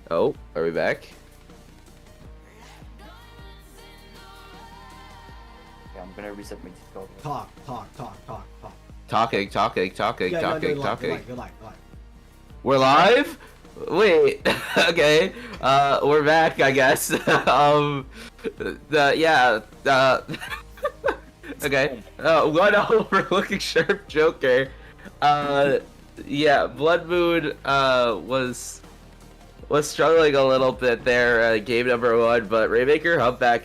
Oh, are we back? Okay, I'm gonna reset my Discord. Talk. Talking, talking, talking, Yeah, no, talking, you're live, talking. you're live. We're live? Wait, okay. We're back, I guess. Yeah, okay. One overlooking sharp Joker. Uh, yeah, Blood Moon, was struggling a little bit there, game number one, but Rainmaker Humpback,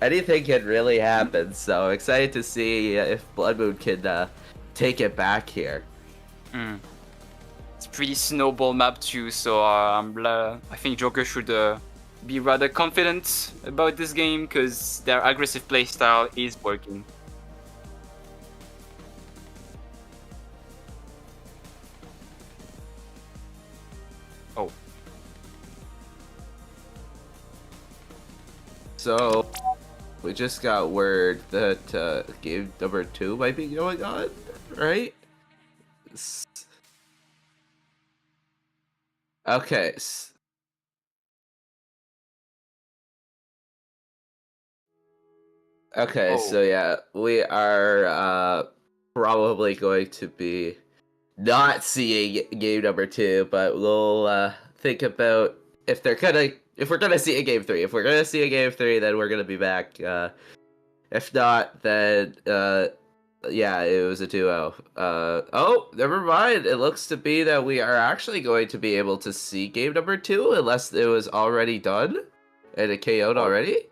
anything can really happen, so excited to see if Blood Moon can, take it back here. It's pretty snowball map too, so I think Joker should be rather confident about this game because their aggressive playstyle is working. Oh. So, we just got word that game number two might be going on, right? Okay. Okay, Oh. so yeah, we are probably going to be not seeing game number two, but we'll think about if we're gonna see a game three. If we're gonna see a game three, then we're gonna be back. If not, then yeah, it was a 2-0. Oh, never mind. It looks to be that we are actually going to be able to see game number two, unless it was already done and it KO'd already.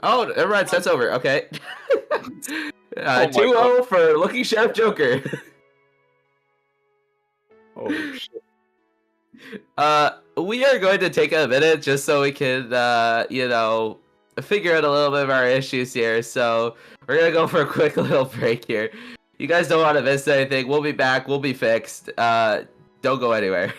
Oh, never mind. That's over. Okay. my 2-0 for Looking Sharp Joker. Oh shit. We are going to take a minute just so we can, figure out a little bit of our issues here. So we're gonna go for a quick little break here. You guys don't want to miss anything. We'll be back. We'll be fixed. Don't go anywhere.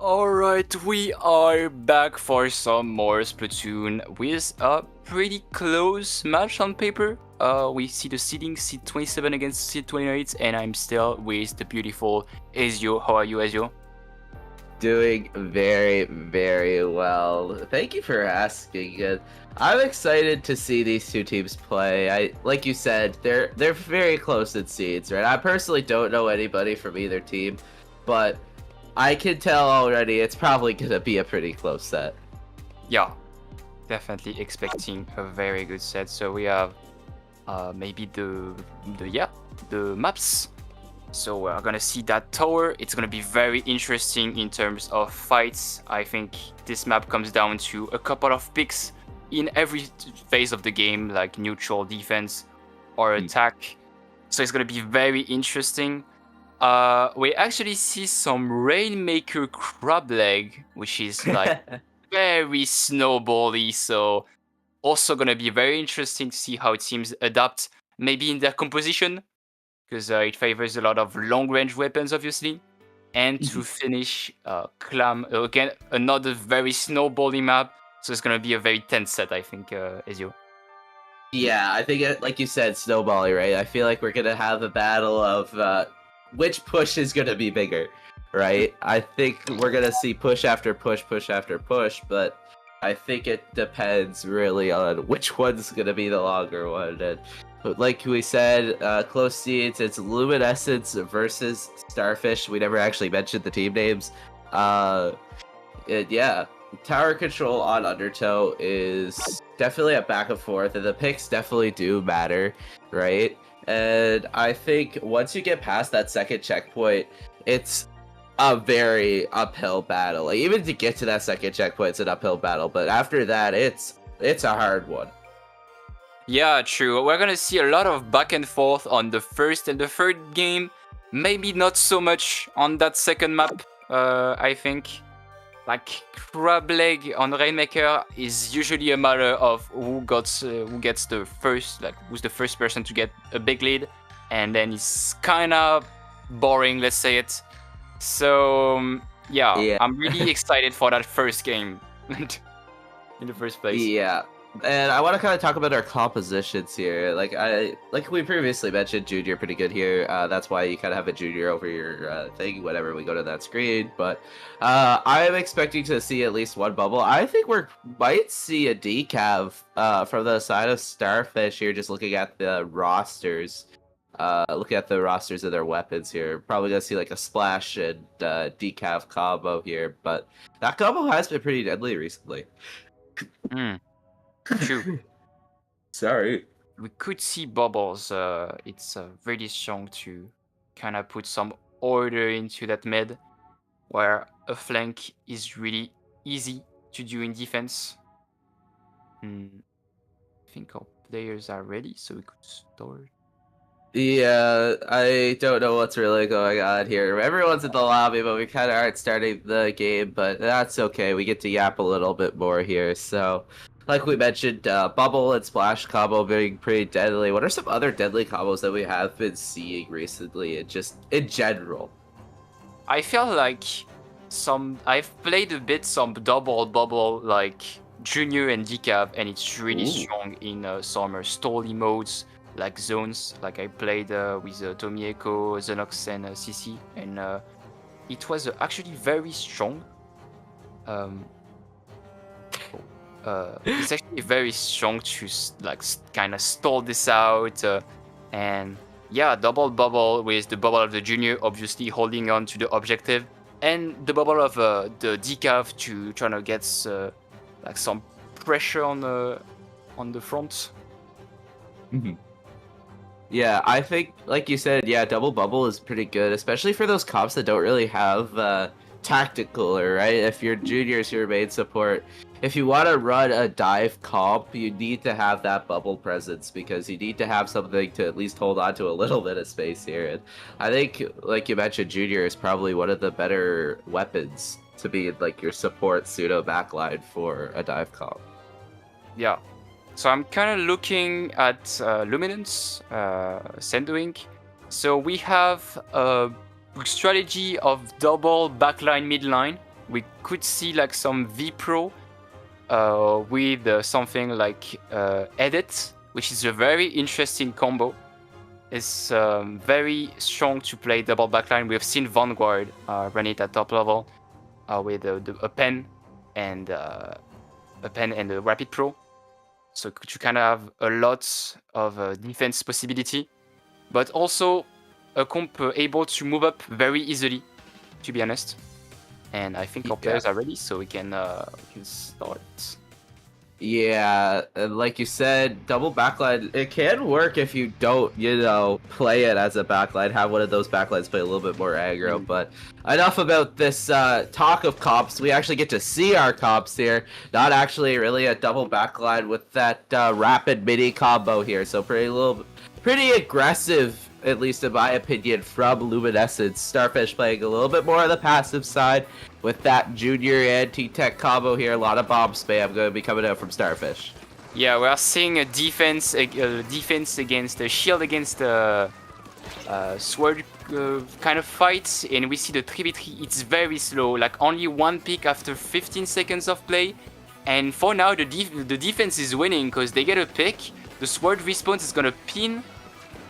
Alright, we are back for some more Splatoon with a pretty close match on paper. We see the seeding, seed 27 against seed 28, and I'm still with the beautiful Ezio. How are you, Ezio? Doing very, very well. Thank you for asking. I'm excited to see these two teams play. Like you said, they're very close in seeds, right? I personally don't know anybody from either team, but I can tell already it's probably gonna be a pretty close set. Yeah, definitely expecting a very good set. So we have maybe the maps. So we're gonna see that tower. It's gonna be very interesting in terms of fights. I think this map comes down to a couple of picks in every phase of the game, like neutral, defense, or attack. So it's gonna be very interesting. We actually see some Rainmaker Crab Leg, which is like very snowbally. So also gonna be very interesting to see how teams adapt, maybe in their composition, because it favors a lot of long-range weapons, obviously. And to finish, Clam again, another very snowbally map. So it's gonna be a very tense set, I think, Ezio. Yeah, I think like you said, snowballing, right? I feel like we're gonna have a battle of which push is gonna be bigger, right? I think we're gonna see push after push, push after push, but I think it depends really on which one's gonna be the longer one. And like we said, close seeds, it's Luminescence versus Starfish. We never actually mentioned the team names. Yeah, tower control on Undertow is definitely a back and forth, and the picks definitely do matter, right? And I think once you get past that second checkpoint, it's a very uphill battle. Like, even to get to that second checkpoint, it's an uphill battle. But after that, it's a hard one. Yeah, true. We're gonna see a lot of back and forth on the first and the third game. Maybe not so much on that second map. I think. Like Crab Leg on Rainmaker is usually a matter of who gets the first, like who's the first person to get a big lead, and then it's kind of boring, let's say it. So yeah, I'm really excited for that first game in the first place. Yeah. And I want to kind of talk about our compositions here. Like we previously mentioned, Junior pretty good here. That's why you kind of have a Junior over your thing whenever we go to that screen. But I'm expecting to see at least one bubble. I think we might see a decav from the side of Starfish here. Just looking at the rosters, looking at the rosters of their weapons here. Probably gonna see like a splash and decav combo here. But that combo has been pretty deadly recently. True. Sorry. We could see bubbles. It's really strong to kind of put some order into that mid, where a flank is really easy to do in defense. I think our players are ready, so we could start. Yeah, I don't know what's really going on here. Everyone's in the lobby, but we kind of aren't starting the game, but that's okay. We get to yap a little bit more here, so... Like we mentioned, Bubble and Splash combo being pretty deadly. What are some other deadly combos that we have been seeing recently, and just in general? I feel like I've played a bit some double bubble like Junior and Decav, and it's really strong in some story modes like zones. Like I played with Tomieko, Xenox, and CC, and it was actually very strong. It's actually very strong to like kind of stall this out, and yeah, double bubble with the bubble of the Junior obviously holding on to the objective, and the bubble of the decav to trying to get like some pressure on the front. Yeah, I think, like you said, yeah, double bubble is pretty good, especially for those comps that don't really have tactical, right? If your Junior's your main support, if you want to run a dive comp, you need to have that bubble presence, because you need to have something to at least hold on to a little bit of space here. And I think, like you mentioned, Junior is probably one of the better weapons to be like your support pseudo backline for a dive comp. Yeah. So I'm kind of looking at Luminance, Sandwing. So we have a strategy of double backline midline we could see like some V-Pro with something like Edit, which is a very interesting combo. It's very strong to play double backline. We have seen Vanguard run it at top level with a pen and a Rapid Pro. So you kind of have a lot of defense possibility, but also a comp able to move up very easily, to be honest. And I think our players are ready, so we can start. Yeah, and like you said, double backline, it can work if you don't, play it as a backline, have one of those backlines play a little bit more aggro, but enough about this talk of comps. We actually get to see our comps here, not actually really a double backline with that rapid mini combo here, so pretty aggressive, at least in my opinion, from Luminescence. Starfish playing a little bit more on the passive side with that junior anti-tech combo here. A lot of bomb spam going to be coming out from Starfish. Yeah, we are seeing a defense against a shield against sword kind of fight, and we see the 3v3. It's very slow, like only one pick after 15 seconds of play. And for now, the defense is winning because they get a pick. The sword response is gonna pin,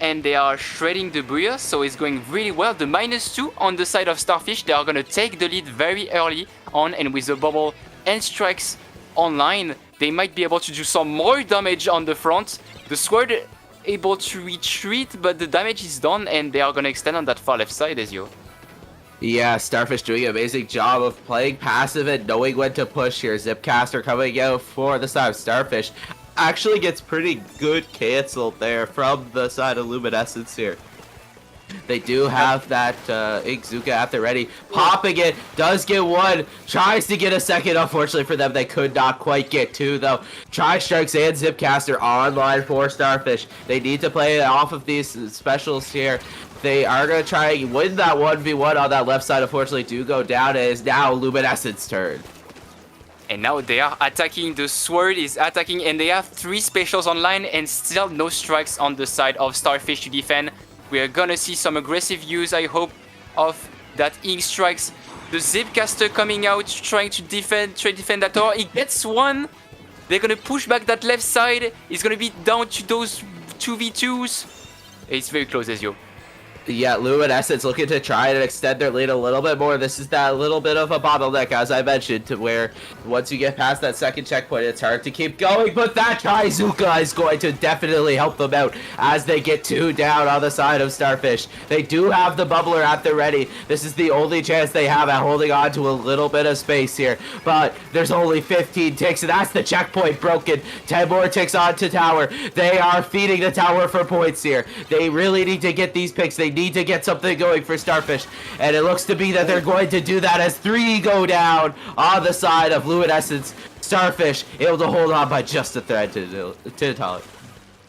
and they are shredding the Booyah, so it's going really well. The -2 on the side of Starfish, they are gonna take the lead very early on, and with the bubble and strikes online, they might be able to do some more damage on the front. The sword able to retreat, but the damage is done, and they are gonna extend on that far left side, Ezio. Yeah, Starfish doing an amazing job of playing passive and knowing when to push here. Zipcaster coming out for the side of Starfish. Actually gets pretty good canceled there from the side of Luminescence here. They do have that Inkzooka at the ready. Popping it, does get one, tries to get a second. Unfortunately for them, they could not quite get two, though. Tri-Strikes and Zipcaster online for Starfish. They need to play off of these specials here. They are going to try and win that 1v1 on that left side. Unfortunately, do go down. It is now Luminescence's turn. And now they are attacking, the sword is attacking, and they have 3 specials online and still no strikes on the side of Starfish to defend. We are gonna see some aggressive use, I hope, of that Ink strikes. The Zipcaster coming out, trying to defend that tower. He gets one. They're gonna push back that left side. He's gonna be down to those 2v2s. It's very close, Ezio. Yeah, Luminescence looking to try and extend their lead a little bit more. This is that little bit of a bottleneck, as I mentioned, to where once you get past that second checkpoint, it's hard to keep going. But that Tri-Zooka is going to definitely help them out as they get 2 down on the side of Starfish. They do have the bubbler at the ready. This is the only chance they have at holding on to a little bit of space here. But there's only 15 ticks, and that's the checkpoint broken. 10 more ticks onto tower. They are feeding the tower for points here. They really need to get these picks. They need to get something going for Starfish, and it looks to be that they're going to do that as 3 go down on the side of Luminescence. Starfish able to hold on by just a thread to Tali.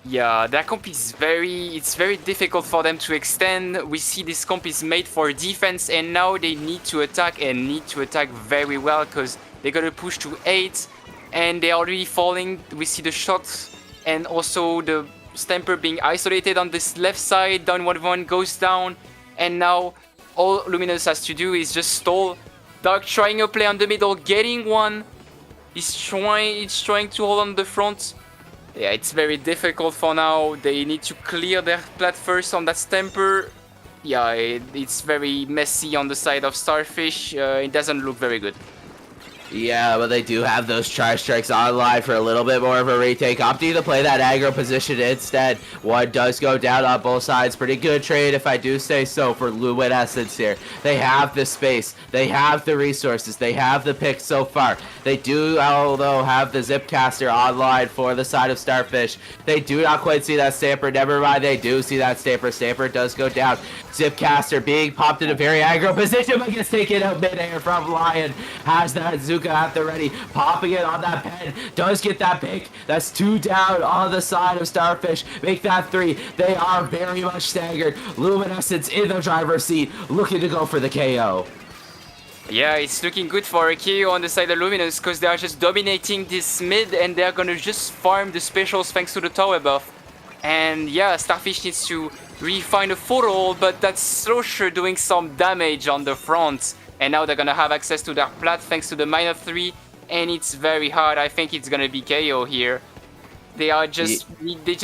Yeah, that comp is very difficult for them to extend. We see this comp is made for defense, and now they need to attack, and need to attack very well because they're gonna push to 8, and they're already falling. We see the shots and also the Stamper being isolated on this left side. Down 1v1 goes down, and now all Luminous has to do is just stall. Dark trying a play on the middle, getting one. He's trying to hold on the front. Yeah, it's very difficult for now. They need to clear their plat first on that Stamper. Yeah, it's very messy on the side of Starfish. It doesn't look very good. Yeah, but they do have those Tri-Strikes online for a little bit more of a retake. Opting to play that aggro position instead. One does go down on both sides. Pretty good trade, if I do say so, for Luminescence here. They have the space. They have the resources. They have the picks so far. They do, although, have the Zipcaster online for the side of Starfish. They do not quite see that Stamper. Never mind, they do see that Stamper. Stamper does go down. Zipcaster being popped in a very aggro position, but gets taken out midair from Lion. Has that Zooka at the ready, popping it on that pen. Does get that pick. That's 2 down on the side of Starfish. Make that 3. They are very much staggered. Luminescence in the driver's seat, looking to go for the KO. Yeah, it's looking good for a KO on the side of Luminous because they are just dominating this mid, and they're gonna just farm the specials thanks to the tower buff. And yeah, Starfish needs to refine a foothold, but that's Slosher doing some damage on the front. and now they're gonna have access to their plat thanks to the -3, and it's very hard. I think it's gonna be KO here. They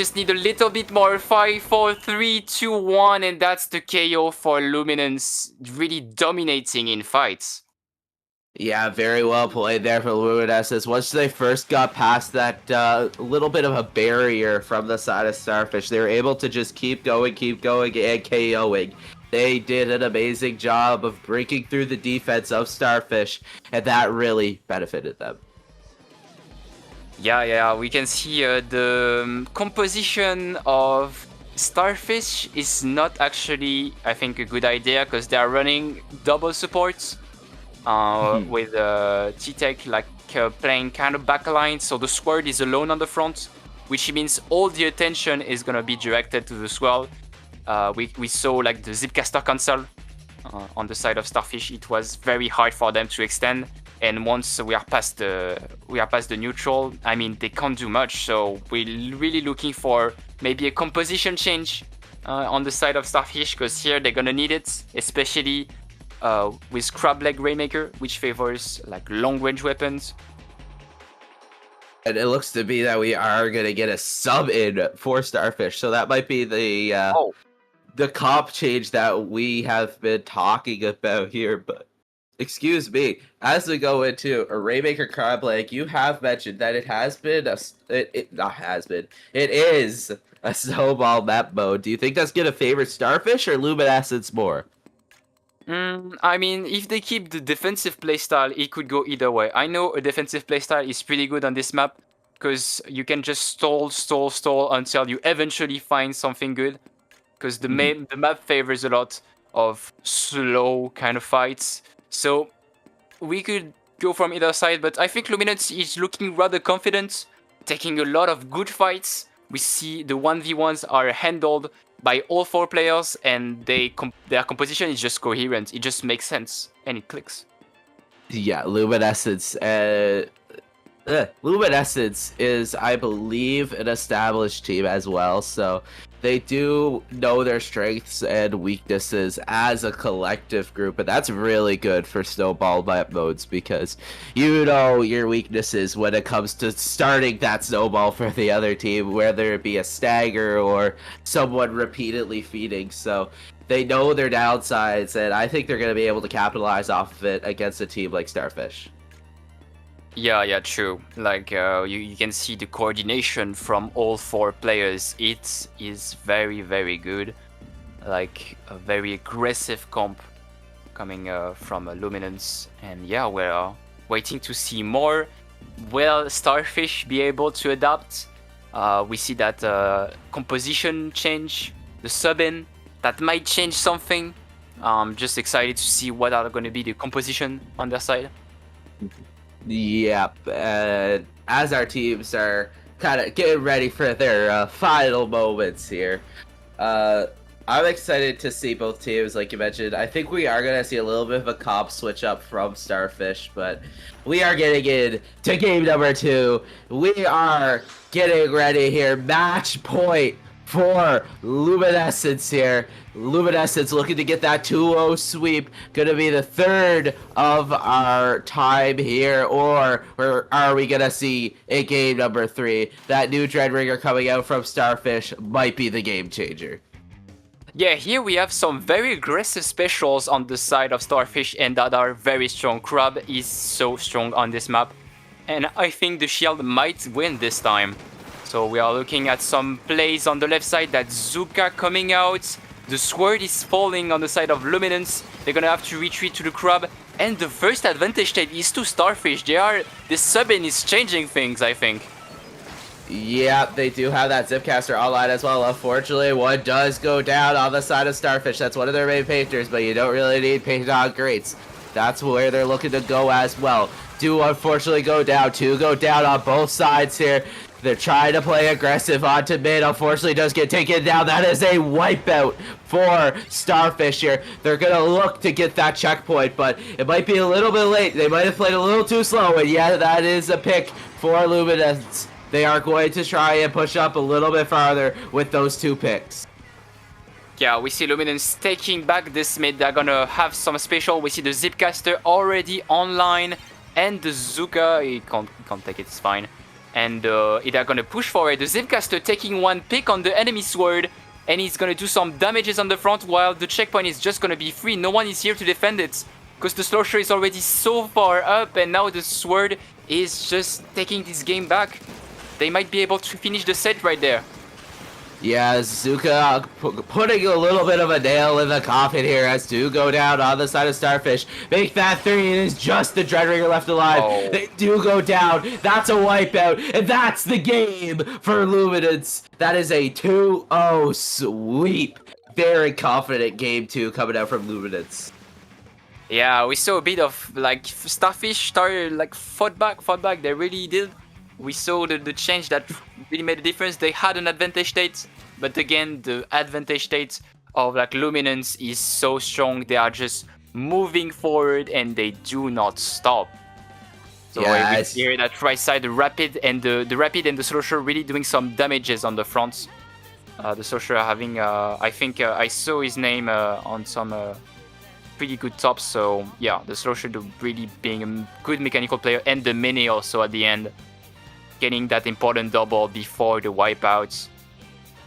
just need a little bit more. 5, 4, 3, 2, 1, and that's the KO for Luminance, really dominating in fights. Yeah, very well played there for Luminescence. Once they first got past that little bit of a barrier from the side of Starfish, they were able to just keep going, and KOing. They did an amazing job of breaking through the defense of Starfish, and that really benefited them. Yeah, we can see the composition of Starfish is not actually, I think, a good idea, because they are running double supports. With T-Tech playing kind of backline, so the Sword is alone on the front, which means all the attention is gonna be directed to the Swirl. We saw like the Zipcaster console on the side of Starfish. It was very hard for them to extend, and once we are past the neutral, I mean, they can't do much. So we're really looking for maybe a composition change on the side of Starfish, because here they're gonna need it, especially with Crab Leg Rainmaker, which favors like long-range weapons. And it looks to be that we are gonna get a sub in for Starfish, so that might be the comp change that we have been talking about here. But excuse me, as we go into a Rainmaker Crab Leg, you have mentioned that it is a snowball map mode. Do you think that's gonna favor Starfish or Luminescence more? I mean, if they keep the defensive playstyle, it could go either way. I know a defensive playstyle is pretty good on this map, because you can just stall until you eventually find something good. Because the map favors a lot of slow kind of fights. So we could go from either side, but I think Luminance is looking rather confident, taking a lot of good fights. We see the 1v1s are handled by all 4 players, and their composition is just coherent. It just makes sense, and it clicks. Yeah, Luminescence. Luminescence is, I believe, an established team as well, so they do know their strengths and weaknesses as a collective group, and that's really good for snowball map modes, because you know your weaknesses when it comes to starting that snowball for the other team, whether it be a stagger or someone repeatedly feeding. So they know their downsides, and I think they're going to be able to capitalize off of it against a team like Starfish. Yeah, true. Like, you can see the coordination from all 4 players. It is very, very good. Like, a very aggressive comp coming from Luminance. And yeah, we're waiting to see more. Will Starfish be able to adapt? We see that composition change, the sub-in, that might change something. Just excited to see what are going to be the composition on their side. Yep, as our teams are kind of getting ready for their final moments here, I'm excited to see both teams, like you mentioned. I think we are going to see a little bit of a comp switch up from Starfish, but we are getting into game number 2. We are getting ready here. Match point for Luminescence here. Luminescence looking to get that 2-0 sweep. Gonna be the 3rd of our time here, or are we gonna see a game number 3? That new Dreadringer coming out from Starfish might be the game changer. Yeah, here we have some very aggressive specials on the side of Starfish, and that are very strong. Crab is so strong on this map, and I think the shield might win this time. So we are looking at some plays on the left side. That Zuka coming out. The Sword is falling on the side of Luminance. They're gonna have to retreat to the Crab. And the first advantage state is to Starfish. This sub-in is changing things, I think. Yeah, they do have that Zipcaster online as well. Unfortunately, one does go down on the side of Starfish. That's one of their main painters, but you don't really need painted on greats. That's where they're looking to go as well. Do unfortunately go down. 2 go down on both sides here. They're trying to play aggressive onto mid. Unfortunately, does get taken down. That is a wipeout for Starfish here. They're going to look to get that checkpoint, but it might be a little bit late. They might have played a little too slow, and yeah, that is a pick for Luminance. They are going to try and push up a little bit farther with those 2 picks. Yeah, we see Luminance taking back this mid. They're gonna have some special. We see the Zipcaster already online, and the Zuka, he can't take it, it's fine. And they're gonna push forward. The Zipcaster taking one pick on the enemy sword, and he's gonna do some damages on the front while the checkpoint is just gonna be free. No one is here to defend it, because the Slosher is already so far up, and now the sword is just taking this game back. They might be able to finish the set right there. Yeah, Zuka putting a little bit of a nail in the coffin here as do go down on the side of Starfish. Make that 3, it is just the Dreadringer left alive. Oh. They do go down, that's a wipeout, and that's the game for Luminance. That is a 2-0 sweep. Very confident game 2 coming out from Luminance. Yeah, we saw a bit of like Starfish started like fought back. They really did. We saw the change that really made a difference. They had an advantage state, but again, the advantage state of like Luminance is so strong. They are just moving forward and they do not stop. So we hear that right side, the Rapid and the Rapid and the Slosher really doing some damages on the front. The Slosher having, I think I saw his name on some pretty good tops. So yeah, the Slosher really being a good mechanical player, and the Mini also at the end, getting that important double before the wipeouts.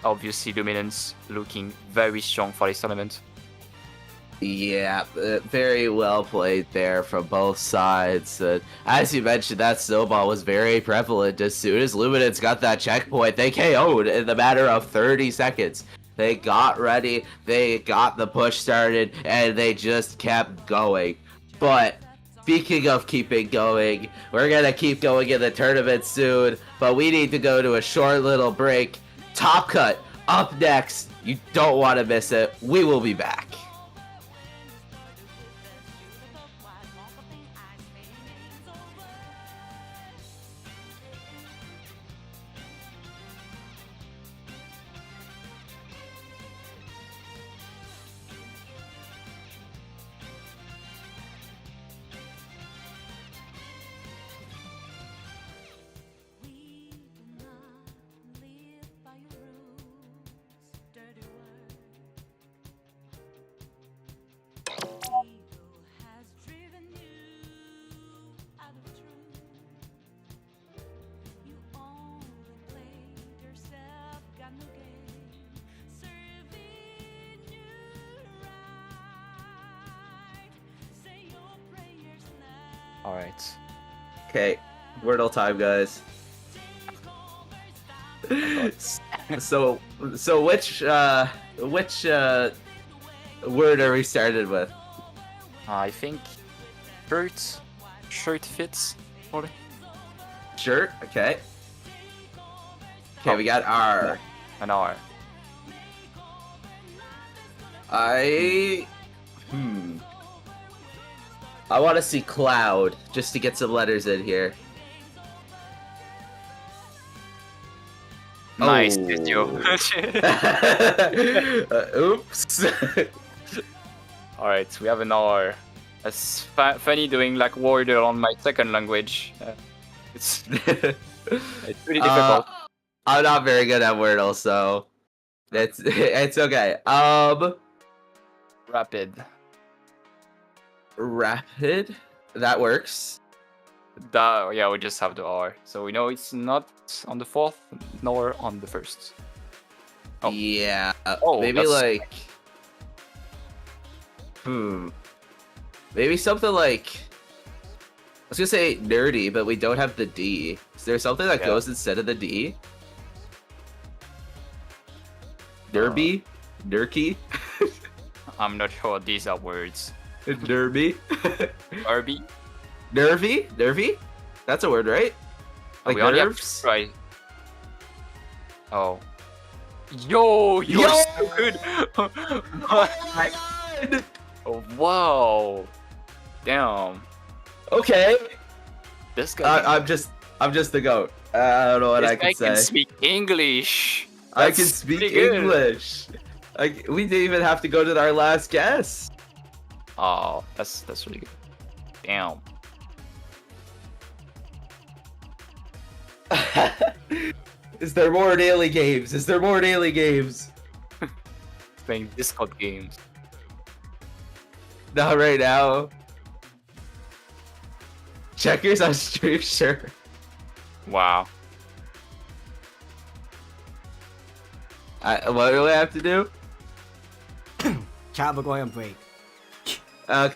Obviously, Luminance looking very strong for this tournament. Yeah, very well played there from both sides. As you mentioned, that snowball was very prevalent. As soon as Luminance got that checkpoint, they KO'd in the matter of 30 seconds. They got ready, they got the push started, and they just kept going. But speaking of keeping going, we're gonna keep going in the tournament soon, but we need to go to a short little break. Top Cut up next. You don't want to miss it. We will be back. All right. Okay, Wordle time, guys. so which word are we started with? I think shirt fits. Or Shirt. Okay. Okay, we got R. an R. I want to see cloud just to get some letters in here. Nice, Oh. Studio. Oops. Alright, we have an R. That's funny doing like Wordle on my second language. It's pretty difficult. I'm not very good at Wordle, so it's okay. Rapid. Rapid. That works. Yeah, we just have the R. So we know it's not on the 4th, nor on the 1st. Oh. Yeah. Oh, maybe that's- like. Maybe something like. I was gonna say nerdy, but we don't have the D. Is there something that goes instead of the D? Derby? Nurky? I'm not sure these are words. Derby? Derby? Nervy? Nervy? That's a word, right? Like we only have nerves? to try. Oh. Yo, you're Yo! so good. Oh my god! Oh, wow. Damn. Okay. This guy. I'm just the goat. I don't know what this I guy can can say. speak English. I can That's speak pretty good. English. We didn't even have to go to our last guess. Oh, that's really good. Damn. Is there more daily games? Is there more daily games? playing Discord games. Not right now. Checkers on stream, sure. Wow. What do I have to do? Chat, we're going on break. Uh,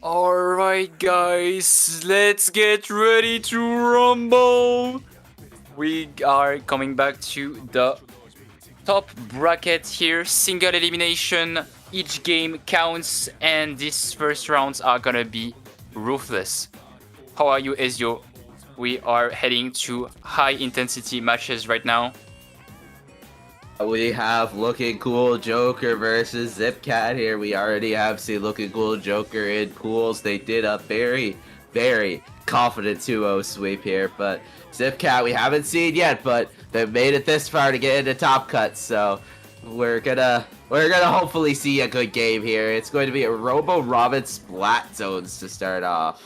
Alright guys, let's get ready to rumble! We are coming back to the top bracket here, single elimination, each game counts, and these first rounds are gonna be ruthless. How are you, Ezio? We are heading to high intensity matches right now. We have Looking Cool Joker versus Zipcat here. We already have seen Looking Cool Joker in pools. They did a very, very confident 2-0 sweep here, but Zipcat we haven't seen yet, but they've made it this far to get into top cuts, so we're gonna hopefully see a good game here. It's going to be a Robo Robin Splat Zones to start off.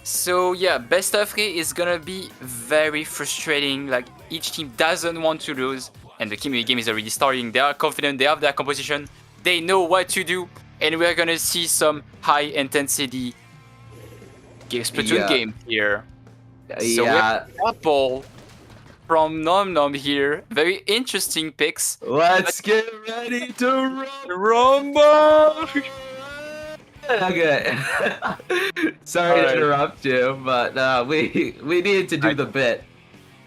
So yeah, best of 3 is gonna be very frustrating. Like, each team doesn't want to lose, and the game is already starting. They are confident, they have their composition, they know what to do, and we're gonna see some high intensity Splatoon game here. So we have a couple from Nom Nom here. Very interesting picks. Let's get ready to rumble! Okay. Sorry to interrupt you, but we needed to do the bit.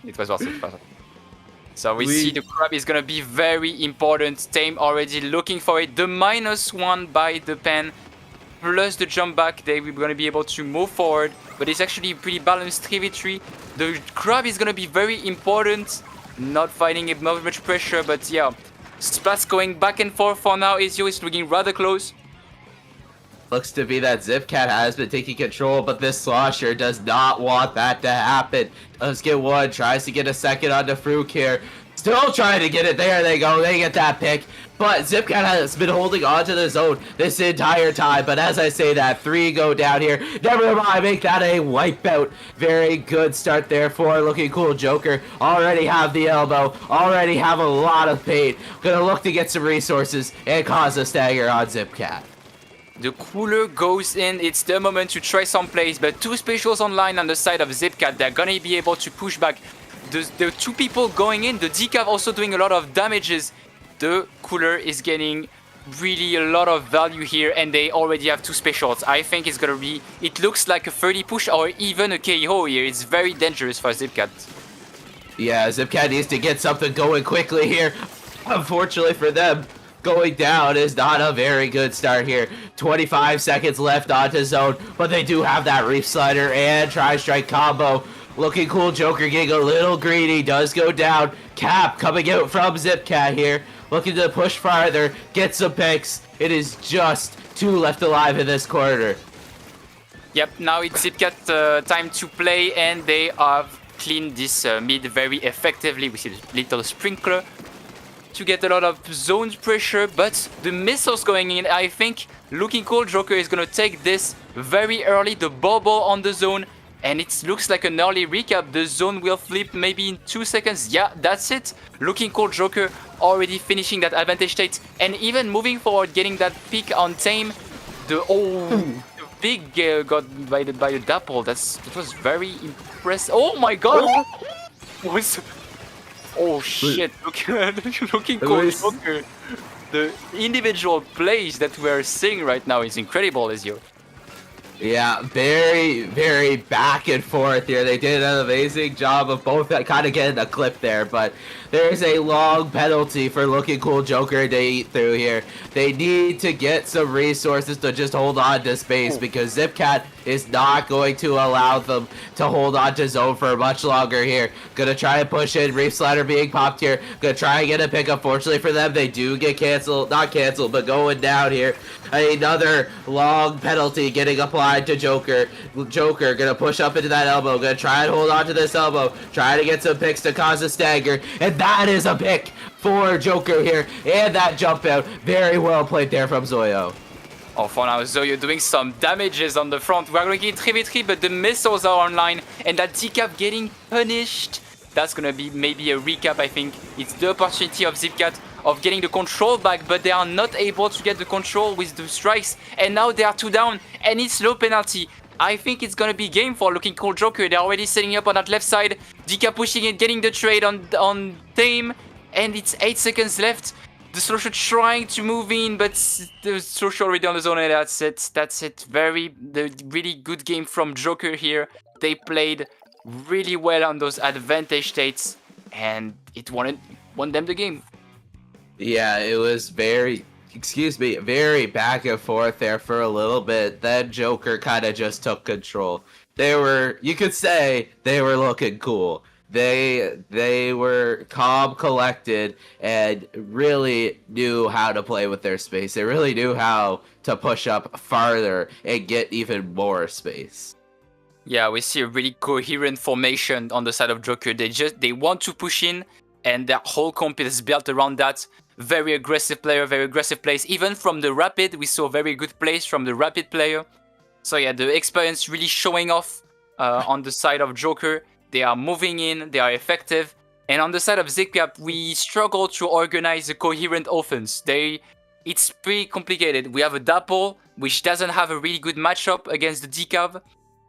It was awesome. So we see the crab is gonna be very important. Tame already looking for it. The -1 by the pen, plus the jump back. They will gonna be able to move forward, but it's actually pretty balanced 3v3. The crab is gonna be very important. Not fighting it, not much pressure, but yeah. Splats going back and forth for now. Ezio is looking rather close. Looks to be that Zipcat has been taking control, but this Slosher does not want that to happen. Let's get one, tries to get a second onto Fruke here. Still trying to get it, there they go, they get that pick. But Zipcat has been holding on to the zone this entire time, but as I say that, 3 go down here. Never mind, make that a wipeout. Very good start there for Looking Cool Joker. Already have the elbow, already have a lot of pain. Gonna look to get some resources and cause a stagger on Zipcat. The cooler goes in, it's the moment to try some plays, but 2 specials online on the side of Zipcat. They're gonna be able to push back. The 2 people going in, the Decav also doing a lot of damages. The cooler is getting really a lot of value here, and they already have 2 specials. I think it's gonna be, it looks like a 30 push or even a KO here. It's very dangerous for Zipcat. Yeah, Zipcat needs to get something going quickly here. Unfortunately for them, going down is not a very good start here. 25 seconds left onto zone, but they do have that Reef Slider and Tri-Strike combo. Looking Cool Joker getting a little greedy, does go down. Cap coming out from Zipcat here, looking to push farther, get some picks. It is just 2 left alive in this quarter. Yep, now it's Zipcat time to play, and they have cleaned this mid very effectively. We see the little sprinkler to get a lot of zone pressure, but the missiles going in. I think Looking Cool Joker is gonna take this very early, the bubble on the zone, and it looks like an early recap. The zone will flip maybe in 2 seconds. Yeah, that's it. Looking Cool Joker already finishing that advantage state, and even moving forward, getting that pick on Tame. The big got by the Dapple. That was very impressive. Oh my god! Oh shit, Looking Cool Joker. The individual plays that we're seeing right now is incredible, Ezio. Yeah, very, very back and forth here. They did an amazing job of both kind of getting a clip there, but there's a long penalty for Looking Cool Joker to eat through here. They need to get some resources to just hold on to space, because Zipcat is not going to allow them to hold on to zone for much longer here. Gonna try and push in, Reef Slider being popped here. Gonna try and get a pick. Unfortunately for them, they do get canceled, not canceled, but going down here. Another long penalty getting applied to Joker. Joker gonna push up into that elbow, gonna try and hold on to this elbow, try to get some picks to cause a stagger, and that is a pick for Joker here, and that jump out. Very well played there from Zoyo. Oh, for now, Zoyo doing some damages on the front. We're going to get 3v3, but the missiles are online, and that Decap getting punished. That's going to be maybe a recap, I think. It's the opportunity of Zipcat of getting the control back, but they are not able to get the control with the strikes, and now they are 2 down, and it's low penalty. I think it's gonna be game for Looking Cool Joker. They're already setting up on that left side. Decap pushing it, getting the trade on Tame, and it's 8 seconds left. The Slosher trying to move in, but the Slosher already on the zone, and that's it. That's it. Really good game from Joker here. They played really well on those advantage states, and it won them the game. Yeah, it was very back and forth there for a little bit. Then Joker kind of just took control. You could say they were looking cool. They were calm, collected, and really knew how to play with their space. They really knew how to push up farther and get even more space. Yeah, we see a really coherent formation on the side of Joker. They want to push in, and their whole comp is built around that. Very aggressive player, very aggressive plays. Even from the Rapid, we saw very good plays from the Rapid player. So yeah, the experience really showing off on the side of Joker. They are moving in, they are effective. And on the side of Zipcap, we struggle to organize a coherent offense. It's pretty complicated. We have a Dapple, which doesn't have a really good matchup against the Decav.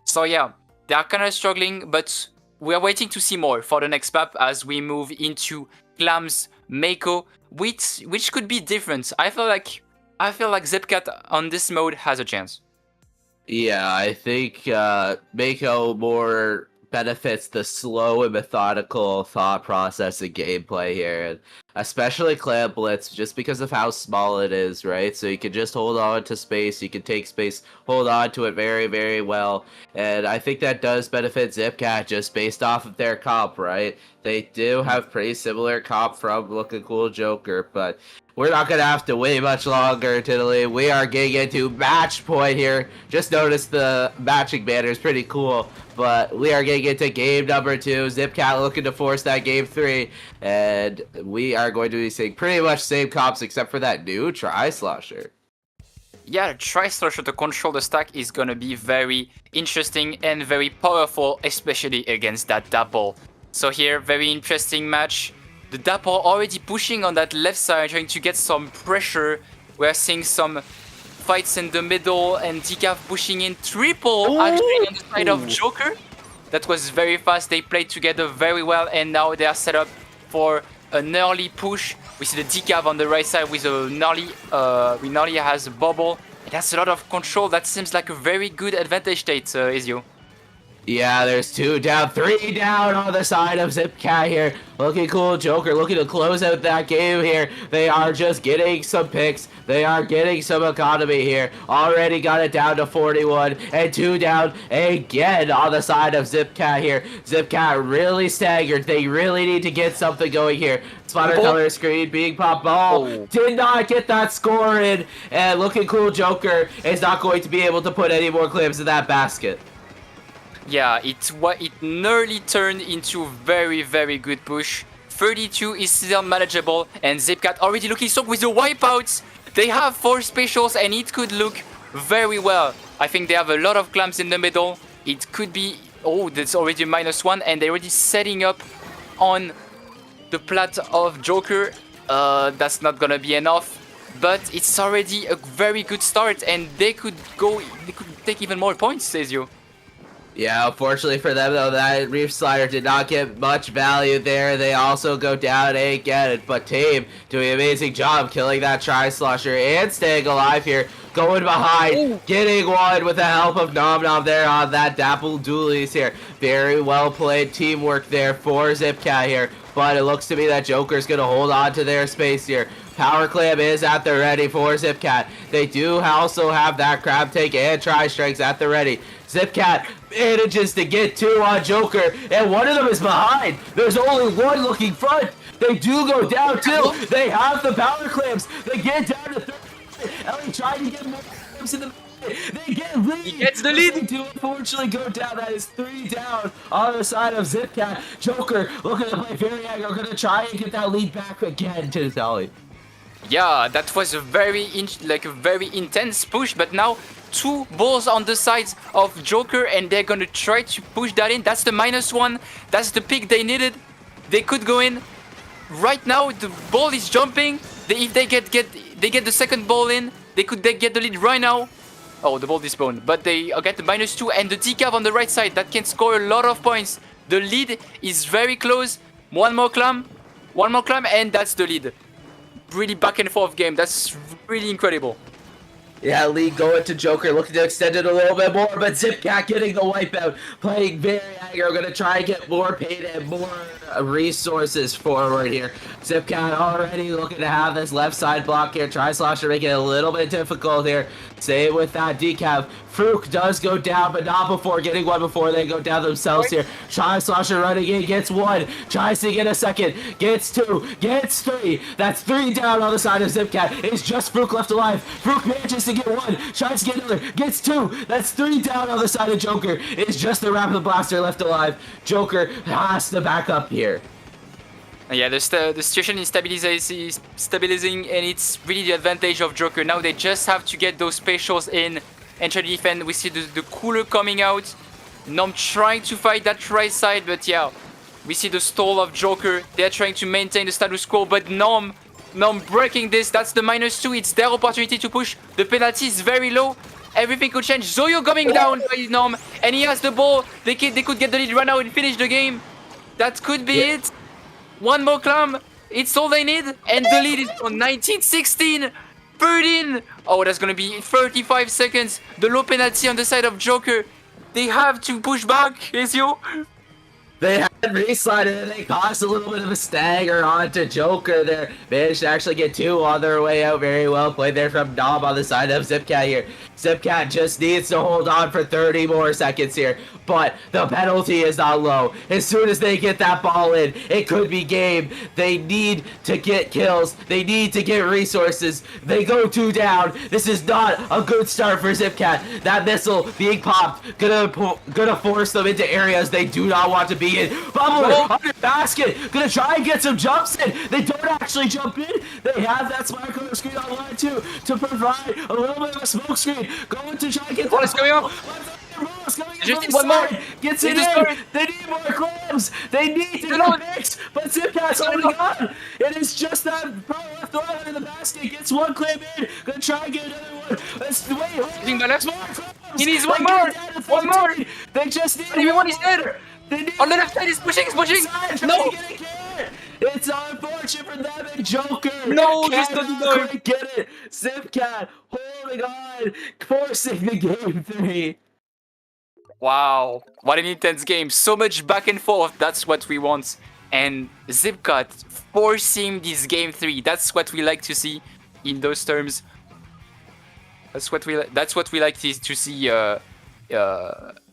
So yeah, they are kind of struggling, but we are waiting to see more for the next map as we move into Clams Mako, which could be different. I feel like Zipcat on this mode has a chance. Yeah, I think Mako more benefits the slow and methodical thought process and gameplay here, and especially Clam Blitz, just because of how small it is, right? So you can just hold on to space, you can take space, hold on to it very, very well, and I think that does benefit Zipcat just based off of their comp, right? They do have pretty similar comp from Looking Cool Joker, but we're not going to have to wait much longer, Tiddly. We are getting into match point here. Just notice the matching banner is pretty cool. But we are getting into game number 2. Zipcat looking to force that game 3. And we are going to be seeing pretty much same comps except for that new Tri-Slosher. Yeah, Tri-Slosher to control the stack is going to be very interesting and very powerful, especially against that Dapple. So here, very interesting match. The Dapple already pushing on that left side, trying to get some pressure. We're seeing some fights in the middle, and Decav pushing in triple actually on the side of Joker. That was very fast. They played together very well, and now they are set up for an early push. We see the Decav on the right side with a Gnarly. Gnarly has a bubble. That's a lot of control. That seems like a very good advantage state, Ezio. Yeah, there's 2 down, 3 down on the side of Zipcat here. Looking cool, Joker looking to close out that game here. They are just getting some picks. They are getting some economy here. Already got it down to 41 and 2 down again on the side of Zipcat here. Zipcat really staggered. They really need to get something going here. Spotter color screen being popped. Ball did not get that score in, and Looking Cool Joker is not going to be able to put any more clips in that basket. Yeah, it nearly turned into very, very good push. 32 is still manageable, and Zipcat already looking strong with the wipeouts. They have 4 specials, and it could look very well. I think they have a lot of clams in the middle. It could be... Oh, that's already -1, and they're already setting up on the plat of Joker. That's not gonna be enough, but it's already a very good start, and they could take even more points, Ezio. Yeah, unfortunately for them, though, that Reef Slider did not get much value there. They also go down again, but Tame doing an amazing job killing that Tri-Slosher and staying alive here. Going behind, getting one with the help of Nom Nom there on that Dapple Doolies here. Very well played teamwork there for Zipcat here, but it looks to me that Joker's going to hold on to their space here. Power Clam is at the ready for Zipcat. They do also have that Crab Take and Tri-Strikes at the ready. Zipcat manages to get 2 on Joker, and one of them is behind. There's only one looking front. They do go down too. They have the Power Clams. They get down to 30. Ellie trying to get more clams in the They get lead. He gets the lead. They do unfortunately go down. That is 3 down on the side of Zipcat. Joker looking to play very aggro. Going to try and get that lead back again to Ellie. Yeah, that was a very intense push, but now 2 balls on the sides of Joker, and they're gonna try to push that in. That's the -1. That's the pick they needed. They could go in. Right now, the ball is jumping. If they get the second ball in, they get the lead right now. Oh, the ball despawned, but they get the -2, and the Decav on the right side that can score a lot of points. The lead is very close. One more clam. One more climb, and that's the lead. Really back and forth game. That's really incredible. Yeah, Lee going to Joker, looking to extend it a little bit more, but Zipcat getting the wipeout, playing very aggro, going to try and get more pain and more resources forward here. Zipcat already looking to have this left side block here. Tri-Slosher making it a little bit difficult here. Same with that decaf. Fruk does go down, but not before getting one before they go down themselves here. Tri-Slosher running in, gets one, tries to get a second, gets two, gets three. That's three down on the side of Zipcat. It's just Fruk left alive. Fruk manages to get one, tries to get another, gets two. That's three down on the side of Joker. It's just the Rapid Blaster left alive. Joker has to back up here. Yeah, the situation is stabilizing, and it's really the advantage of Joker. Now they just have to get those specials in and try to defend. We see the cooler coming out. Nom trying to fight that right side, but yeah, we see the stall of Joker. They're trying to maintain the status quo, but Nom breaking this. That's the -2. It's their opportunity to push. The penalty is very low. Everything could change. Zoyo coming down by Nom, and he has the ball. They could get the lead right now and finish the game. That could be it. One more climb, it's all they need, and the lead is on 19-16, 13. Oh, that's gonna be 35 seconds. The low penalty on the side of Joker. They have to push back, Ezio. They had reslided and they caused a little bit of a stagger onto Joker there. Managed to actually get two on their way out. Very well played there from Nom on the side of Zipcat here. Zipcat just needs to hold on for 30 more seconds here. But the penalty is not low. As soon as they get that ball in, it could be game. They need to get kills. They need to get resources. They go two down. This is not a good start for Zipcat. That missile being popped, gonna force them into areas they do not want to be in. Bubbler under basket, gonna try and get some jumps in. They don't actually jump in. They have that smart corner screen online too to provide a little bit of a smoke screen. Going to try and get. What is going on? Just need one more. Gets it in. They need more clams. They need to get mixed. But Zipcat's holding on. It is just that pro left line in the basket. Gets one clam in. Gonna try and get another one. Let's wait. He needs one more. One more. They just need. Everyone is there. On the left side, he's pushing. He's pushing. No. It's unfortunate for them and Joker. No, just doesn't go. Get it. Zipcat holding on, forcing the game 3. Wow, what an intense game. So much back and forth. That's what we want. And Zipcat forcing this game 3. That's what we like to see in those terms. That's what we like to see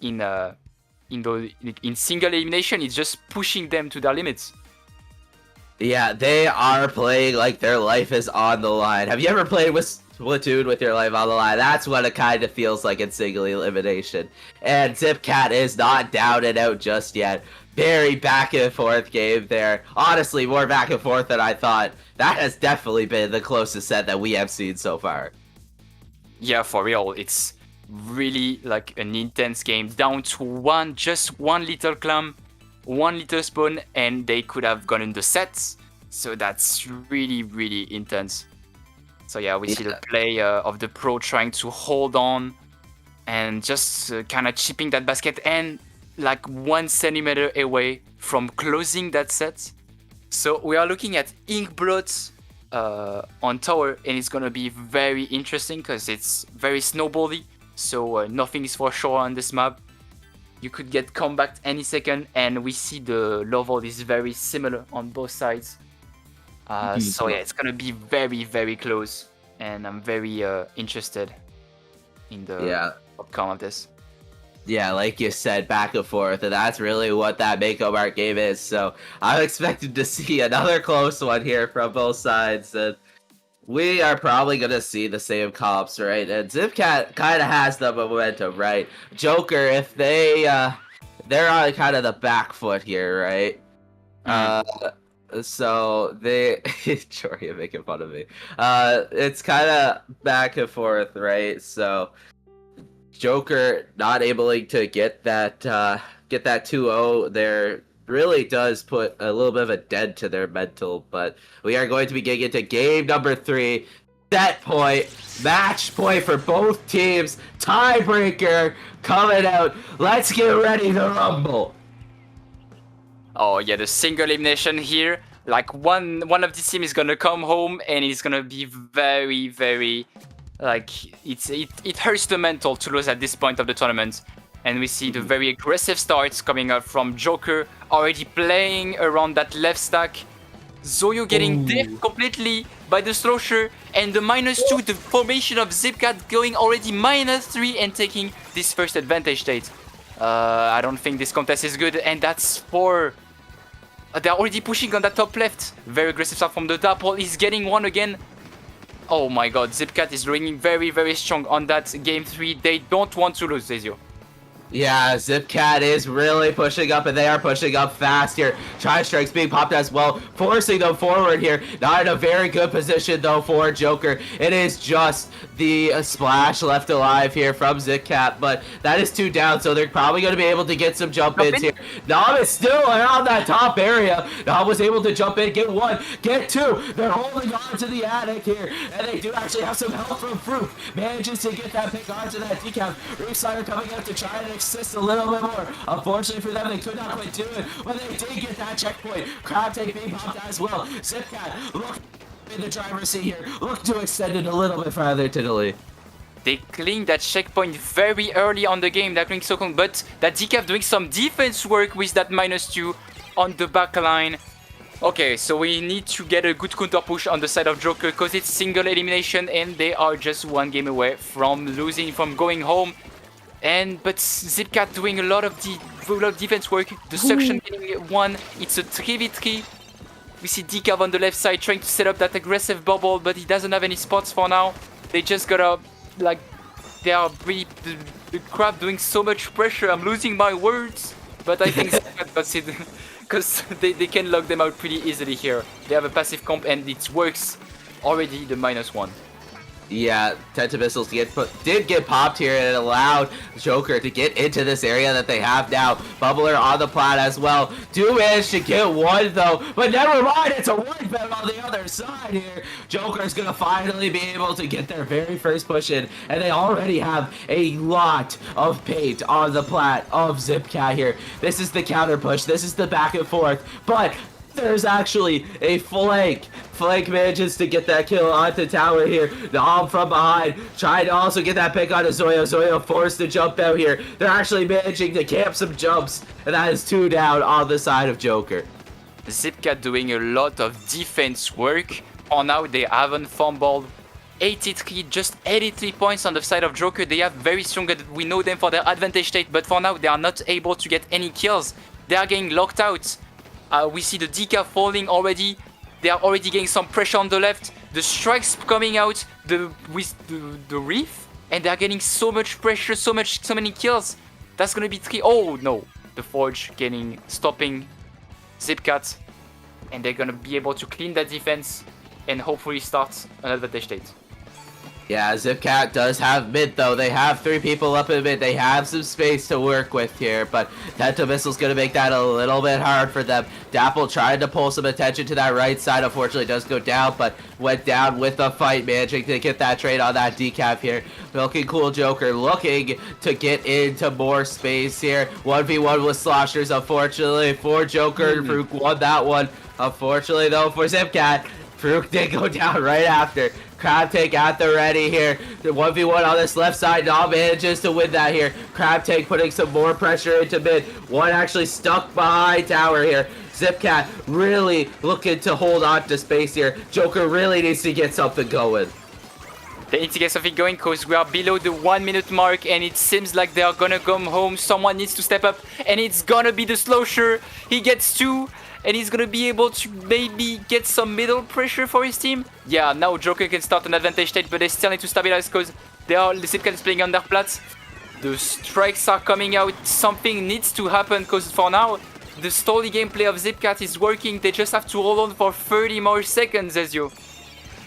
in single elimination. It's just pushing them to their limits. Yeah, they are playing like their life is on the line. Have you ever played with Splatoon with your life on the line? That's what it kind of feels like in single elimination. And Zipcat is not down and out just yet. Very back and forth game there. Honestly, more back and forth than I thought. That has definitely been the closest set that we have seen so far. Yeah, for real. It's really like an intense game. Down to just one little clam, one little spawn, and they could have gone in the sets. So that's really, really intense. So yeah, we see the play of the pro trying to hold on and just kind of chipping that basket and like 1 centimeter away from closing that set. So we are looking at Inkblot on tower, and it's gonna be very interesting because it's very snowbally. So nothing is for sure on this map. You could get comeback any second, and we see the level is very similar on both sides. So yeah, it's gonna be very, very close, and I'm very interested in the outcome of this. Yeah, like you said, back and forth, and that's really what that Mako Mart game is. So I'm expected to see another close one here from both sides, and we are probably going to see the same comps, right? And Zipcat kind of has the momentum, right? Joker, if they're on kind of the back foot here, right? So they... Sure, you're making fun of me. It's kind of back and forth, right? So Joker not able to get that 2-0 there really does put a little bit of a dent to their mental, but we are going to be getting into game number 3. Set point, match point for both teams, tiebreaker coming out. Let's get ready to rumble. Oh yeah, the single elimination here. like one of the team is gonna come home and it's gonna be very, very like it hurts the mental to lose at this point of the tournament. And we see the very aggressive starts coming up from Joker, already playing around that left stack. Zoyo getting diffed completely by the Slosher, and the -2, the formation of Zipcat going already -3 and taking this first advantage state. I don't think this contest is good, and that's for... they're already pushing on that top left. Very aggressive start from the Dapple. He's getting one again. Oh my god, Zipcat is running very, very strong on that game 3. They don't want to lose, Ezio. Yeah, Zipcat is really pushing up, and they are pushing up fast here. Tri-Strike's being popped as well, forcing them forward here. Not in a very good position, though, for Joker. It is just the splash left alive here from Zipcat, but that is 2 down, so they're probably going to be able to get some jump-ins here. Nam is still around that top area. Nam was able to jump in, get 1, get 2. They're holding on to the attic here, and they do actually have some help from Fruit. Manages to get that pick onto that decaf. Reefslider coming out to try and assist a little bit more. Unfortunately for them, they could not quite do it, but they did get that checkpoint. Crab take being popped as well. Zipcat, look in the driver's seat here. Look to extend it a little bit farther to the lead. They cleaned that checkpoint very early on the game. They're doing so cool, but that decaf doing some defense work with that -2 on the back line. Okay, so we need to get a good counter push on the side of Joker because it's single elimination and they are just 1 game away from losing, from going home. But Zipcat doing a lot of defense work. The suction getting 1. It's a 3v3. We see Decav on the left side trying to set up that aggressive bubble, but he doesn't have any spots for now. They just gotta, like, they are really, the crab doing so much pressure. I'm losing my words, but I think Zipcat got it because they can lock them out pretty easily here. They have a passive comp and it works already, the -1. Yeah, Tentamissiles did get popped here, and it allowed Joker to get into this area that they have now. Bubbler on the plat as well. Do manage to get 1 though, but never mind, it's a 1 bet on the other side here. Joker's gonna finally be able to get their very first push in, and they already have a lot of paint on the plat of Zipcat here. This is the counter push, this is the back and forth, but there's actually a flank. Flank manages to get that kill onto tower here. Nam from behind, trying to also get that pick onto Zoyo. Zoyo forced to jump out here. They're actually managing to camp some jumps, and that is 2 down on the side of Joker. Zipcat doing a lot of defense work. For now, they haven't fumbled. 83, just 83 points on the side of Joker. They have very strong, we know them for their advantage state, but for now, they are not able to get any kills. They are getting locked out. We see the decaf falling already. They are already getting some pressure on the left. The strikes coming out with the reef, and they are getting so much pressure, so many kills. That's gonna be 3. Oh no, the Forge stopping Zipcat, and they're gonna be able to clean that defense and hopefully start an advantage state. Yeah, Zipcat does have mid though. They have 3 people up in mid. They have some space to work with here, but Tentamissile's gonna make that a little bit hard for them. Dapple tried to pull some attention to that right side. Unfortunately, does go down, but went down with the fight, managing to get that trade on that decaf here. Milking Cool Joker looking to get into more space here. 1v1 with Sloshers, unfortunately, for Joker. Farouk won that one. Unfortunately, though, for Zipcat, Farouk did go down right after. Crab Tank at the ready here. The 1v1 on this left side. Nam manages to win that here. Crab Tank putting some more pressure into mid. 1 actually stuck behind tower here. Zipcat really looking to hold on to space here. Joker really needs to get something going. They need to get something going because we are below the 1 minute mark and it seems like they are gonna come home. Someone needs to step up and it's gonna be the Slosher. He gets 2. And he's gonna be able to maybe get some middle pressure for his team. Yeah, now Joker can start an advantage state, but they still need to stabilize because the Zipcat is playing on their plats. The strikes are coming out. Something needs to happen because for now, the stally gameplay of Zipcat is working. They just have to hold on for 30 more seconds, Ezio.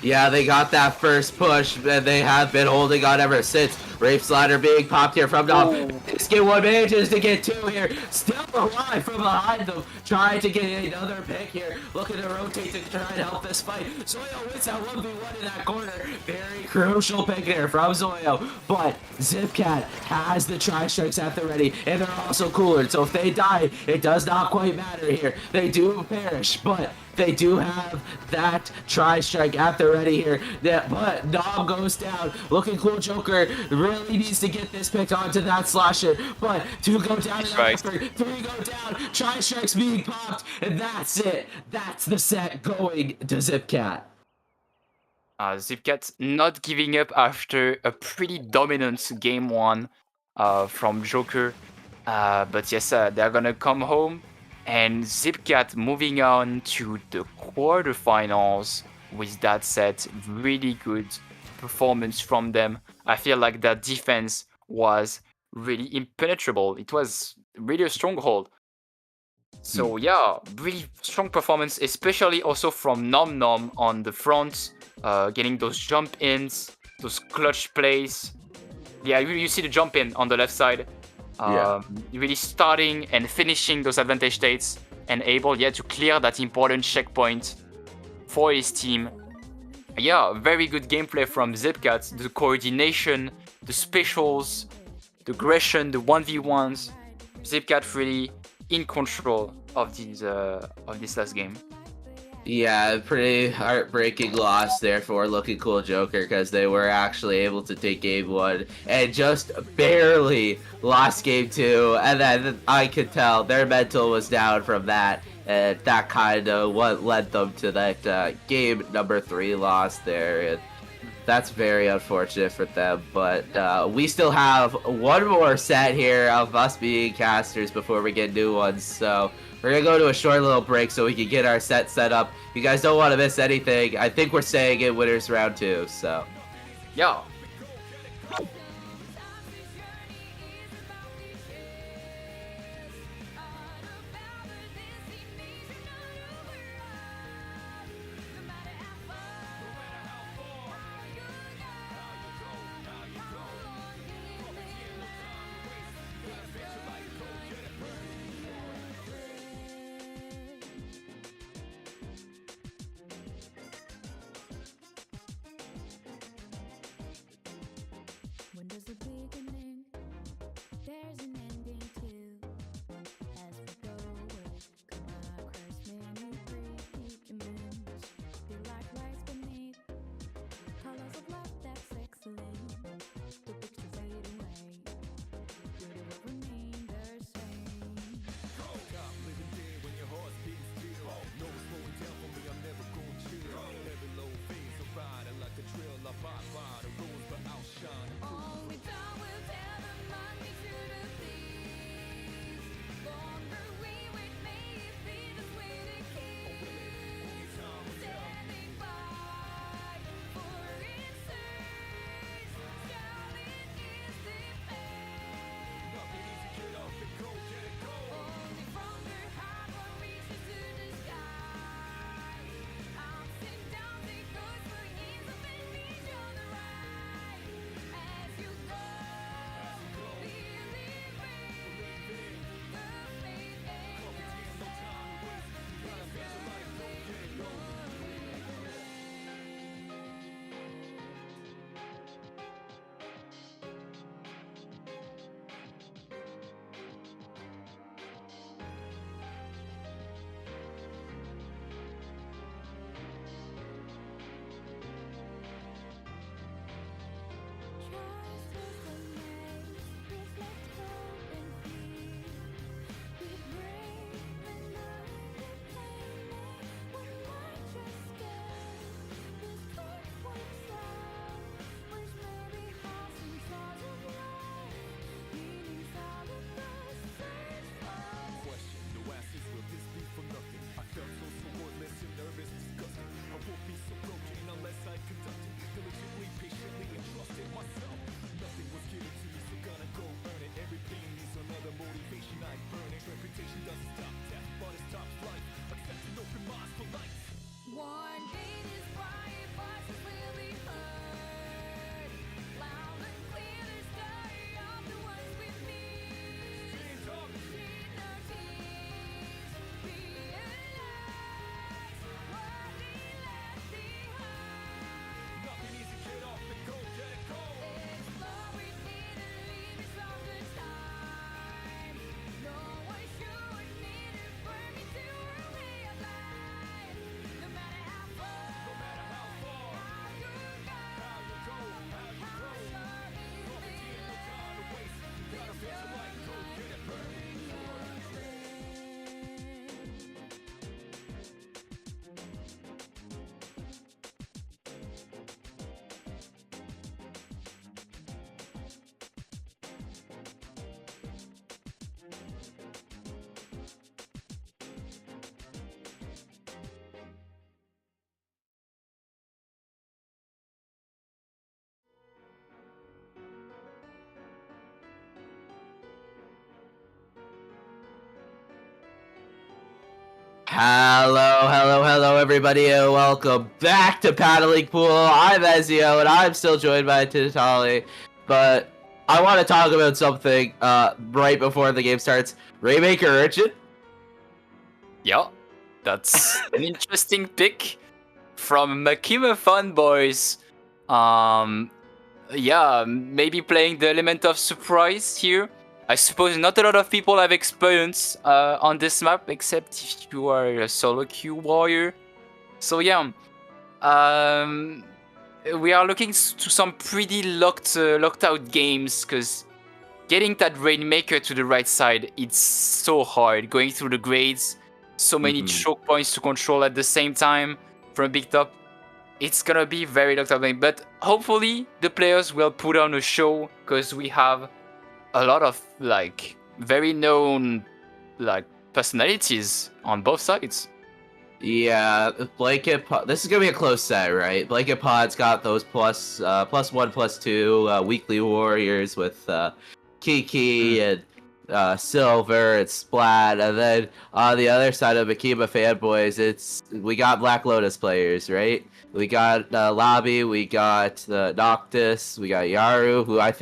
Yeah, they got that first push, and they have been holding on ever since. Rafe Slider being popped here from Dom. Ooh. Biscuit One manages to get 2 here. Still alive from behind them. Trying to get another pick here. Looking to rotate to try and help this fight. Zoyo wins that 1v1 in that corner. Very crucial pick there from Zoyo. But Zipcat has the tri-strikes at the ready. And they're also cooler. So if they die, it does not quite matter here. They do perish, but they do have that tri-strike at the ready here. But Nom goes down. Looking cool Joker really needs to get this pick onto that slasher. But 2 go down in that Right. effort. 3 go down. Tri-strikes being popped. And that's it. That's the set going to Zipcat. Zipcat not giving up after a pretty dominant game 1 from Joker. But yes, they're gonna come home. And Zipcat moving on to the quarterfinals with that set. Really good performance from them. I feel like their defense was really impenetrable. It was really a stronghold. So yeah, really strong performance, especially also from Nom Nom on the front, getting those jump ins, those clutch plays. Yeah, you see the jump in on the left side. Really starting and finishing those advantage states and able to clear that important checkpoint for his team. Yeah, very good gameplay from Zipcat. The coordination, the specials, the aggression, the 1v1s. Zipcat really in control of this last game. Yeah, pretty heartbreaking loss there for Looking Cool Joker because they were actually able to take game 1 and just barely lost game 2, and then I could tell their mental was down from that, and that kind of what led them to that game number 3 loss there. And that's very unfortunate for them, but we still have one more set here of us being casters before we get new ones, so we're gonna go to a short little break so we can get our set up. You guys don't want to miss anything. I think we're staying in winners round 2, so Yeah. Hello, everybody, and welcome back to Paddling Pool. I'm Ezio, and I'm still joined by Titali. But I want to talk about something right before the game starts. Rainmaker Urchin? Yeah, that's an interesting pick from Makima Fanboys. Yeah, maybe playing the element of surprise here. I suppose not a lot of people have experience on this map, except if you are a solo queue warrior. So yeah, we are looking to some pretty locked out games, because getting that Rainmaker to the right side, it's so hard. Going through the grades, so many choke points to control at the same time from a big top. It's gonna be very locked out game, but hopefully the players will put on a show, because we have a lot of like very known like personalities on both sides. Yeah, Blanket Pod. This is gonna be a close set, right? Blanket Pod's got those plus 1, +2 weekly warriors with Kiki and Silver and Splat, and then on the other side of Makima Fanboys, we got Black Lotus players, right? We got Lobby, we got Noctis, we got Yaru, who I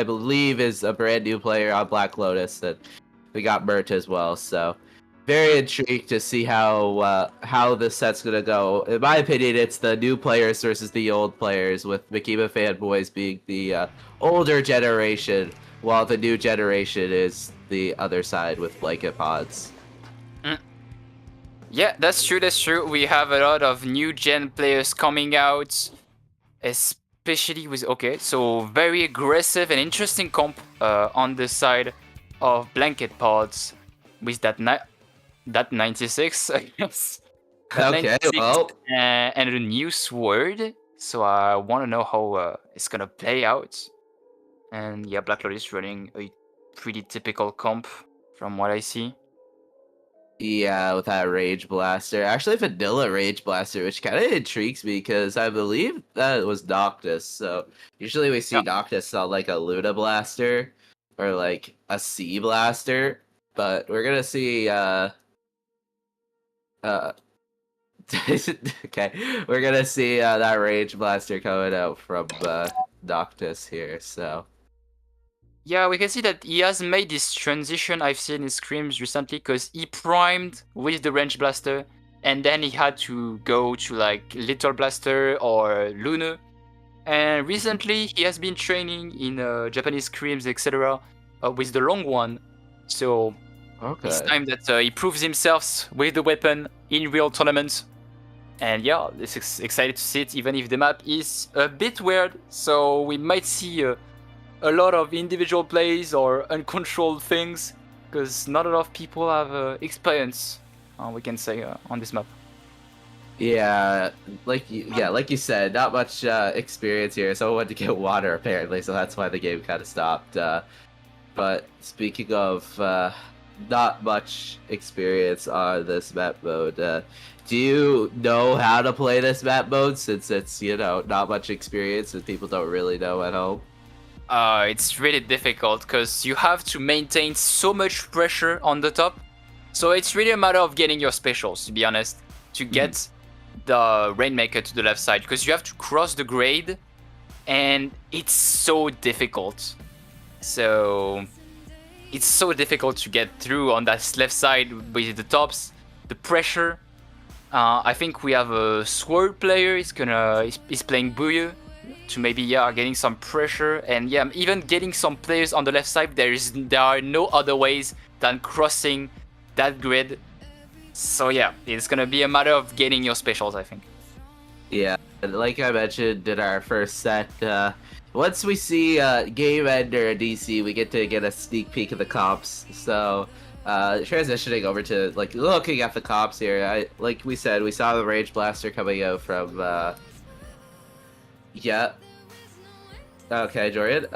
believe is a brand new player on Black Lotus, and we got Mert as well. So very intrigued to see how this set's gonna go. In my opinion, it's the new players versus the old players, with Makima Fanboys being the older generation, while the new generation is the other side with Blanket Pods. Yeah, that's true. We have a lot of new gen players coming out, especially with so very aggressive and interesting comp on the side of Blanket Pods with that 96, I guess. Okay, 96, well, and a new sword. So I want to know how it's gonna play out. And yeah, Black Lotus is running a pretty typical comp from what I see. yeah, with that Rage Blaster. Actually, Vanilla Rage Blaster, which kind of intrigues me, because I believe that it was Noctis. So usually we see Noctis on like a Luna Blaster or like a Sea Blaster, but we're gonna see okay, we're gonna see that Rage Blaster coming out from Noctis here. So yeah, we can see that he has made this transition I've seen in scrims recently, because he primed with the Range Blaster, and then he had to go to like Little Blaster or Luna. And recently he has been training in Japanese scrims, etc. With the long one. So it's time that he proves himself with the weapon in real tournaments. And yeah, this is excited to see it, even if the map is a bit weird. So we might see a lot of individual plays or uncontrolled things, because not a lot of people have experience, we can say, on this map. yeah, like you said, not much experience here. Someone went to get water apparently, so that's why the game kind of stopped. But speaking of not much experience on this map mode, do you know how to play this map mode, since it's, not much experience and people don't really know at home? It's really difficult, because you have to maintain so much pressure on the top. So it's really a matter of getting your specials, to be honest, to get the Rainmaker to the left side, because you have to cross the grade, and it's so difficult. So it's so difficult to get through on that left side with the tops, the pressure. I think we have a sword player. He's playing Bouye to maybe getting some pressure, and even getting some players on the left side. There are no other ways than crossing that grid. So yeah, it's gonna be a matter of getting your specials, I think. Yeah, like I mentioned in our first set, once we see Game Ender and DC, we get a sneak peek of the comps. So transitioning over to like looking at the comps here, like we said, we saw the Rage Blaster coming out from Okay, Jordan.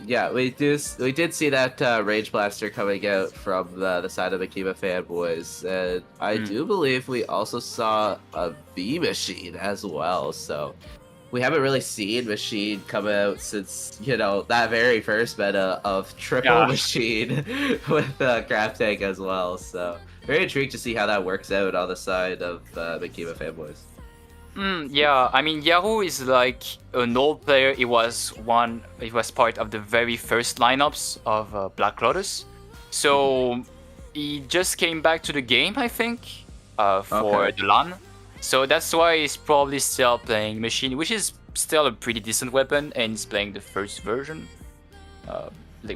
Yeah, we did see that Rage Blaster coming out from the side of Makima Fanboys, and I do believe we also saw a V Machine as well. So we haven't really seen Machine come out since, you know, that very first meta of triple Yeah. Machine with Craft Tank as well. So very intrigued to see how that works out on the side of Makima fanboys. Yeah, I mean Yahoo is like an old player. He was part of the very first lineups of Black Lotus. So he just came back to the game, I think, for Okay. the LAN. So that's why he's probably still playing Machine, which is still a pretty decent weapon, and he's playing the first version,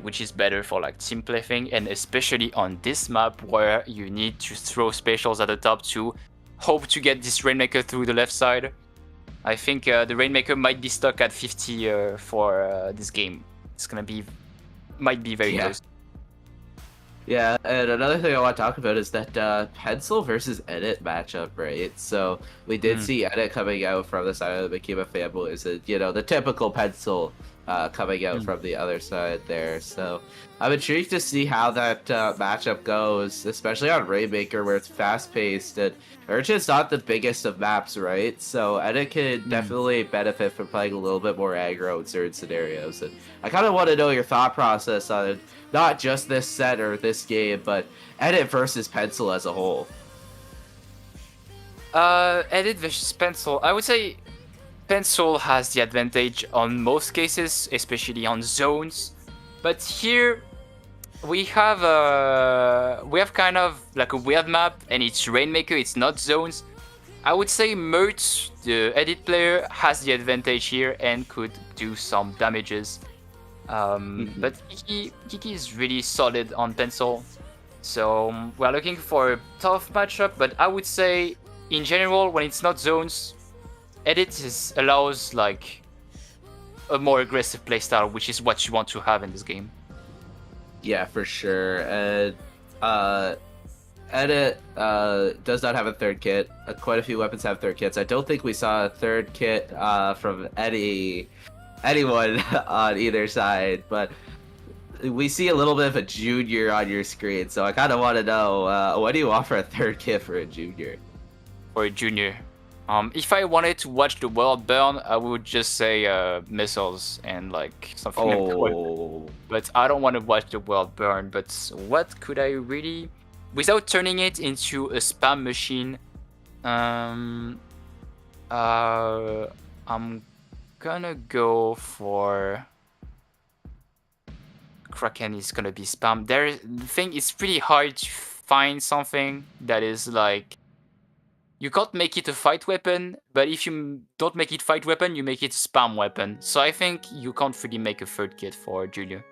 which is better for like team play thing, and especially on this map where you need to throw specials at the top to hope to get this Rainmaker through the left side. I think the Rainmaker might be stuck at 50 for this game. It's might be very Yeah. close. Yeah, and another thing I want to talk about is that Pencil versus Edit matchup, right? So we did see Edit coming out from the side of the Makima fanboys, and you know, the typical Pencil coming out from the other side there. So I'm intrigued to see how that matchup goes, especially on Rainmaker where it's fast paced and Urchin's not the biggest of maps, right? So Edit could definitely benefit from playing a little bit more aggro in certain scenarios. And I kind of want to know your thought process on it. Not just this set or this game, but Edit versus Pencil as a whole. Edit versus Pencil. I would say Pencil has the advantage on most cases, especially on zones. But here we have kind of like a weird map, and it's Rainmaker. It's not zones. I would say Mert, the Edit player, has the advantage here and could do some damages. But Kiki is really solid on Pencil, so we're looking for a tough matchup. But I would say, in general, when it's not zones, Edit allows like a more aggressive playstyle, which is what you want to have in this game. Yeah, for sure. And Edit does not have a third kit. Quite a few weapons have third kits. I don't think we saw a third kit from anyone on either side, but we see a little bit of a junior on your screen, so I kind of want to know what do you offer a third kit for a junior? For a junior, if I wanted to watch the world burn, I would just say missiles and like something like that. Oh, But I don't want to watch the world burn. But what could I really, without turning it into a spam machine? I'm gonna go for Kraken. Is gonna be spam. The thing is pretty hard to find something that is like, you can't make it a fight weapon, but if you don't make it fight weapon, you make it spam weapon. So I think you can't really make a third kit for Junior.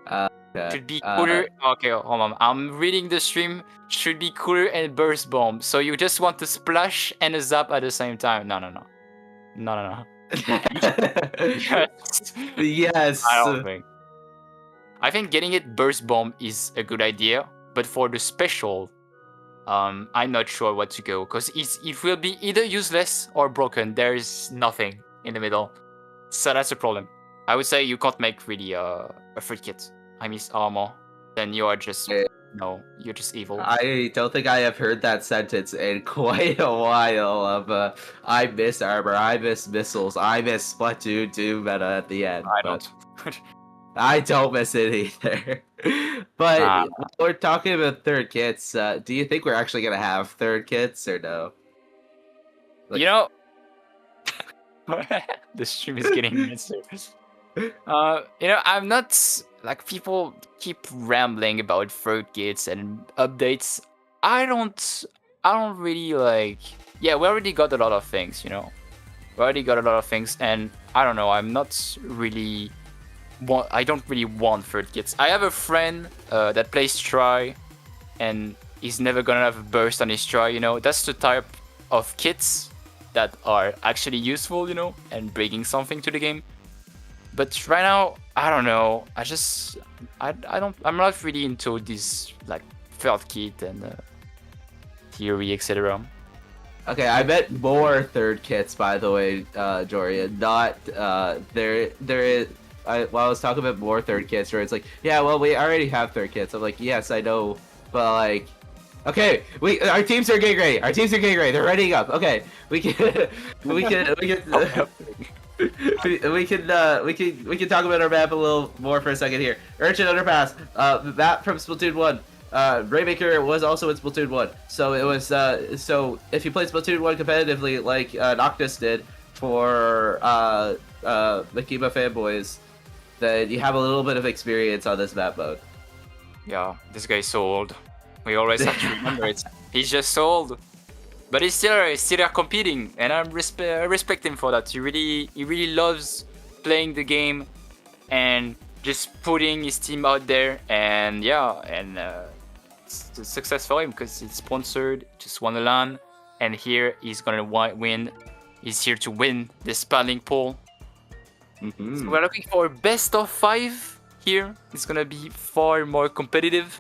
okay. Should be cooler. Okay, hold on. I'm reading the stream. Should be cooler and burst bomb. So you just want to splash and a zap at the same time. No. Yes. I don't think. I think getting it burst bomb is a good idea, but for the special, I'm not sure what to go, because it will be either useless or broken. There is nothing in the middle, so that's a problem. I would say you can't make really a third kit. I miss armor, then you are just you're just evil. I don't think I have heard that sentence in quite a while of I miss armor, I miss missiles, I miss Splatoon 2 meta at the end. I but don't. I don't miss it either. But we're talking about third kits. Do you think we're actually going to have third kits or no? Like- You know, the stream is getting serious. I'm not like, people keep rambling about third kits and updates. I don't really like. Yeah, we already got a lot of things. We already got a lot of things, and I don't know. I'm not really. I don't really want third kits. I have a friend that plays Try, and he's never gonna have a burst on his Try. That's the type of kits that are actually useful, and bringing something to the game. But right now, I don't know. I'm not really into this like third kit and theory, etc. Okay, I meant more third kits, by the way, Jorian. Not there is. I was talking about more third kits, where it's like, yeah, well, we already have third kits. I'm like, yes, I know, but like, okay, our teams are getting ready. They're readying up. Okay, we can we can talk about our map a little more for a second here. Urchin Underpass, map from Splatoon 1. Rainmaker was also in Splatoon 1, so it was so if you played Splatoon 1 competitively like Noctis did for Makima fanboys, then you have a little bit of experience on this map mode. Yeah, this guy is so old. We always have to remember it. He's just so old. But he's still competing, and I respect him for that. He really loves playing the game and just putting his team out there. And yeah, and it's a success for him because it's sponsored, just won a LAN, and here he's gonna win. He's here to win this paddling pool. Mm-hmm. So we're looking for a best of 5 here. It's gonna be far more competitive.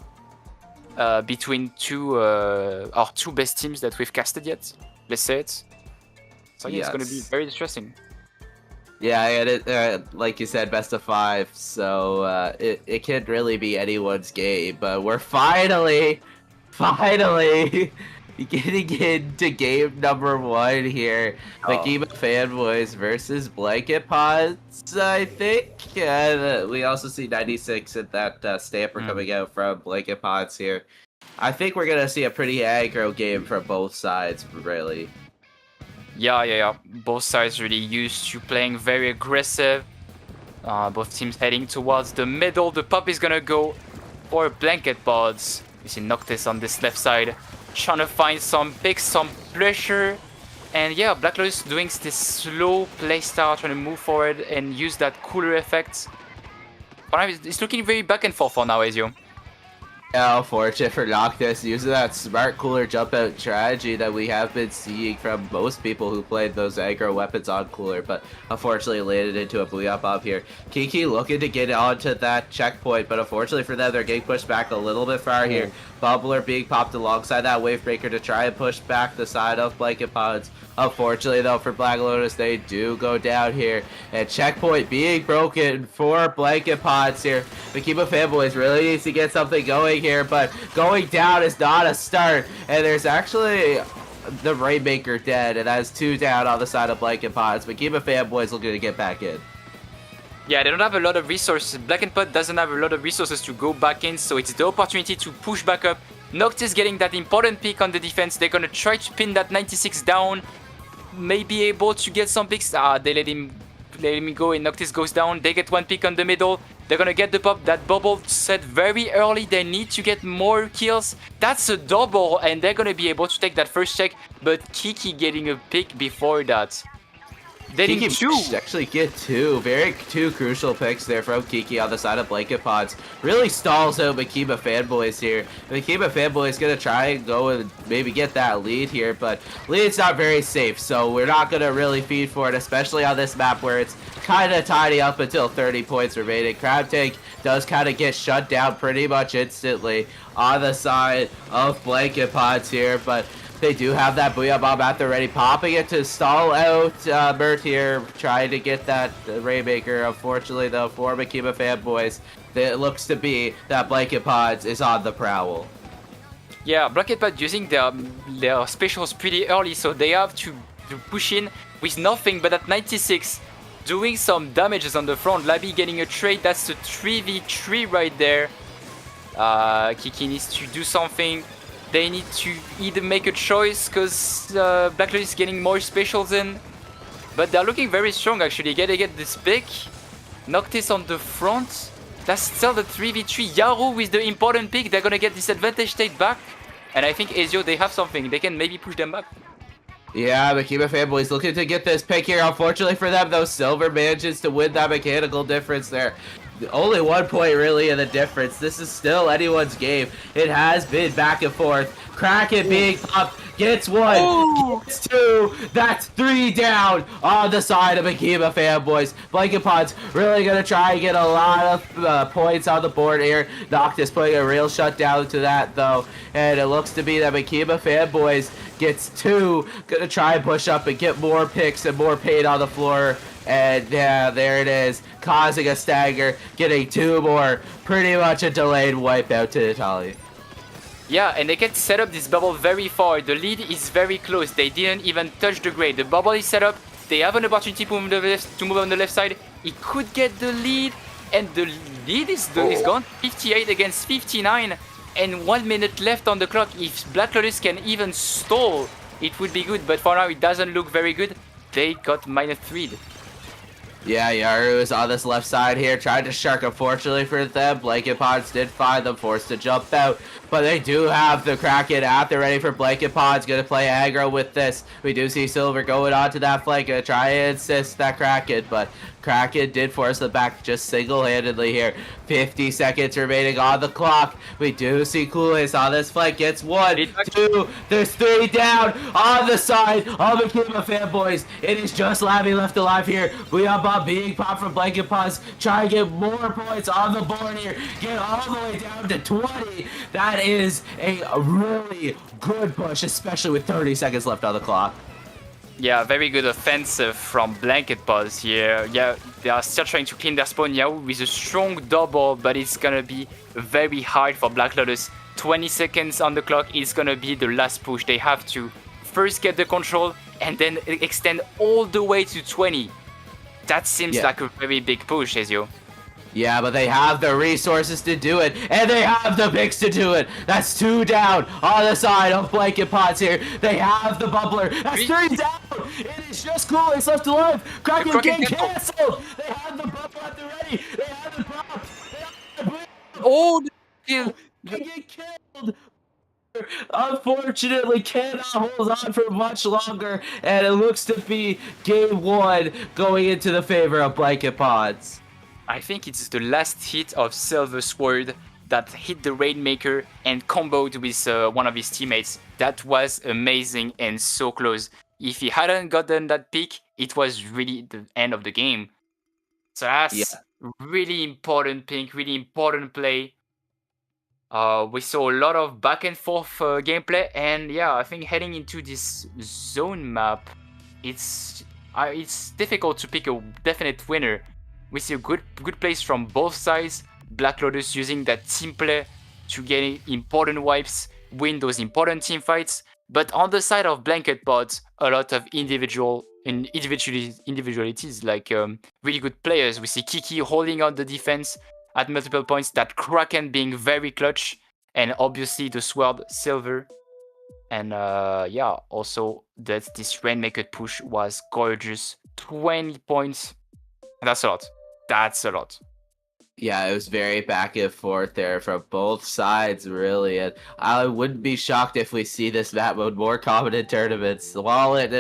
Between our two best teams that we've casted yet, let's say it. So yeah, It's going to be very interesting. Yeah, and it, like you said, best of 5, so it can't really be anyone's game, but we're finally getting into game number 1 here. Makima fanboys versus Blanket Pods, I think. And we also see 96 and that stamper coming out from Blanket Pods here. I think we're gonna see a pretty aggro game from both sides, really. Yeah. Both sides really used to playing very aggressive. Both teams heading towards the middle. The pop is gonna go for Blanket Pods. You see Noctis on this left side, trying to find some picks, some pressure. And yeah, Black Lotus doing this slow playstyle, trying to move forward and use that cooler effect. But it's looking very back and forth for now, Ezio. Yeah, unfortunate for Noctis, using that smart cooler jump out strategy that we have been seeing from most people who played those aggro weapons on cooler, but unfortunately landed into a Booyah Bomb here. Kiki looking to get onto that checkpoint, but unfortunately for them, they're getting pushed back a little bit far here. Bubbler being popped alongside that Wave Breaker to try and push back the side of Blanket Pods. Unfortunately though, for Black Lotus, they do go down here. And checkpoint being broken for Blanket Pods here. Makima fanboys really needs to get something going here, but going down is not a start. And there's actually the Rainmaker dead, and that's 2 down on the side of Blanket Pods. Makima fanboys looking to get back in. Yeah, they don't have a lot of resources. Black and Pot doesn't have a lot of resources to go back in, so it's the opportunity to push back up. Noctis getting that important pick on the defense. They're gonna try to pin that 96 down. Maybe able to get some picks. They let him go and Noctis goes down. They get 1 pick on the middle. They're gonna get the pop. That bubble set very early. They need to get more kills. That's a double, and they're gonna be able to take that first check. But Kiki getting a pick before that. Kiki actually get 2 crucial picks there from Kiki on the side of Blanket Pods. Really stalls out Makima fanboys here. Makima fanboys gonna try and go and maybe get that lead here, but lead's not very safe, so we're not gonna really feed for it, especially on this map where it's kind of tiny up until 30 points remaining. Crab Tank does kind of get shut down pretty much instantly on the side of Blanket Pods here, but they do have that Booyah Bomb out there ready, popping it to stall out Mert here, trying to get that Rainmaker. Unfortunately, though, for Makima fanboys, it looks to be that Blanket Pods is on the prowl. Yeah, Blanket Pods using their specials pretty early, so they have to push in with nothing but at 96, doing some damages on the front. Labby getting a trade, that's the 3v3 right there. Kiki needs to do something. They need to either make a choice because Black Lotus is getting more specials in. But they're looking very strong actually. Gotta get this pick. Noctis on the front. That's still the 3v3. Yaru with the important pick. They're gonna get this advantage state back. And I think Ezio, they have something. They can maybe push them back. Yeah, Makima fanboys looking to get this pick here. Unfortunately for them, though, Silver manages to win that mechanical difference there. Only 1 point really in the difference. This is still anyone's game. It has been back and forth. Kraken being up, gets 1, gets 2, that's 3 down on the side of Makima fanboys. Blanket Pods really gonna try and get a lot of points on the board here. Noctis putting a real shutdown to that though, and it looks to be that Makima fanboys gets 2, gonna try and push up and get more picks and more paint on the floor. And yeah, there it is, causing a stagger, getting 2 more, pretty much a delayed wipeout to Italy. Yeah, and they can set up this bubble very far. The lead is very close. They didn't even touch the grade. The bubble is set up. They have an opportunity to move on the left side. He could get the lead, and the lead is gone. 58 against 59, and 1 minute left on the clock. If Black Lotus can even stall, it would be good. But for now, it doesn't look very good. They got -3. Yeah, Yaru is on this left side here, tried to shark. Unfortunately for them, Blanket Pods did find them, forced to jump out. But they do have the Kraken out. They're ready for Blanket Pods, gonna play aggro with this. We do see Silver going onto that flank, gonna try and assist that Kraken, but Kraken did force them back just single-handedly here. 50 seconds remaining on the clock. We do see Coolest on this flank, gets 1, 2, there's 3 down on the side of the Akima fanboys. It is just Labby left alive here. Booyah Bob being popped from Blanket Pods, try and get more points on the board here. Get all the way down to 20. That is a really good push, especially with 30 seconds left on the clock. Yeah, very good offensive from Blanket Pods here. Yeah, they are still trying to clean their spawn. Yahoo with a strong double, but it's gonna be very hard for Black Lotus. 20 seconds on the clock is gonna be the last push. They have to first get the control and then extend all the way to 20. That seems like a very big push, Ezio. Yeah, but they have the resources to do it, and they have the picks to do it. That's 2 down on the side of Blanket Pods here. They have the bubbler. That's 3 down. It is just Coolest left alive. Kraken getting canceled. They have the bubble at the ready. They have the pop. They have the Oh, the kill. They get killed. Unfortunately, cannot hold on for much longer, and it looks to be game 1 going into the favor of Blanket Pods. I think it's the last hit of Silver Sword that hit the Rainmaker and comboed with one of his teammates. That was amazing and so close. If he hadn't gotten that pick, it was really the end of the game. So that's really important pick, really important play. We saw a lot of back and forth gameplay, and yeah, I think heading into this zone map, it's difficult to pick a definite winner. We see a good plays from both sides. Black Lotus using that team play to get important wipes, win those important team fights. But on the side of Blanket Pods, a lot of individualities, like really good players. We see Kiki holding on the defense at multiple points, that Kraken being very clutch, and obviously the Sword Silver. And yeah, also that this Rainmaker push was gorgeous. 20 points. That's a lot. That's a lot. Yeah, it was very back and forth there from both sides, really. And I wouldn't be shocked if we see this map mode more common in tournaments. While it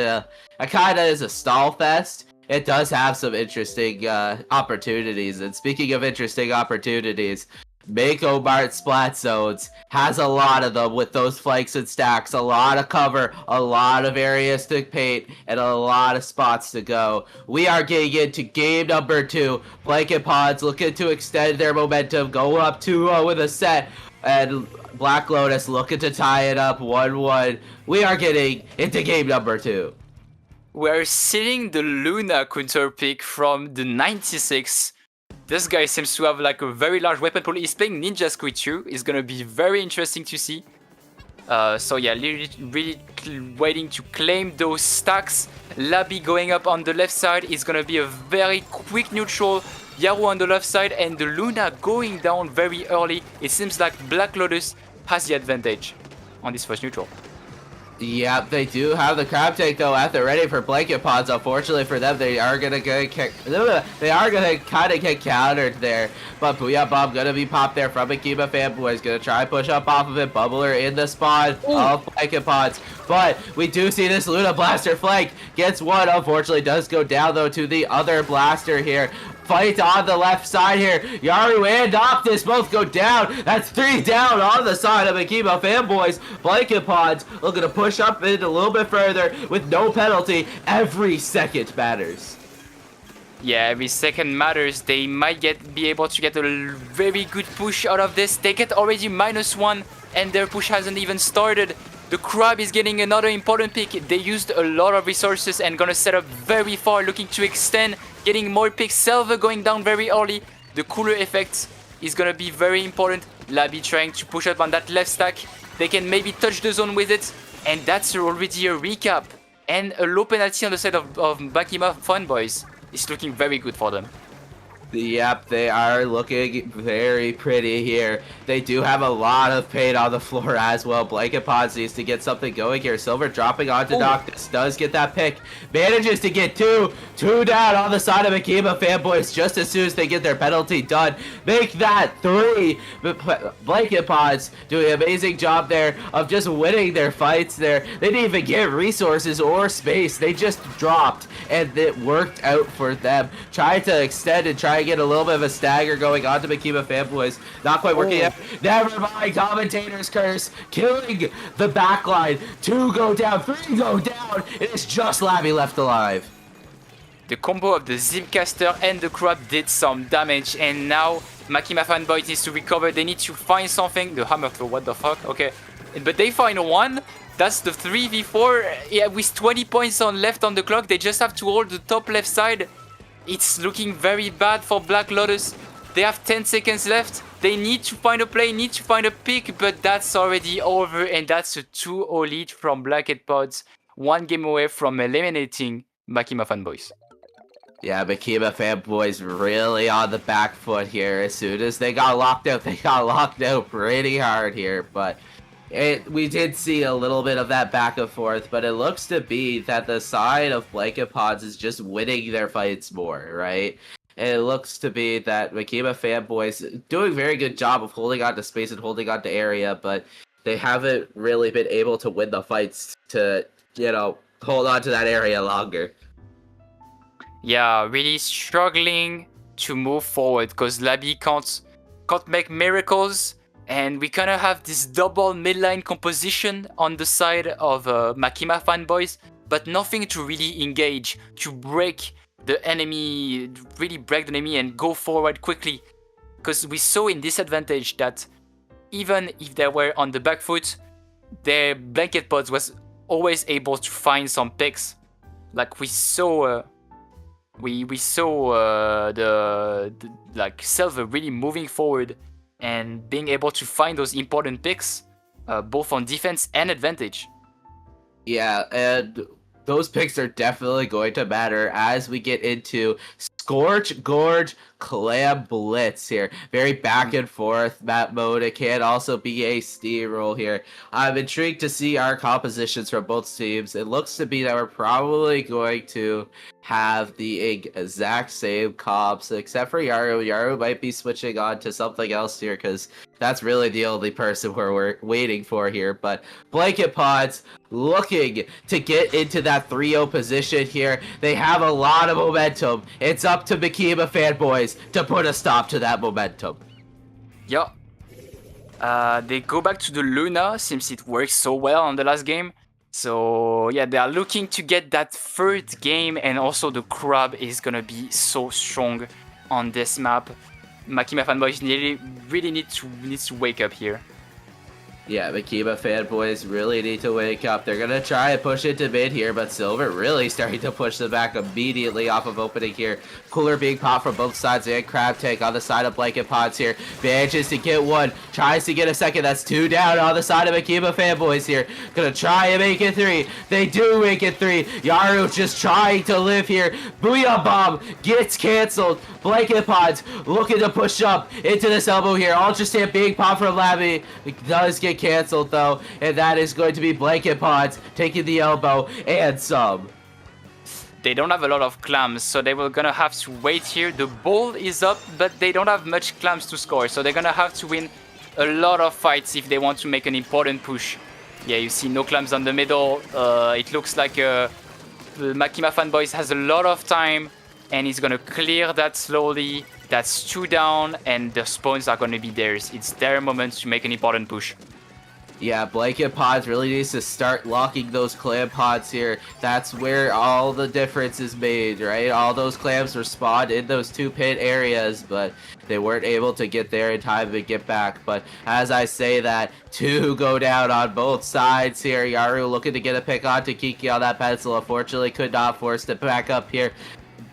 kind of is a stall fest, it does have some interesting opportunities. And speaking of interesting opportunities, Mako Mart Splat Zones has a lot of them with those flanks and stacks, a lot of cover, a lot of areas to paint, and a lot of spots to go. We are getting into game number 2. Blanket Pods looking to extend their momentum, go up 2-0 with a set, and Black Lotus looking to tie it up 1-1. We are getting into game number 2. We're seeing the Luna counter pick from the 96. This guy seems to have like a very large weapon pool. He's playing Ninja Squid 2. It's gonna be very interesting to see. So yeah, really waiting to claim those stacks. Labby going up on the left side is gonna be a very quick neutral. Yaru on the left side and the Luna going down very early. It seems like Black Lotus has the advantage on this first neutral. Yeah, they do have the crab tank though at the ready for Blanket Pods. Unfortunately for them, they are gonna kind of get countered there. But Booyah Bomb gonna be popped there from Akima fanboys. Gonna try push up off of it. Bubbler in the spawn of Blanket Pods. But we do see this Luna Blaster flank. Gets one. Unfortunately, does go down though to the other blaster here. Fight on the left side here. Yaru and Optus both go down. That's 3 down on the side of Akima fanboys. Blanket Pods looking to push up in a little bit further with no penalty. Every second matters. Yeah, every second matters. They might be able to get a very good push out of this. They get already -1 and their push hasn't even started. The Crab is getting another important pick. They used a lot of resources and gonna set up very far, looking to extend, getting more picks. Silver going down very early. The cooler effect is gonna be very important. Labby trying to push up on that left stack. They can maybe touch the zone with it. And that's already a recap. and a low penalty on the side of Makima Fanboys is looking very good for them. Yep, they are looking very pretty here. They do have a lot of paint on the floor as well. Blanket Pods needs to get something going here. Silver dropping onto Noctis, does get that pick. Manages to get two down on the side of Makima Fanboys just as soon as they get their penalty done. Make that 3. Blanket Pods doing an amazing job there of just winning their fights there. They didn't even get resources or space. They just dropped, and it worked out for them. Trying to extend and try get a little bit of a stagger going on to Makima Fanboys. Not quite working out. Never mind. Commentator's curse. Killing the backline. 2 go down. 3 go down. It's just Labby left alive. The combo of the Zipcaster and the Crab did some damage, and now Makima Fanboys needs to recover. They need to find something. The Hammer Throw, what the fuck? Okay. But they find one. That's the 3v4. Yeah, with 20 points on left on the clock, they just have to hold the top left side. It's looking very bad for Black Lotus. They have 10 seconds left. They need to find a play, need to find a pick, but that's already over, and that's a 2-0 lead from Blackhead Pods. 1 game away from eliminating Makima Fanboys. Yeah, Makima Fanboys really on the back foot here. As soon as they got locked out pretty hard here, but we did see a little bit of that back and forth, but it looks to be that the side of Blanket Pods is just winning their fights more, right? And it looks to be that Makima Fanboys doing a very good job of holding on to space and holding on to area, but they haven't really been able to win the fights to, hold on to that area longer. Yeah, really struggling to move forward because Labby can't make miracles. And we kind of have this double midline composition on the side of Makima Fanboys, but nothing to really engage, to break the enemy, really break the enemy and go forward quickly. Because we saw in this advantage that even if they were on the back foot, their Blanket Pods was always able to find some picks. Like we saw, Silver really moving forward and being able to find those important picks, both on defense and advantage. Yeah, and those picks are definitely going to matter as we get into Scorch, Gorge, Clam Blitz here. Very back and forth map mode. It can also be a steamroll here. I'm intrigued to see our compositions from both teams. It looks to be that we're probably going to have the exact same comps, except for Yaru. Yaru might be switching on to something else here, because that's really the only person we're waiting for here. But Blanket Pods looking to get into that 3-0 position here. They have a lot of momentum. It's up to Makima Fanboys to put a stop to that momentum. Yeah. They go back to the Luna since it worked so well on the last game. So yeah, they are looking to get that third game, and also the Crab is gonna be so strong on this map. Makima Fanboys really needs to wake up here. Yeah, Makima Fanboys really need to wake up. They're gonna try and push it to mid here, but Silver really starting to push them back immediately off of opening here. Cooler being popped from both sides, and Crab Tank on the side of Blanket Pods here. Manages to get one, tries to get a second. That's 2 down on the side of Makima Fanboys here. Gonna try and make it 3. They do make it 3. Yaru just trying to live here. Booyah Bomb gets canceled. Blanket Pods looking to push up into this elbow here. Ultra Stamp being popped from Labby. It does get canceled though, and that is going to be Blanket Pods taking the elbow and some. They don't have a lot of clams, so they were gonna have to wait here. The ball is up, but they don't have much clams to score, so they're gonna have to win a lot of fights if they want to make an important push. Yeah, you see no clams on the middle. It looks like Makima Fanboys has a lot of time, and he's gonna clear that slowly. That's 2 down, and the spawns are gonna be theirs. It's their moment to make an important push. Yeah, Blanket Pods really needs to start locking those clam pods here. That's where all the difference is made, right? All those clams were spawned in those 2 pit areas, but they weren't able to get there in time to get back. But as I say that, 2 go down on both sides here. Yaru looking to get a pick onto Kiki on that pencil. Unfortunately, could not force it back up here.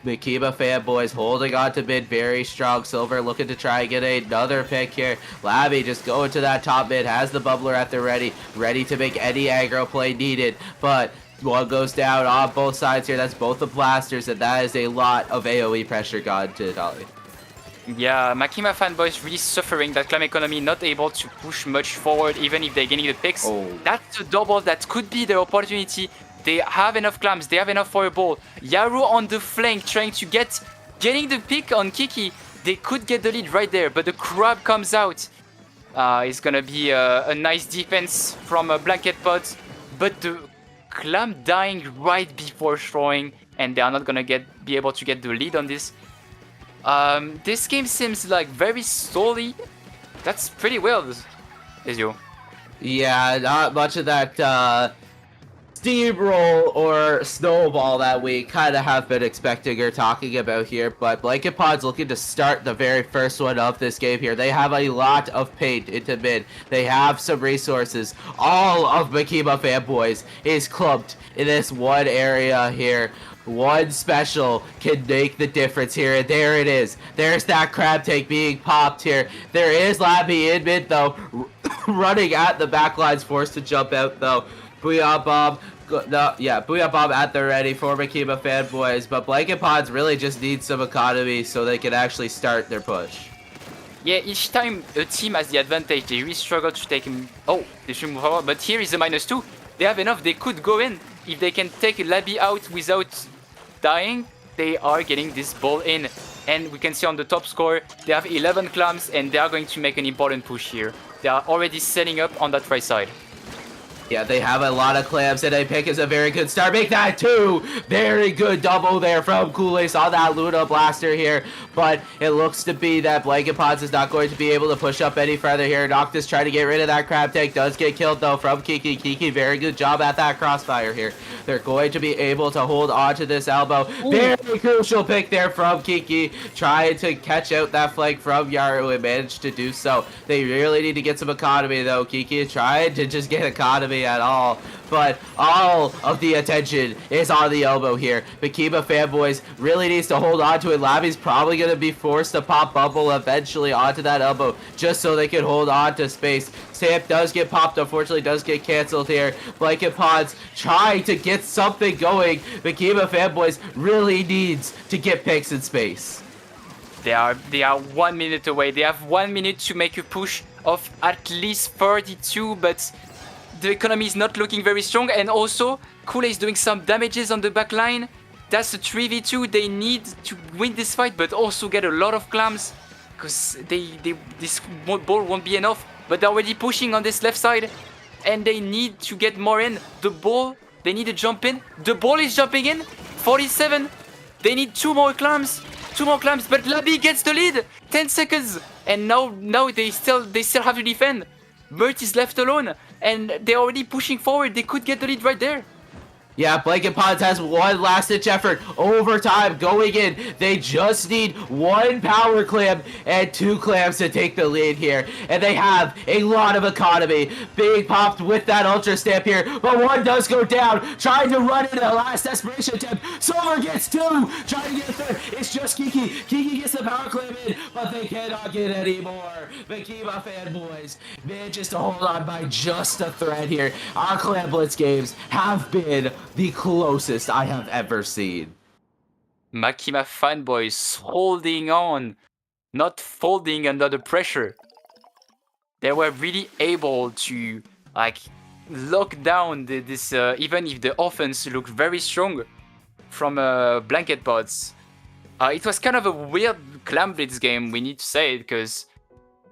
Makima Fanboys holding on to mid very strong. Silver looking to try and get another pick here. Labby just going to that top mid, has the bubbler at the ready to make any aggro play needed. But One goes down on both sides here. That's both the blasters, and that is a lot of AoE pressure gone to Dolly. Yeah, Makima fanboys really suffering that Clam Economy, not able to push much forward even if they're getting the picks. Oh. That's a double that could be their opportunity. They have enough clams, they have enough fireball. Yaru on the flank trying to getting the pick on Kiki. They could get the lead right there, but the crab comes out. It's gonna be a nice defense from Blanket Pods, but the clam dying right before throwing, and they are not gonna be able to get the lead on this. This game seems like very slowly. That's pretty wild, Ezio. Yeah, not much of that steamroll or snowball that we kind of have been expecting or talking about here, but Blanket Pod's looking to start the very first one of this game here. They have a lot of paint into mid. They have some resources. All of Makima fanboys is clumped in this one area here. One special can make the difference here, and there it is. There's that crab tank being popped here. There is Labby in mid, though, running at the backlines, forced to jump out, though. Booyah Bomb, Booyah Bomb at the ready for Makima fanboys, but Blanket Pods really just need some economy so they can actually start their push. Yeah, each time a team has the advantage, they really struggle to take him. Oh, they should move forward, but here is a -2. They have enough, they could go in. If they can take Labby out without dying, they are getting this ball in. And we can see on the top score, they have 11 clams and they are going to make an important push here. They are already setting up on that right side. Yeah, they have a lot of clams, and a pick is a very good start. Make that 2! Very good double there from Kool-Ace on that Luna Blaster here. But it looks to be that Blanket Pods is not going to be able to push up any further here. Noctis trying to get rid of that crab tank. Does get killed, though, from Kiki. Kiki, very good job at that crossfire here. They're going to be able to hold on to this elbow. Ooh. Very crucial pick there from Kiki. Trying to catch out that flank from Yaru and managed to do so. They really need to get some economy, though. Kiki is trying to just get economy at all, but all of the attention is on the elbow here. Makima fanboys really needs to hold on to it. Labby's probably going to be forced to pop bubble eventually onto that elbow just so they can hold on to space. Stamp does get popped, unfortunately does get canceled here. Blanket Pods trying to get something going. Makima fanboys really needs to get picks in space. They are 1 minute away. They have 1 minute to make a push of at least 32, but the economy is not looking very strong, and also Kool-Aid is doing some damages on the back line. That's a 3v2. They need to win this fight, but also get a lot of clams, because this ball won't be enough. But they're already pushing on this left side, and they need to get more in. The ball, they need to jump in. The ball is jumping in. 47. They need 2 more clams. 2 more clams, but Labby gets the lead. 10 seconds, and now they still have to defend. Mert is left alone, and they're already pushing forward. They could get the lead right there. Yeah, Blanket Pods has one last-ditch effort. Overtime going in. They just need 1 power clam and 2 clams to take the lead here. And they have a lot of economy being popped with that Ultra Stamp here. But one does go down. Trying to run into the last desperation attempt. Silver gets 2. Trying to get a 3rd. It's just Kiki. Kiki gets the power clam in, but they cannot get any more. Makima fanboys manages to hold on by just a thread here. Our Clam Blitz games have been the closest I have ever seen. Makima fanboys holding on, not folding under the pressure. They were really able to lock down this even if the offense looked very strong from Blanket Pods. It was kind of a weird Clam Blitz game, we need to say, because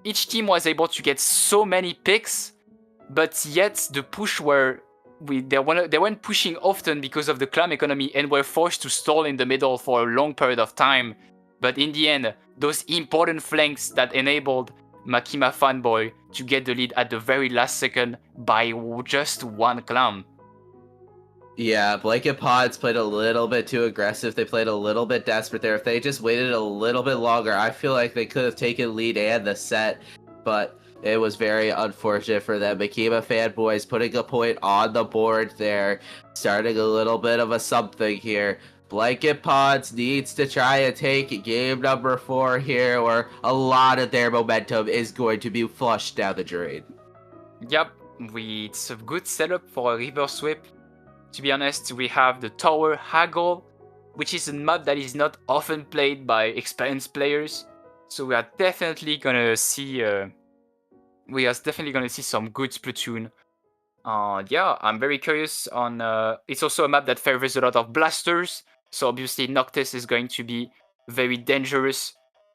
each team was able to get so many picks, but yet the push they weren't pushing often because of the clam economy and were forced to stall in the middle for a long period of time. But in the end, those important flanks that enabled Makima fanboy to get the lead at the very last second by just 1 clam. Yeah, Blanket Pods played a little bit too aggressive. They played a little bit desperate there. If they just waited a little bit longer, I feel like they could have taken lead and the set, but it was very unfortunate for them. Makima fanboys putting a point on the board there, starting a little bit of a something here. Blanket Pods needs to try and take game number 4 here, or a lot of their momentum is going to be flushed down the drain. Yep, it's a good setup for a reverse sweep. To be honest, we have the Tower Haggle, which is a map that is not often played by experienced players. So we are definitely gonna see some good Splatoon. Yeah, I'm very curious on. It's also a map that favors a lot of blasters, so obviously Noctis is going to be very dangerous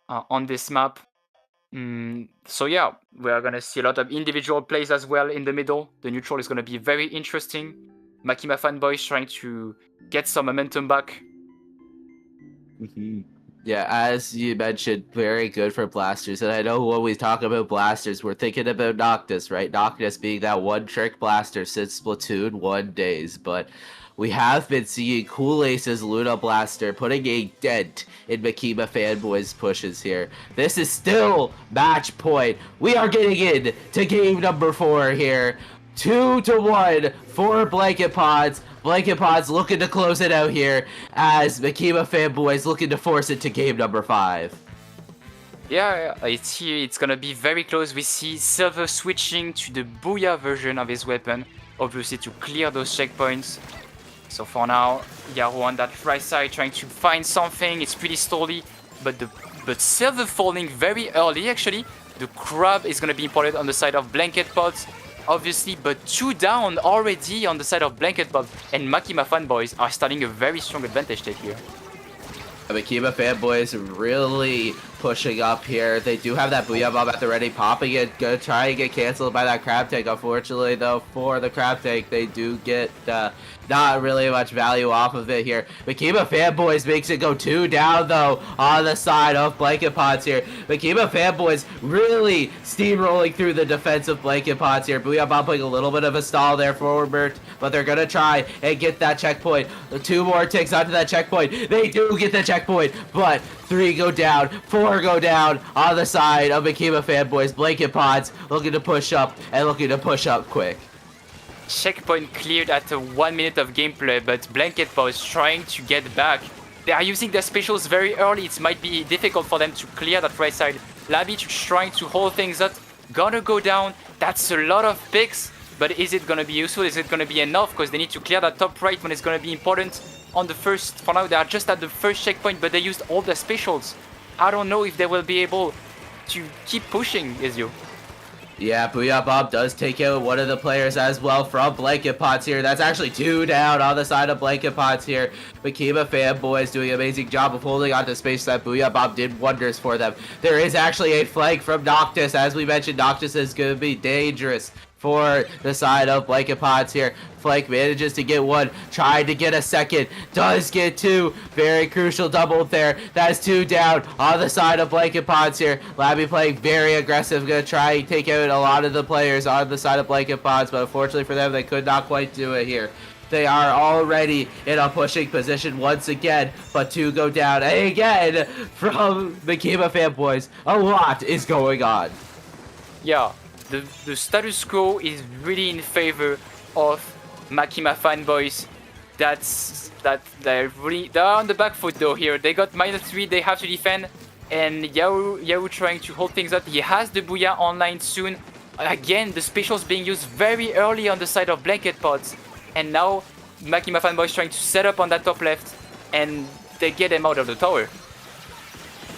on this map. So yeah, we are gonna see a lot of individual plays as well in the middle. The neutral is gonna be very interesting. Makima fanboys trying to get some momentum back. Yeah, as you mentioned, very good for blasters. And I know when we talk about blasters, we're thinking about Noctis, right? Noctis being that one-trick blaster since Splatoon 1 days. But we have been seeing Cool Ace's Luna Blaster putting a dent in Makima fanboys' pushes here. This is still match point. We are getting in to game number 4 here. 2-1 for Blanket Pods. Blanket Pods looking to close it out here as Makima fanboys looking to force it to game number 5. Yeah, it's here. It's gonna be very close. We see Silver switching to the Booyah version of his weapon, obviously to clear those checkpoints. So for now, Yaru on that right side trying to find something. It's pretty stally, but Silver falling very early actually. The crab is gonna be imported on the side of Blanket Pods, obviously, but 2 down already on the side of Blanket Pods, and Makima fanboys are starting a very strong advantage take here. Makima fanboys really pushing up here. They do have that Booyah Bomb at the ready, popping it, gonna try and get canceled by that Crab Tank. Unfortunately, though, for the Crab Tank, they do get not really much value off of it here. Makima fanboys makes it go 2 down, though, on the side of Blanket Pods here. Makima fanboys really steamrolling through the defense of Blanket Pods here. Booyah Bomb putting a little bit of a stall there for Mert, but they're gonna try and get that checkpoint. 2 more ticks onto that checkpoint. They do get the checkpoint, but 3 go down, 4 go down on the side of Makima fanboys. Blanket Pods looking to push up and looking to push up quick. Checkpoint cleared after 1 minute of gameplay, but Blanket Pods trying to get back. They are using their specials very early. It might be difficult for them to clear that right side. Labby trying to hold things up. Gonna go down. That's a lot of picks, but is it gonna be useful? Is it gonna be enough? Because they need to clear that top right when it's gonna be important on the first. For now, they are just at the first checkpoint, but they used all their specials. I don't know if they will be able to keep pushing, Ezio. Yeah, Booyah Bomb does take out one of the players as well from Blanket Pods here. That's actually 2 down on the side of Blanket Pods here. Makima fanboys doing an amazing job of holding on to space. That Booyah Bomb did wonders for them. There is actually a flank from Noctis. As we mentioned, Noctis is going to be dangerous for the side of Blanket Pods here. Flank manages to get 1, tried to get a second, does get 2. Very crucial double there. That is 2 down on the side of Blanket Pods here. Labby playing very aggressive, gonna try and take out a lot of the players on the side of Blanket Pods, but unfortunately for them, they could not quite do it here. They are already in a pushing position once again, but 2 go down again from Makima fanboys. A lot is going on. Yeah, the status quo is really in favor of Makima fanboys. They're on the back foot though here. They got -3, they have to defend, and Yaru trying to hold things up. He has the Booyah online soon. Again, the specials being used very early on the side of Blanket Pods, and now Makima fanboys trying to set up on that top left, and they get him out of the tower.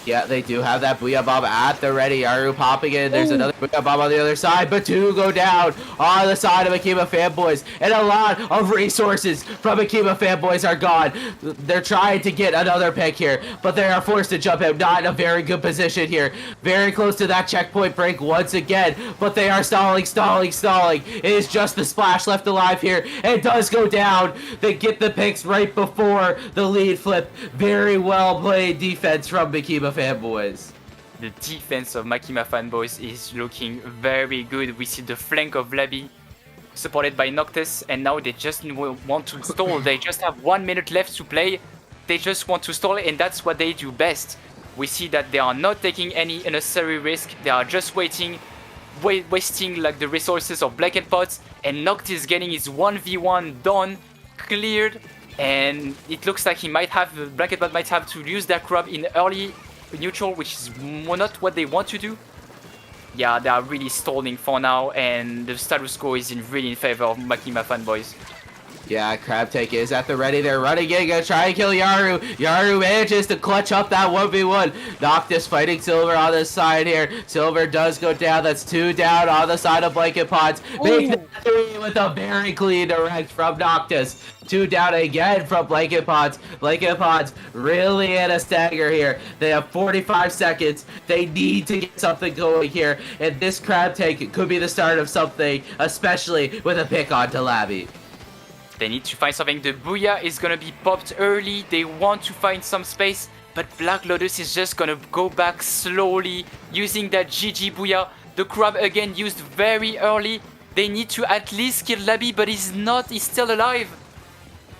Yeah, they do have that Booyah Bomb at the ready. Yaru popping in. There's another Booyah Bomb on the other side, but 2 go down on the side of Makima fanboys. And a lot of resources from Makima fanboys are gone. They're trying to get another pick here, but they are forced to jump out. Not in a very good position here. Very close to that checkpoint break once again, but they are stalling. It is just the splash left alive here. It does go down. They get the picks right before the lead flip. Very well played defense from Makima fanboys. The defense of Makima fanboys is looking very good. We see the flank of Labby supported by Noctis, and now they just want to stall. They just have 1 minute left to play. They just want to stall, and that's what they do best. We see that they are not taking any unnecessary risk. They are just waiting, wasting like the resources of Blanket Pods, and Noctis getting his 1v1 done, cleared, and it looks like Blanket Pod might have to use their crab in early neutral, which is not what they want to do. Yeah, they are really stalling for now, and the status quo is really in favor of Makima fanboys. Yeah, Crab Tank is at the ready. They're running in, gonna try and kill Yaru. Yaru manages to clutch up that 1v1. Noctis fighting Silver on this side here. Silver does go down. That's 2 down on the side of Blanket Pods. Make that 3 with a very clean direct from Noctis. 2 down again from Blanket Pods. Blanket Pods really in a stagger here. They have 45 seconds. They need to get something going here. And this Crab Tank could be the start of something, especially with a pick on Labby. They need to find something. The Booyah is gonna be popped early. They want to find some space, but Black Lotus is just gonna go back slowly using that GG Booyah. The Crab again used very early. They need to at least kill Labby, but he's not. He's still alive.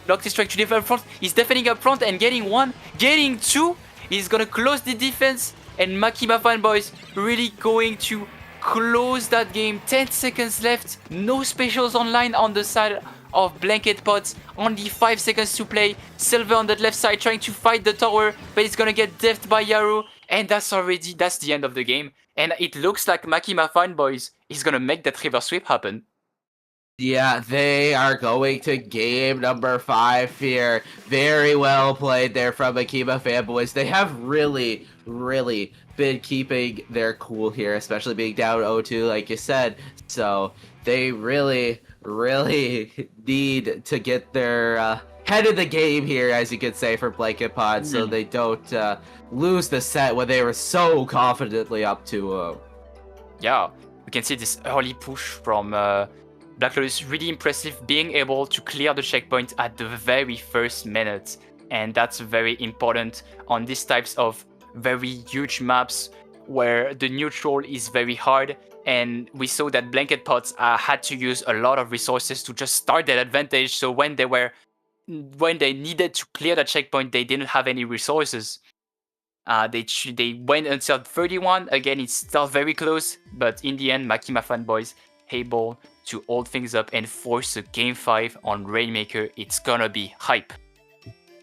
Noctis trying to defend up front. He's defending up front and getting 1, getting 2. He's gonna close the defense, and Makima fanboys really going to close that game. 10 seconds left. No specials online on the side of Blanket Pods. Only 5 seconds to play. Silver on the left side trying to fight the tower, but it's gonna get defthed by Yaru. And that's the end of the game. And it looks like Makima fanboys is gonna make that reverse sweep happen. Yeah, they are going to game number 5 here. Very well played there from Makima fanboys. They have really been keeping their cool here, especially being down 0-2 like you said. So they really need to get their head of the game here, as you could say, for Blanket Pod, so they don't lose the set when they were so confidently up 2-0. Yeah, we can see this early push from Black Lotus, really impressive, being able to clear the checkpoint at the very first minute. And that's very important on these types of very huge maps where the neutral is very hard. And we saw that Blanket Pods had to use a lot of resources to just start that advantage. So when they needed to clear the checkpoint, they didn't have any resources. They went until 31. Again, it's still very close, but in the end, Makima fanboys able to hold things up and force a game 5 on Rainmaker. It's gonna be hype.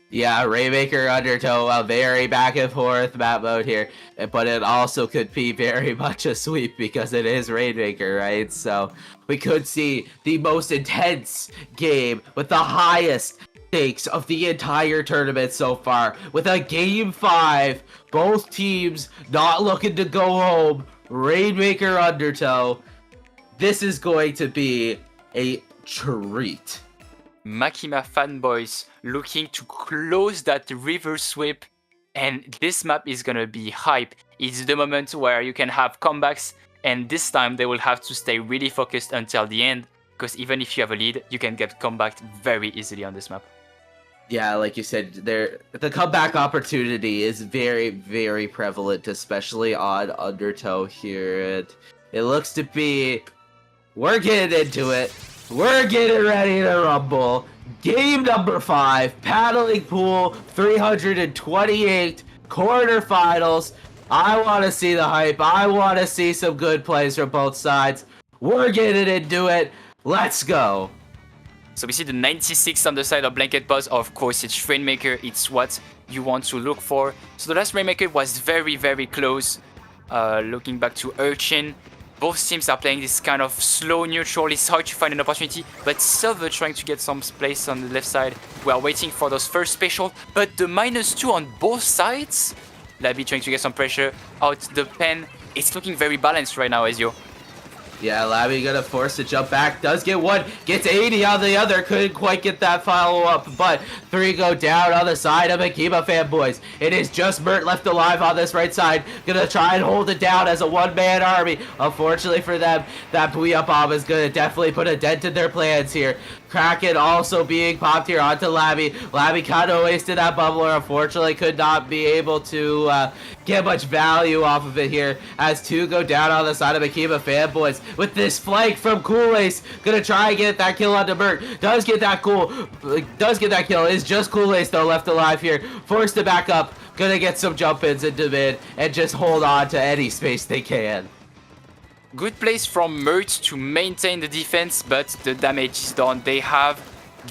Yeah, Rainmaker Undertow, a very back and forth map mode here, but it also could be very much a sweep because it is Rainmaker, right? So we could see the most intense game with the highest stakes of the entire tournament so far, with a game 5, both teams not looking to go home. Rainmaker Undertow, this is going to be a treat. Makima fanboys looking to close that reverse sweep, and this map is gonna be hype. It's the moment where you can have comebacks, and this time they will have to stay really focused until the end, because even if you have a lead, you can get comebacked very easily on this map. Yeah, like you said, the comeback opportunity is very prevalent, especially on Undertow here. It looks to be, we're getting into it. We're getting ready to rumble. Game number 5, Paddling Pool 328 quarterfinals. I want to see the hype. I want to see some good plays from both sides. We're getting into it. Let's go. So we see the 96 on the side of Blanket Pods. Of course, it's Rainmaker. It's what you want to look for. So the last Rainmaker was very close. Looking back to Urchin. Both teams are playing this kind of slow neutral. It's hard to find an opportunity, but Silver trying to get some place on the left side. We are waiting for those first special, but the -2 on both sides. Labby trying to get some pressure out the pen. It's looking very balanced right now, Ezio. Yeah, Labby gonna force to jump back. Does get 1, gets 80 on the other. Couldn't quite get that follow-up, but 3 go down on the side of Makima fanboys. It is just Mert left alive on this right side. Gonna try and hold it down as a one-man army. Unfortunately for them, that Booyah Bomb is gonna definitely put a dent in their plans here. Kraken also being popped here onto Labby. Labby kind of wasted that bubbler. Unfortunately, could not be able to get much value off of it here as 2 go down on the side of Makima fanboys. With this flank from Cool Ace, gonna try and get that kill onto Mert. Does get that kill. It's just Cool Ace though left alive here. Forced to back up. Gonna get some jump ins into mid and just hold on to any space they can. Good place from Mert to maintain the defense, but the damage is done. They have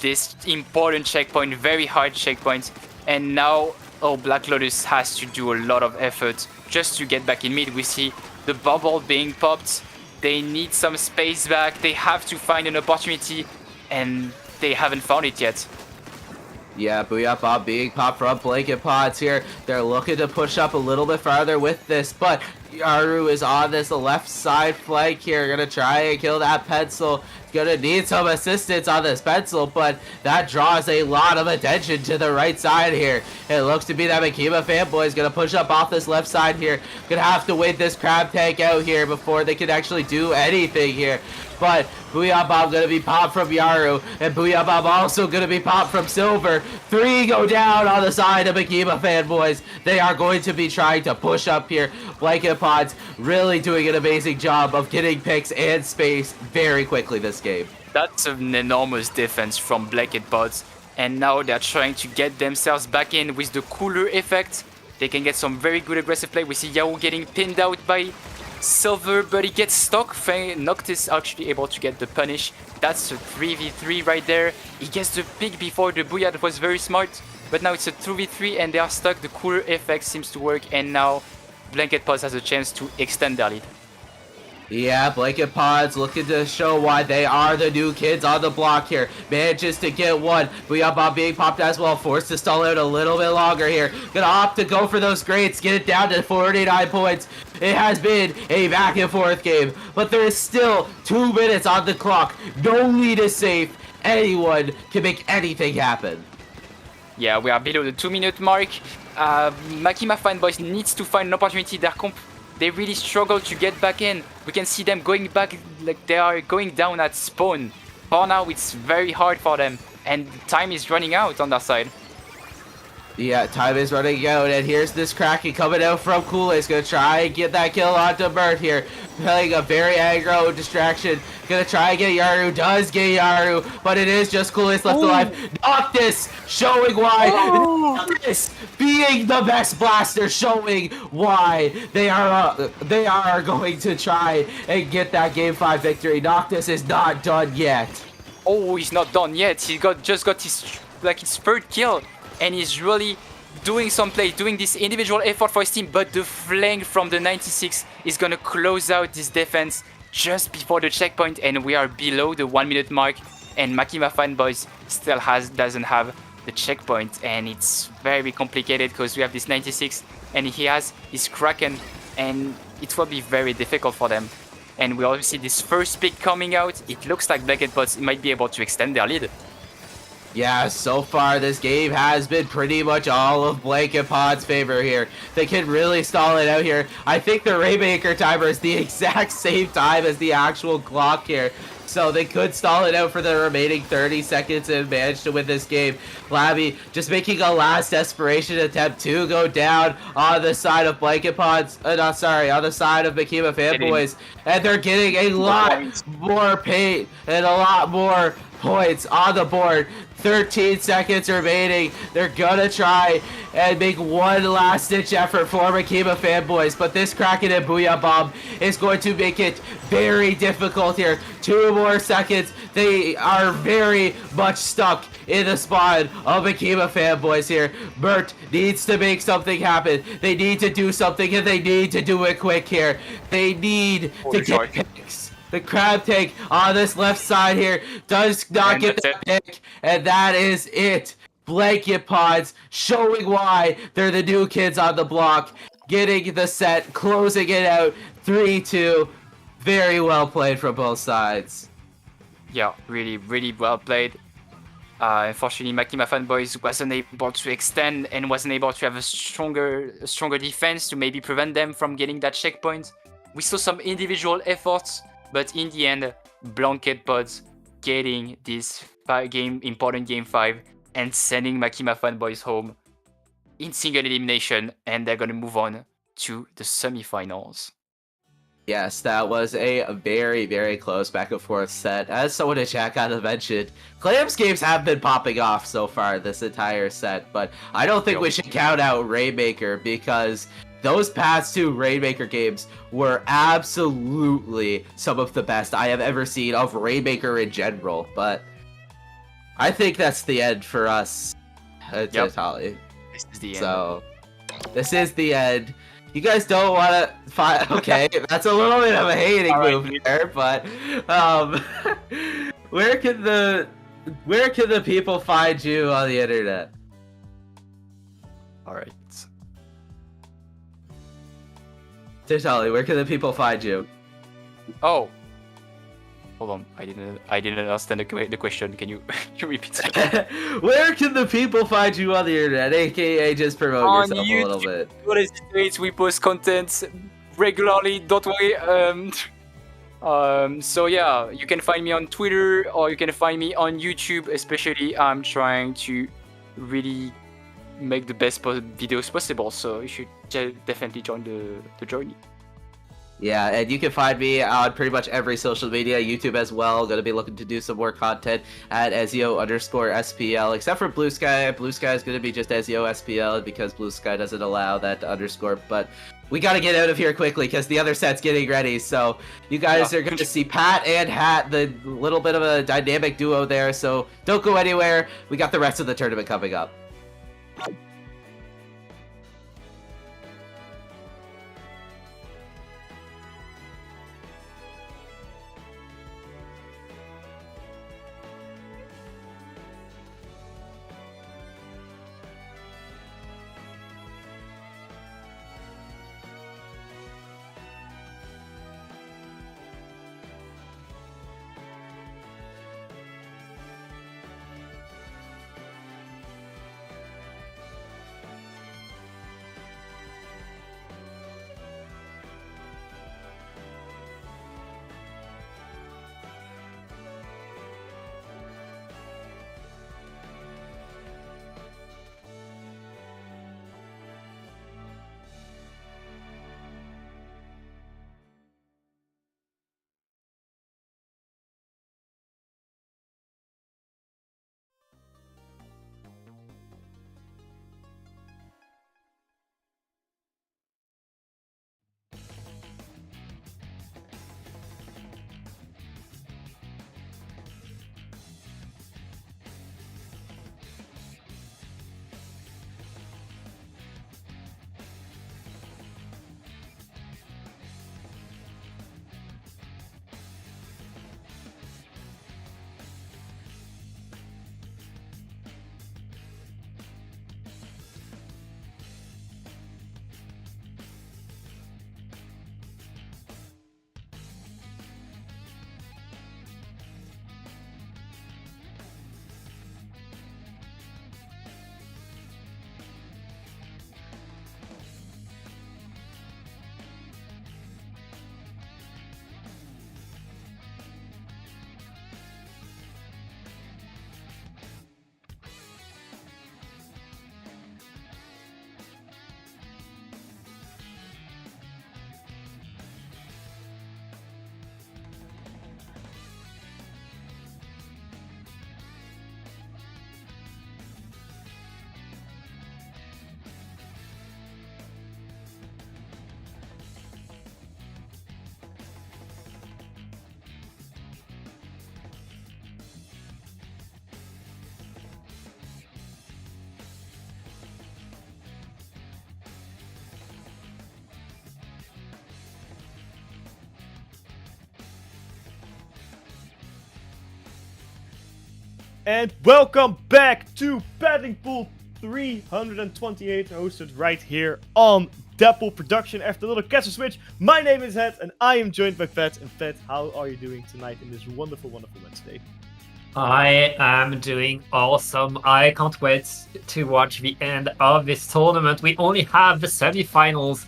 this important checkpoint, very hard checkpoint, and now Black Lotus has to do a lot of effort just to get back in mid. We see the bubble being popped. They need some space back. They have to find an opportunity, and they haven't found it yet. Yeah, Booyah Bob being popped from Blanket Pods here. They're looking to push up a little bit farther with this, but Yaru is on this left side flank here. Gonna try and kill that pencil. Gonna need some assistance on this pencil, but that draws a lot of attention to the right side here. It looks to be that Makima fanboy is gonna push up off this left side here. Gonna have to wait this crab tank out here before they can actually do anything here. But Booyah Bob gonna be popped from Yaru, and Booyah Bob also gonna be popped from Silver. 3 go down on the side of Makima fanboys. They are going to be trying to push up here. Blanket Pods really doing an amazing job of getting picks and space very quickly this game. That's an enormous defense from Blanket Pods, and now they're trying to get themselves back in with the cooler effect. They can get some very good aggressive play. We see Yao getting pinned out by Silver, but he gets stuck. Noctis actually able to get the punish. That's a 3v3 right there. He gets the pick before the Booyah. That was very smart, but now it's a 2v3 and they are stuck. The cooler effect seems to work, and now Blanket Pods has a chance to extend their lead. Yeah, Blanket Pods looking to show why they are the new kids on the block here. Manages to get one. Booyah Bob being popped as well. Forced to stall out a little bit longer here. Gonna opt to go for those grades. Get it down to 49 points. It has been a back and forth game, but there is still 2 minutes on the clock. No lead is safe. Anyone can make anything happen. Yeah, we are below the 2-minute mark. Makima fanboys needs to find an opportunity. They really struggle to get back in. We can see them going back, like they are going down at spawn. For now, it's very hard for them, and time is running out on their side. Yeah, time is running out, and here's this Kraken coming out from Kool-Aid. He's gonna try and get that kill onto Bert here. Playing a very aggro distraction. Gonna try and get Yaru. Does get Yaru, but it is just Kool-Aid left alive. Noctis showing why. Noctis being the best blaster, showing why they are going to try and get that Game 5 victory. Noctis is not done yet. Oh, he's not done yet. He just got his third kill, and he's really doing some play, doing this individual effort for his team, but the flank from the 96 is gonna close out this defense just before the checkpoint, and we are below the 1-minute mark, and Makima fanboys still doesn't have the checkpoint, and it's very complicated because we have this 96 and he has his Kraken, and it will be very difficult for them. And we also see this first pick coming out. It looks like Blanket Pods might be able to extend their lead. Yeah, so far this game has been pretty much all of Blanket Pod's favor here. They can really stall it out here. I think the Rainmaker timer is the exact same time as the actual clock here. So they could stall it out for the remaining 30 seconds and manage to win this game. Labby just making a last desperation attempt to go down on the side of Blanket Pods. On the side of Makima fanboys. And they're getting a lot more paint and a lot more points on the board. 13 seconds remaining. They're gonna try and make one last ditch effort for Makima fanboys, but this Kraken and Booyah Bomb is going to make it very difficult here. 2 more seconds. They are very much stuck in the spawn of Makima fanboys here. Bert needs to make something happen. They need to do something, and they need to do it quick here. They need to get picks. The crab tank on this left side here does not get the pick, and that is it. Blanket Pods showing why they're the new kids on the block, getting the set, closing it out 3-2. Very well played from both sides. Yeah, really, really well played. Unfortunately, Makima fanboys wasn't able to extend and wasn't able to have a stronger defense to maybe prevent them from getting that checkpoint. We saw some individual efforts, but in the end, Blanket Pods getting this important game 5 and sending Makima fanboys home in single elimination, and they're gonna move on to the semifinals. Yes, that was a very, very close back and forth set. As someone in chat kind of mentioned, Clams games have been popping off so far this entire set, but I don't think we should count out Rainmaker, because those past 2 Rainmaker games were absolutely some of the best I have ever seen of Rainmaker in general. But I think that's the end for us, Tali. This is the end. So, this is the end. You guys don't want to fight. Okay, that's a little bit of a hating move there, but where can the where can the people find you on the internet? All right. Titali, where can the people find you? Oh. Hold on. I didn't understand the question. Can you repeat that? Where can the people find you on the internet? AKA just promote On yourself a little bit. What is it? We post content regularly. Don't worry. So yeah, you can find me on Twitter or you can find me on YouTube. Especially, I'm trying to really make the best videos possible. So you should definitely join the journey. Yeah, and you can find me on pretty much every social media, YouTube as well. Gonna be looking to do some more content at Ezio_SPL, except for Blue Sky. Blue Sky is gonna be just Ezio_SPL because Blue Sky doesn't allow that underscore. But we gotta get out of here quickly because the other set's getting ready. So you guys are gonna see Pat and Hat, the little bit of a dynamic duo there. So don't go anywhere. We got the rest of the tournament coming up. And welcome back to Paddling Pool 328, hosted right here on Dapple Production after a little castle switch. My name is Het and I am joined by Pat. And Pat, how are you doing tonight in this wonderful, wonderful Wednesday? I am doing awesome. I can't wait to watch the end of this tournament. We only have the semi-finals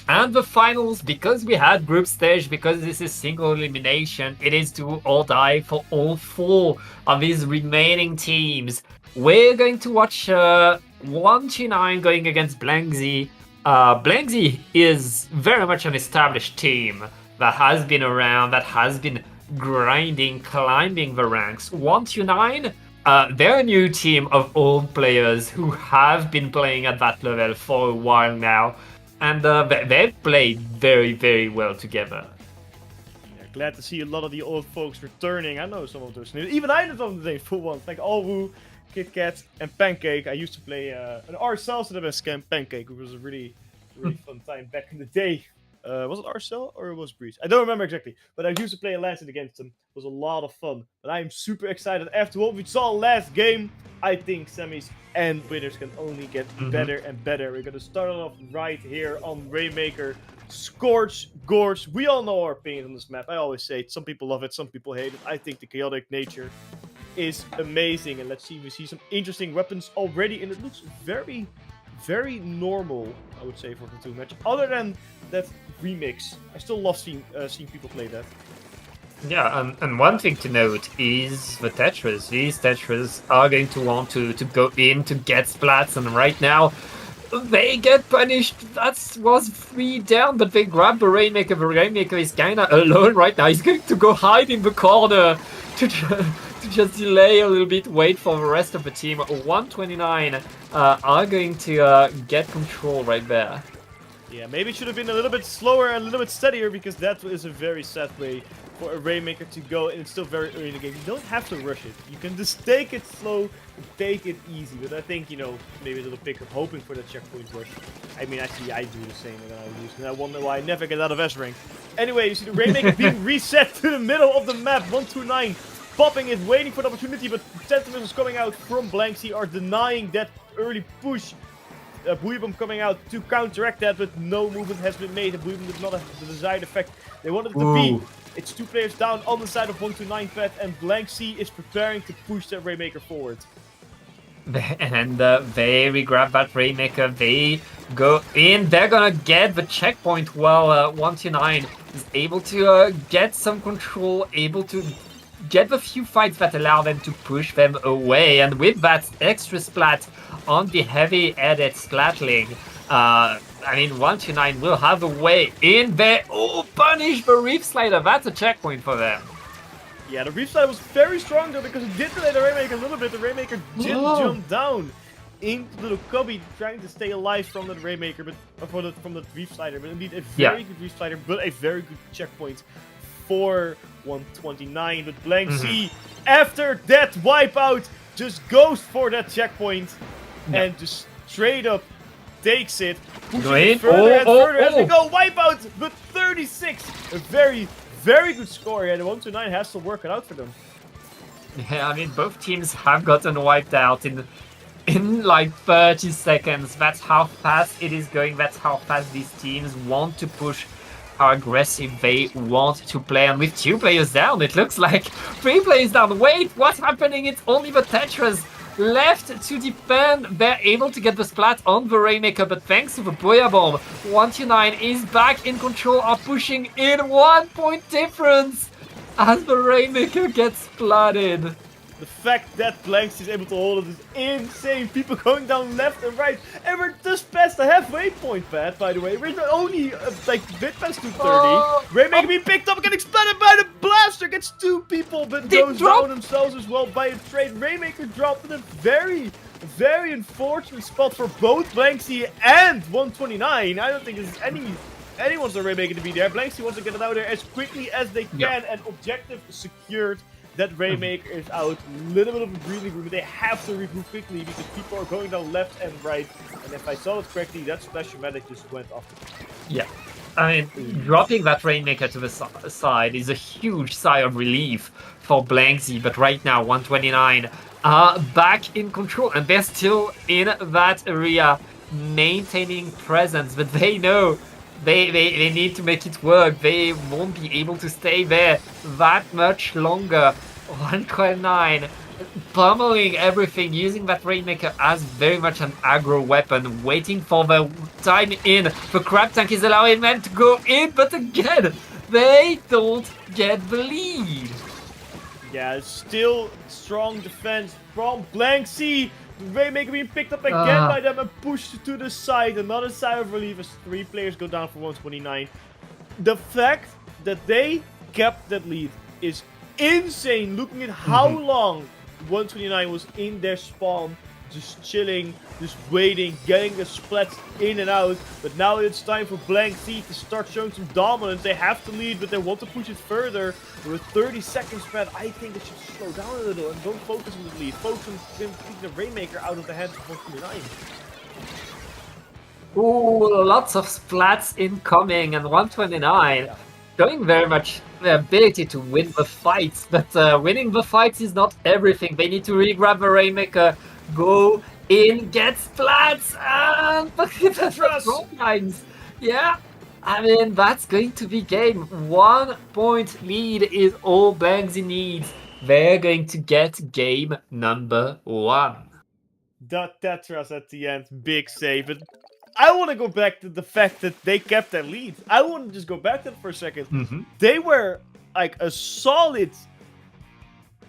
and the finals because we had group stage, because this is single elimination. It is do or die for all four of these remaining teams. We're going to watch 129 going against Blankzy. Blankzy is very much an established team that has been around, that has been grinding, climbing the ranks. 129, they're a new team of old players who have been playing at that level for a while now, and they've played very, very well together. Yeah, glad to see a lot of the old folks returning. I know some of those names. Even I know some of the names for once, like Alwu, Kit Kat, and Pancake. I used to play an RSL, so that was Pancake, which was a really, really fun time back in the day. Was it Arcel or was it Breeze? I don't remember exactly, but I used to play a Lancet against them. It was a lot of fun. But I am super excited. After what we saw last game, I think semis and winners can only get better and better. We're going to start off right here on Rainmaker. Scorch, Gorge. We all know our opinion on this map. I always say it. Some people love it, some people hate it. I think the chaotic nature is amazing. And let's see, we see some interesting weapons already. And it looks very, very normal, I would say, for the two match. Other than that remix, I still love seeing people play that. Yeah, and one thing to note is the Tetras. These Tetras are going to want to go in to get splats, and right now they get punished. That was 3 down, but they grab the Rainmaker. The Rainmaker is kinda alone right now. He's going to go hide in the corner to just delay a little bit, wait for the rest of the team. 129 are going to get control right there. Yeah, maybe it should have been a little bit slower and a little bit steadier, because that is a very sad way for a Rainmaker to go, and it's still very early in the game. You don't have to rush it. You can just take it slow and take it easy. But I think, you know, maybe a little pick up hoping for that checkpoint rush. I mean, actually, I do the same, and then I lose. And I wonder why I never get out of S rank. Anyway, you see the Rainmaker being reset to the middle of the map. 129 popping it, waiting for the opportunity, but Sentinels coming out from Blank Sea are denying that early push. Booyabomb coming out to counteract that, but no movement has been made. The Booyabomb did not have the desired effect they wanted it to be. It's 2 players down on the side of 129 Pet, and Blank Sea is preparing to push that Rainmaker forward. And they re-grab that Rainmaker, they go in, they're gonna get the checkpoint while 129 is able to get some control, able to get the few fights that allow them to push them away. And with that extra splat on the heavy-headed Splatling, I mean, 129 will have a way in there. Oh, punish the Reef Slider. That's a checkpoint for them. Yeah, the Reef Slider was very strong though, because it did delay the Rainmaker a little bit. The Rainmaker did jump down into the cubby, trying to stay alive from the Rainmaker, but from the Reef Slider. But indeed, a very good Reef Slider, but a very good checkpoint for 129. But Blank Sea, after that wipeout, just goes for that checkpoint and just straight up takes it, pushing it further and further as they go. Wipeout, but 36. A very, very good score here. The 129 has to work it out for them. Yeah, I mean, both teams have gotten wiped out in like 30 seconds. That's how fast it is going. That's how fast these teams want to push, how aggressive they want to play. And with 2 players down, it looks like 3 players down. Wait, what's happening? It's only the Tetras left to defend. They're able to get the splat on the Rainmaker, but thanks to the Booyabomb, 129 is back in control, are pushing in 1 point difference as the Rainmaker gets splatted. The fact that Blank Sea is able to hold it is insane. People going down left and right. And we're just past the halfway point, Pat, by the way. We're only like bit past 230. Rainmaker being picked up, getting splattered by the blaster. Gets 2 people, but goes down themselves as well by a trade. Rainmaker dropped in a very, very unfortunate spot for both Blank Sea and 129. I don't think there's anyone's the Rainmaker to be there. Blank Sea wants to get it out there as quickly as they can, and objective secured. That Rainmaker is out. Little bit of a breathing room. They have to regroup quickly because people are going down left and right. And if I saw it correctly, that Splash-O-Matic just went off. Yeah. I mean, dropping that Rainmaker to the side is a huge sigh of relief for Blank Sea. But right now, 129 are back in control. And they're still in that area, maintaining presence. But they know they need to make it work. They won't be able to stay there that much longer. 129 pummeling everything, using that Rainmaker as very much an aggro weapon, waiting for the time in. The Crab Tank is allowing them to go in, but again, they don't get the lead. Yeah, still strong defense from Blank Sea. The Rainmaker being picked up again by them and pushed to the side. Another sigh of relief as 3 players go down for 129. The fact that they kept that lead is insane, looking at how long 129 was in their spawn, just chilling, just waiting, getting the splats in and out. But now it's time for Blank Sea to start showing some dominance. They have to lead, but they want to push it further. With 30 seconds spread, I think they should slow down a little and don't focus on the lead. Focus on keeping the Rainmaker out of the hands of 129. Ooh, lots of splats incoming, and 129 showing very much the ability to win the fights, but winning the fights is not everything. They need to re-grab the Rainmaker, go in, get splats, and the front lines. Yeah, I mean, that's going to be game. 1 point lead is all Blankzy needs. They're going to get game number 1. The Tetras at the end, big save. But I want to go back to the fact that they kept their lead. I want to just go back to that for a second. They were like a solid,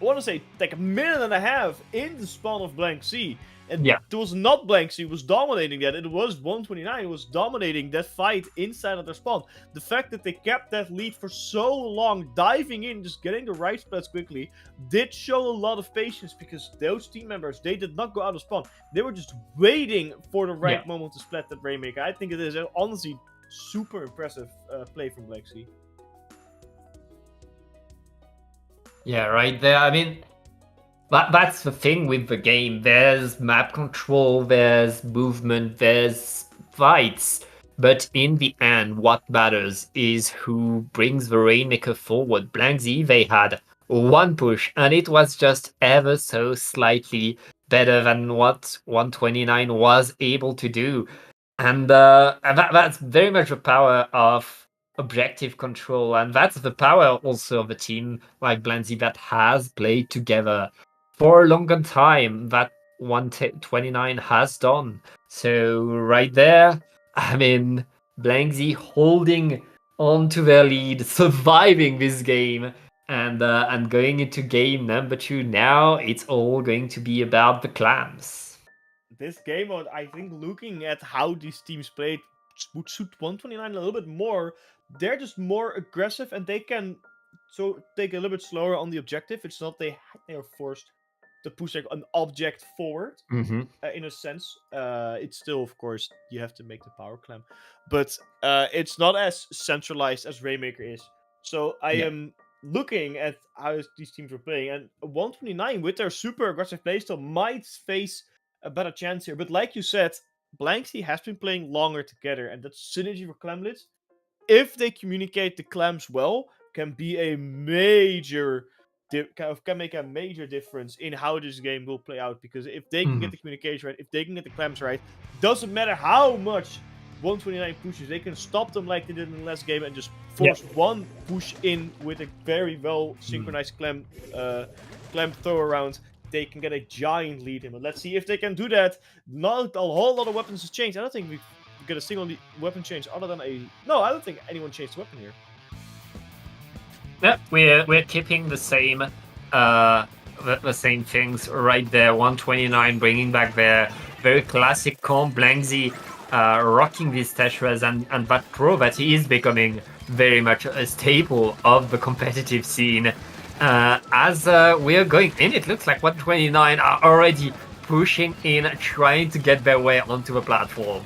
I want to say, like a minute and a half in the spawn of Blankzy. And Yeah. it was not Blankzy who was dominating that. It was 129 who was dominating that fight inside of their spawn. The fact that they kept that lead for so long, diving in, just getting the right splats quickly, did show a lot of patience, because those team members, they did not go out of spawn. They were just waiting for the right moment to splat that Rainmaker. I think it is honestly super impressive play from Blankzy. Yeah, right there. I mean, that's the thing with the game. There's map control, there's movement, there's fights. But in the end, what matters is who brings the Rainmaker forward. Blankzy, they had 1 push, and it was just ever so slightly better than what 129 was able to do. And that's very much the power of objective control, and that's the power also of a team like Blankzy that has played together for a longer time that 129 has done. So right there, I mean, Blankzy holding on to their lead, surviving this game, and going into game number 2. Now it's all going to be about the clams. This game, I think, looking at how these teams played, would suit 129 a little bit more. They're just more aggressive, and they can take a little bit slower on the objective. It's not they are forced to push like an object forward in a sense. It's still, of course, you have to make the power clamp, but it's not as centralized as Rainmaker is. So I am looking at how these teams are playing, and 129 with their super aggressive playstyle might face a better chance here. But like you said, Blankzy has been playing longer together, and that synergy for Clamblitz, if they communicate the clams well, can be a major can make a major difference in how this game will play out. Because if they can get the communication right, if they can get the clams right, doesn't matter how much 129 pushes, they can stop them like they did in the last game and just force one push in with a very well synchronized clam throw around. They can get a giant lead in. But let's see if they can do that. Not a whole lot of weapons has changed. I don't think we get a single weapon change other than a... No, I don't think anyone changed the weapon here. Yeah, we're keeping the same things right there. 129 bringing back their very classic comp. Blankzy rocking these Tetras, and that pro that he is becoming very much a staple of the competitive scene. As we are going in, it looks like 129 are already pushing in, trying to get their way onto the platform.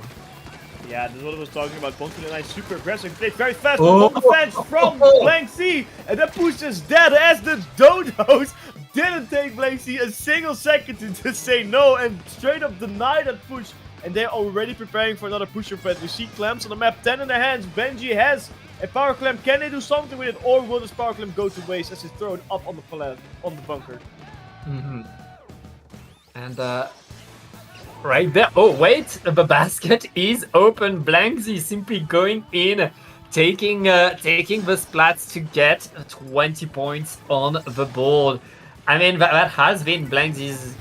Yeah, this is what I was talking about. 129 super aggressive, played very fast on the fence from Blankzy, and that push is dead as the Dodos didn't take Blankzy a single second to just say no and straight up deny that push. And they're already preparing for another pusher threat. We see clams on the map, 10 in their hands. Benji has a power clamp. Can they do something with it, or will this power clamp go to waste as it's thrown up on the bunker? And right there. Oh wait, the basket is open. Blankzy simply going in, taking the splats to get 20 points on the board. I mean, that has been Blankzy's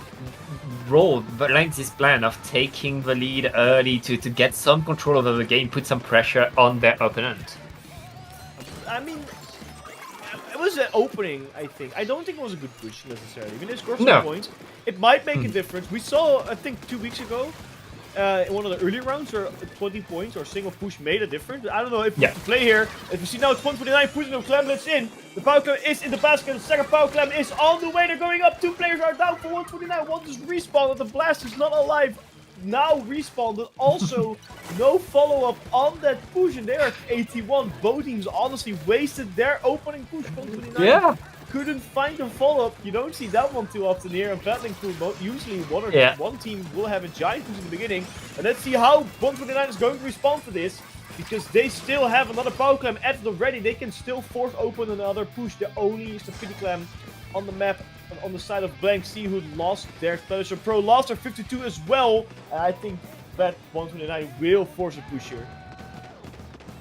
role, Blankzy's plan of taking the lead early to get some control over the game, put some pressure on their opponent. I mean, it was an opening, I think. I don't think it was a good push necessarily. I mean, they scored some points. It might make a difference. We saw, I think, 2 weeks ago, in one of the earlier rounds, where 20 points or single push made a difference. I don't know if we have to play here. If you see now, it's 129 pushing the Clamblitz in. The power clamp is in the basket. The second power clamp is on the way. They're going up. 2 players are down for 129. One just respawned, and the blast is not alive. Now respawned, but also no follow-up on that push, and they are at 81. Both teams honestly wasted their opening push. 129. Yeah. couldn't find a follow-up. You don't see that one too often here in Battling Pool. Usually one team will have a giant push in the beginning. And let's see how 129 is going to respond to this. Because they still have another power clam at the ready. They can still force open another push. The only Stupidity Clam on the map on the side of Blank Sea, who lost their Splasher Pro, lost their 52 as well. And I think that 129 will force a push here.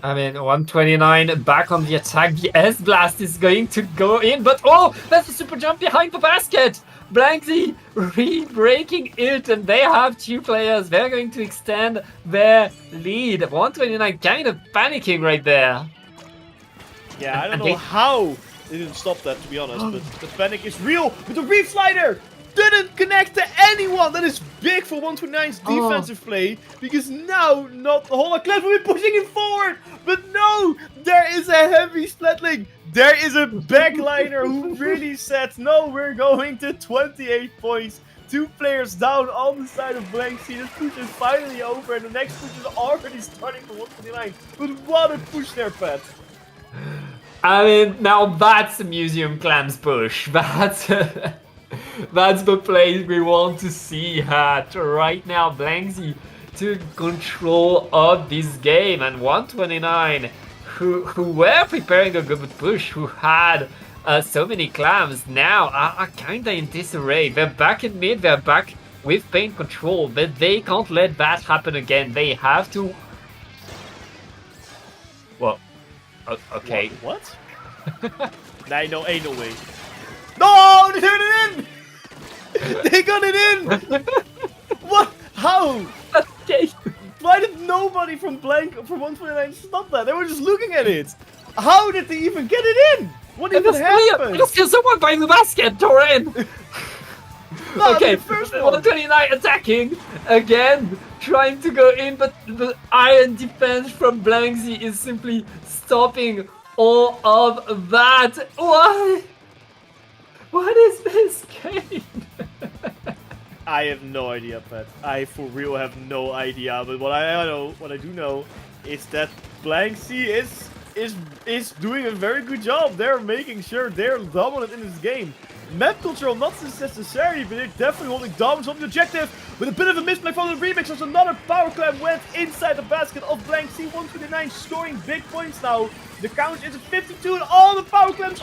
I mean, 129 back on the attack. The S-Blast is going to go in, but oh, that's a super jump behind the basket. Blanksy re-breaking it, and they have 2 players. They're going to extend their lead. 129 kind of panicking right there. Yeah, I don't know how they didn't stop that, to be honest, but the panic is real. But the Reef Slider didn't connect to anyone. That is big for 129's defensive play, because now not the whole Clef will be pushing him forward. But no, there is a heavy Splatling. There is a backliner who really said, no, we're going to 28 points. 2 players down on the side of Blank Sea. This push is finally over, and the next push is already starting for 129. But what a push there, Pat. I mean, now that's a Museum Clams push. That's the play we want to see at right now. Blanksy took control of this game, and 129, who were preparing a good push, who had so many clams, now are kinda in disarray. They're back in mid, they're back with paint control, but they can't let that happen again. They have to... Well, okay. What? Nah, no, ain't no way. No, they turned it in! They got it in! What? How? Okay. Why did nobody from 129 stop that? They were just looking at it. How did they even get it in? What even happened? There's still someone buying the basket, Torin! No, Okay, the first one. 129 attacking again, trying to go in, but the iron defense from Blanksy is simply stopping all of that. What is this game? I have no idea, Pat. I for real have no idea. But what I do know, is that Blanksy is doing a very good job. They're making sure they're dominant in this game. Map control not necessary, but they're definitely holding dominance on the objective. With a bit of a misplay from the remix, as another power clam went inside the basket of Blanksy. 129 scoring big points now. The count is at 52, and all the power clams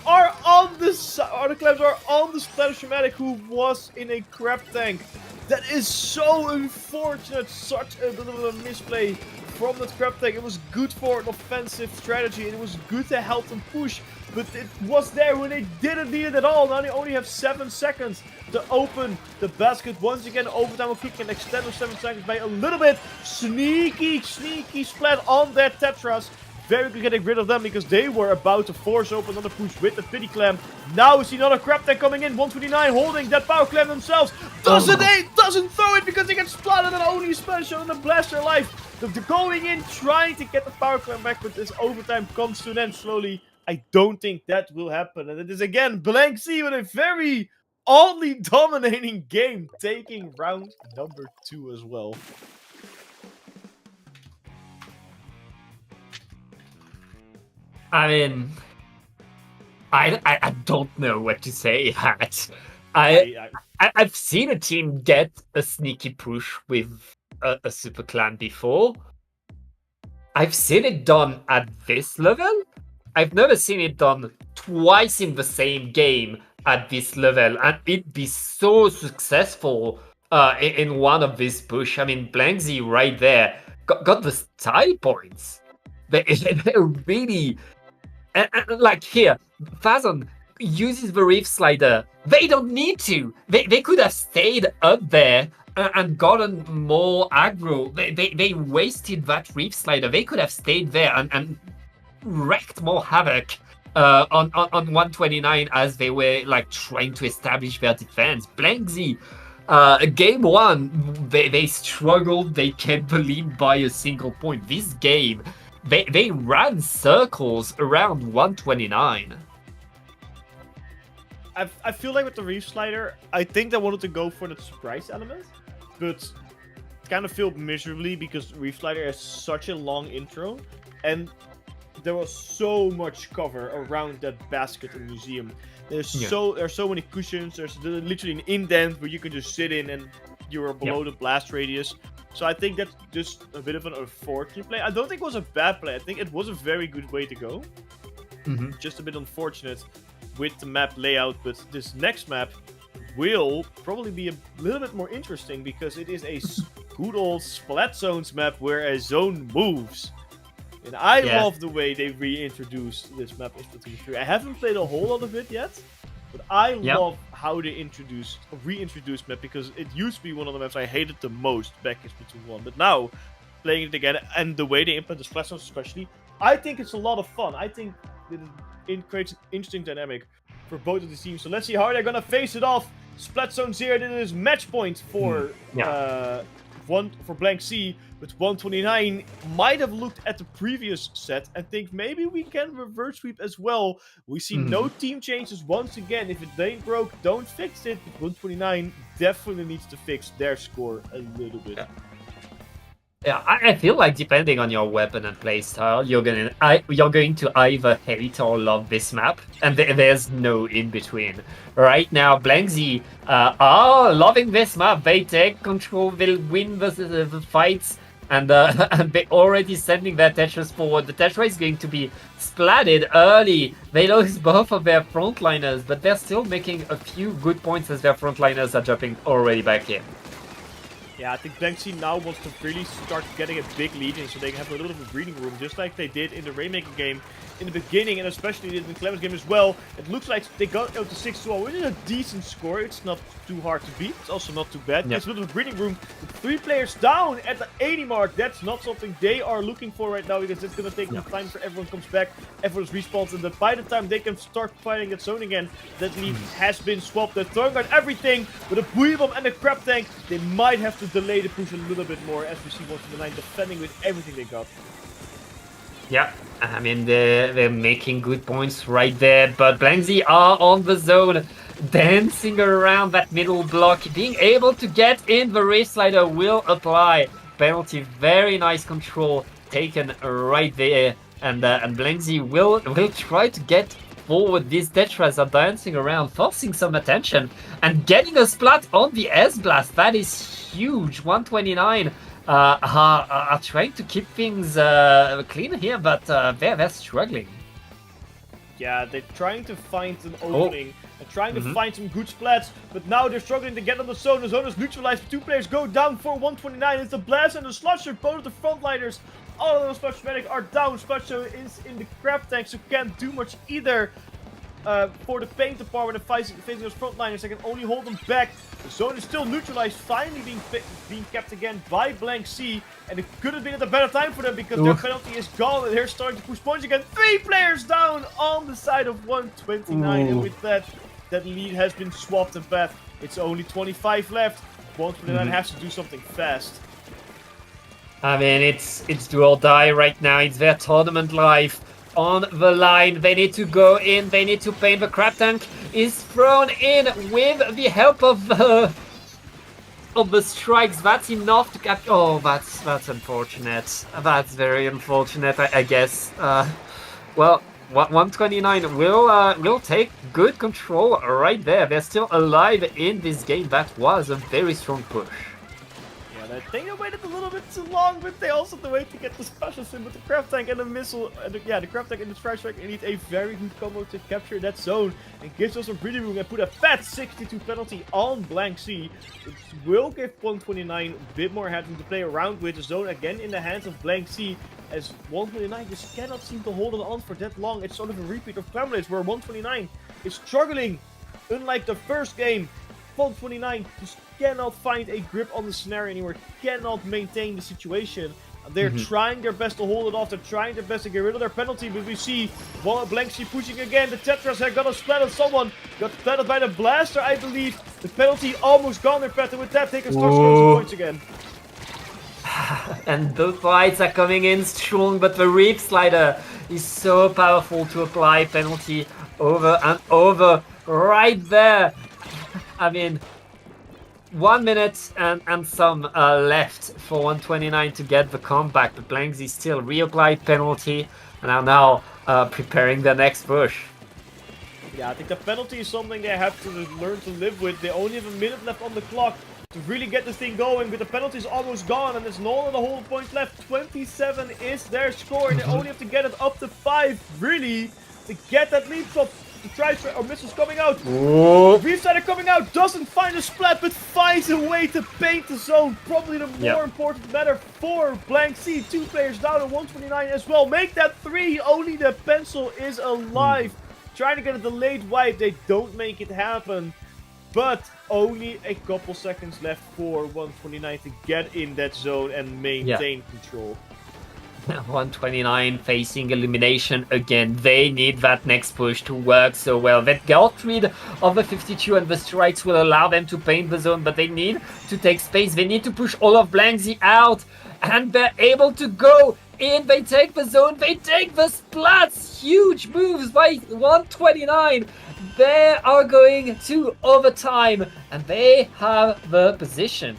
are on the Splattershmatic, who was in a crab tank. That is so unfortunate. Such a bit of a misplay from that crab tank. It was good for an offensive strategy, and it was good to help them push. But it was there when they didn't need it at all. Now they only have 7 seconds to open the basket. Once again, overtime will kick and extend those 7 seconds by a little bit. Sneaky splat on their Tetras. Very good getting rid of them, because they were about to force open another push with the Pity Clam. Now we see another crab tank coming in. 129 holding that power clam themselves. Doesn't throw it because they get splattered, and only special and the blaster life. They're going in, trying to get the power clam back, but this overtime comes to an end slowly. I don't think that will happen. And it is again Blank Sea with a very oddly dominating game, taking round number 2 as well. I mean, I don't know what to say, Hat. I've seen a team get a sneaky push with a Super Clan before. I've seen it done at this level. I've never seen it done twice in the same game at this level, and it be so successful in one of these push. I mean, Blanksy right there got the style points. They're really... like here, Phazon uses the Reef Slider. They don't need to. They could have stayed up there and gotten more aggro. They wasted that Reef Slider. They could have stayed there and wreaked more havoc on 129 as they were like trying to establish their defense. Blanksy, game 1, they struggled. They can't believe by a single point. This game, they ran circles around 129. I feel like with the Reef Slider, I think they wanted to go for the surprise element, but kind of failed miserably because Reef Slider has such a long intro, and there was so much cover around that basket and museum. There's Yeah. so many cushions. There's literally an indent where you can just sit in and you are below the blast radius. So I think that's just a bit of an unfortunate play. I don't think it was a bad play. I think it was a very good way to go. Just a bit unfortunate with the map layout, but this next map will probably be a little bit more interesting because it is a good old Splat Zones map where a zone moves. And I love the way they reintroduced this map in Splatoon 3. I haven't played a whole lot of it yet, but I love how they reintroduced map because it used to be one of the maps I hated the most back in Splatoon 1. But now, playing it again and the way they implement the Splat Zones especially, I think it's a lot of fun. I think it creates an interesting dynamic for both of the teams. So let's see how they're gonna face it off. Splat Zone 0, this is match point for for Blank Sea, but 129 might have looked at the previous set and think maybe we can reverse sweep as well. We see no team changes once again. If it ain't broke, don't fix it. But 129 definitely needs to fix their score a little bit. Yeah, I feel like depending on your weapon and playstyle, you're going to either hate or love this map, and there's no in between. Right now, Blank Z are loving this map. They take control, they'll win the fights, and they're already sending their Tetras forward. The Tetra is going to be splatted early. They lost both of their frontliners, but they're still making a few good points as their frontliners are jumping already back in. Yeah, I think Blank Sea now wants to really start getting a big lead in so they can have a little bit of a breathing room, just like they did in the Rainmaker game in the beginning, and especially in the Clemens game as well. It looks like they got out to 6-1, which is a decent score. It's not too hard to beat. It's also not too bad. It's a little bit of a breathing room. With 3 players down at the 80 mark. That's not something they are looking for right now because it's going to take some time for everyone comes back, everyone's respawns, and that by the time they can start fighting that zone again, that lead has been swapped. They're throwing out everything with a Buoy Bomb and a Crab Tank. They might have to delay the push a little bit more as we see 129 defending with everything they got. Yeah, I mean, they're making good points right there, but Blank Z are on the zone, dancing around that middle block, being able to get in. The Wraith Slider will apply penalty. Very nice control taken right there, and Blank Z will try to get forward. These Tetras are dancing around, forcing some attention, and getting a splat on the S-Blast. That is huge. 129 are trying to keep things clean here, but they're struggling. Yeah, they're trying to find an opening and trying to find some good splats, but now they're struggling to get on the zone. The zone is neutralized. 2 players go down for 129. It's the Blast and the Slusher, both of the frontliners. All of those Splash Medic are down. Slusher is in the Crab Tank, so can't do much either. For the paint department and facing those frontliners, they can only hold them back. The zone is still neutralized, finally being kept again by Blank Sea, and it could have been at a better time for them because their penalty is gone and they're starting to push points again. 3 players down on the side of 129, and with that lead has been swapped and back. It's only 25 left. 129 has to do something fast. I mean, it's do or die right now. It's their tournament life on the line. They need to go in. They need to paint. The Crab Tank is thrown in with the help of the strikes. That's enough to capture. Oh, that's unfortunate. That's very unfortunate, I guess. Well, 129 will take good control right there. They're still alive in this game. That was a very strong push. I think they waited a little bit too long, but they also had to wait to get the specials in with the Crab Tank and the missile. And the Crab Tank and the Strike Strike need a very good combo to capture that zone and gives us a breathing room and put a fat 62 penalty on Blank Sea. It will give 129 a bit more headroom to play around with. The zone again in the hands of Blank Sea, as 129 just cannot seem to hold it on for that long. It's sort of a repeat of Clamblades where 129 is struggling. Unlike the first game, 129 just cannot find a grip on the scenario anymore, cannot maintain the situation. They're trying their best to hold it off, they're trying their best to get rid of their penalty, but we see Blank Sea pushing again. The Tetras have got a splat on someone, got splatted by the Blaster, I believe. The penalty almost gone there, Pat, and with that, they can start scoring some points again. And the fights are coming in strong, but the Wraith Slider is so powerful to apply penalty over and over right there. I mean, 1 minute and some left for 129 to get the comeback. But Blankzy still reapplied penalty and are now preparing the next push. Yeah, I think the penalty is something they have to learn to live with. They only have a minute left on the clock to really get this thing going, but the penalty is almost gone, and there's no other whole point left. 27 is their score, and they only have to get it up to 5, really, to get that lead stop. The try or missiles coming out. Reefsider coming out, doesn't find a splat, but finds a way to paint the zone. Probably the more important matter for Blankzy. 2 players down at 129 as well. Make that 3, only the pencil is alive. Trying to get a delayed wipe, they don't make it happen. But only a couple seconds left for 129 to get in that zone and maintain control. 129 facing elimination again. They need that next push to work so well. That got rid of the 52 and the strikes will allow them to paint the zone, but they need to take space. They need to push all of Blankzy out, and they're able to go in. They take the zone, they take the splats. Huge moves by 129. They are going to overtime, and they have the position.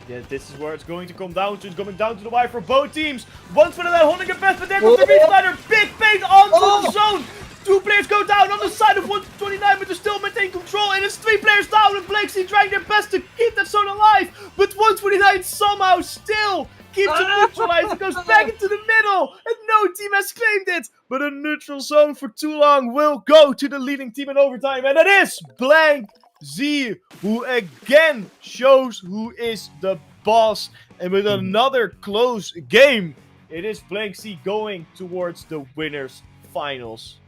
Yeah, this is where it's going to come down to. It's coming down to the wire for both teams. One for that holding it best, but there goes the Reefsider. Big paint onto the zone. 2 players go down on the side of 129, but they still maintain control. And it's 3 players down, and Blankzy trying their best to keep that zone alive. But 129 somehow still keeps it neutralized. It goes back into the middle, and no team has claimed it. But a neutral zone for too long will go to the leading team in overtime, and it is Blankzy, who again shows who is the boss. And with another close game, it is Blankzy going towards the winners finals.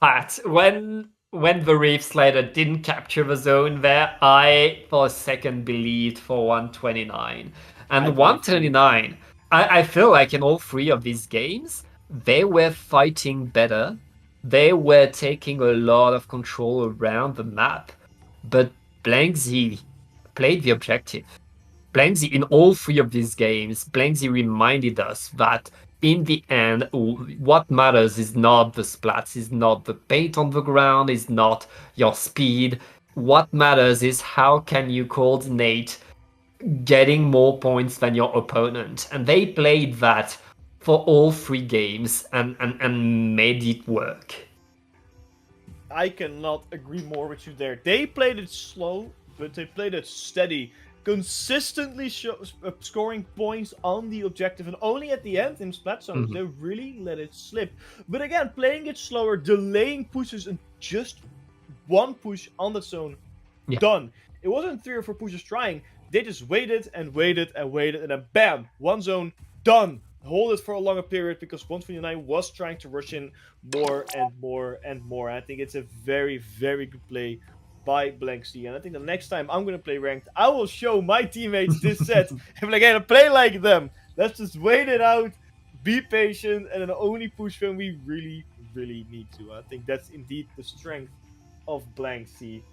But when the Reef Slider didn't capture the zone there, I for a second believed for 129. And 129, I feel like in all 3 of these games, they were fighting better. They were taking a lot of control around the map. But Blankzy played the objective. Blankzy, in all 3 of these games, Blankzy reminded us that in the end, what matters is not the splats, is not the paint on the ground, is not your speed. What matters is how can you coordinate getting more points than your opponent. And they played that for all 3 games and made it work. I cannot agree more with you there. They played it slow, but they played it steady. Consistently scoring points on the objective, and only at the end in splat zones they really let it slip. But again, playing it slower, delaying pushes, and just 1 push on the zone, done. It wasn't 3 or 4 pushes trying. They just waited and waited and waited, and then bam, 1 zone, done. Hold it for a longer period because 129 was trying to rush in more and more and more. I think it's a very, very good play by Blankzy, and I think the next time I'm going to play ranked, I will show my teammates this set and be like, hey, play like them. Let's just wait it out, be patient, and then only push when we really, really need to. I think that's indeed the strength of Blankzy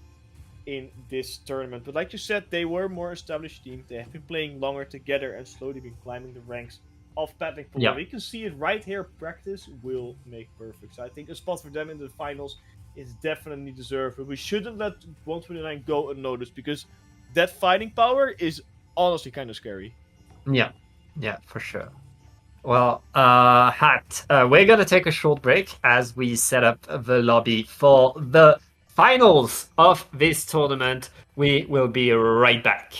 in this tournament. But like you said, they were a more established team. They have been playing longer together and slowly been climbing the ranks of Patrick Pool. We can see it right here. Practice will make perfect. So I think a spot for them in the finals is definitely deserved. But we shouldn't let 129 go unnoticed because that fighting power is honestly kind of scary. Yeah, for sure. Well, Hat, we're gonna take a short break as we set up the lobby for the finals of this tournament. We will be right back.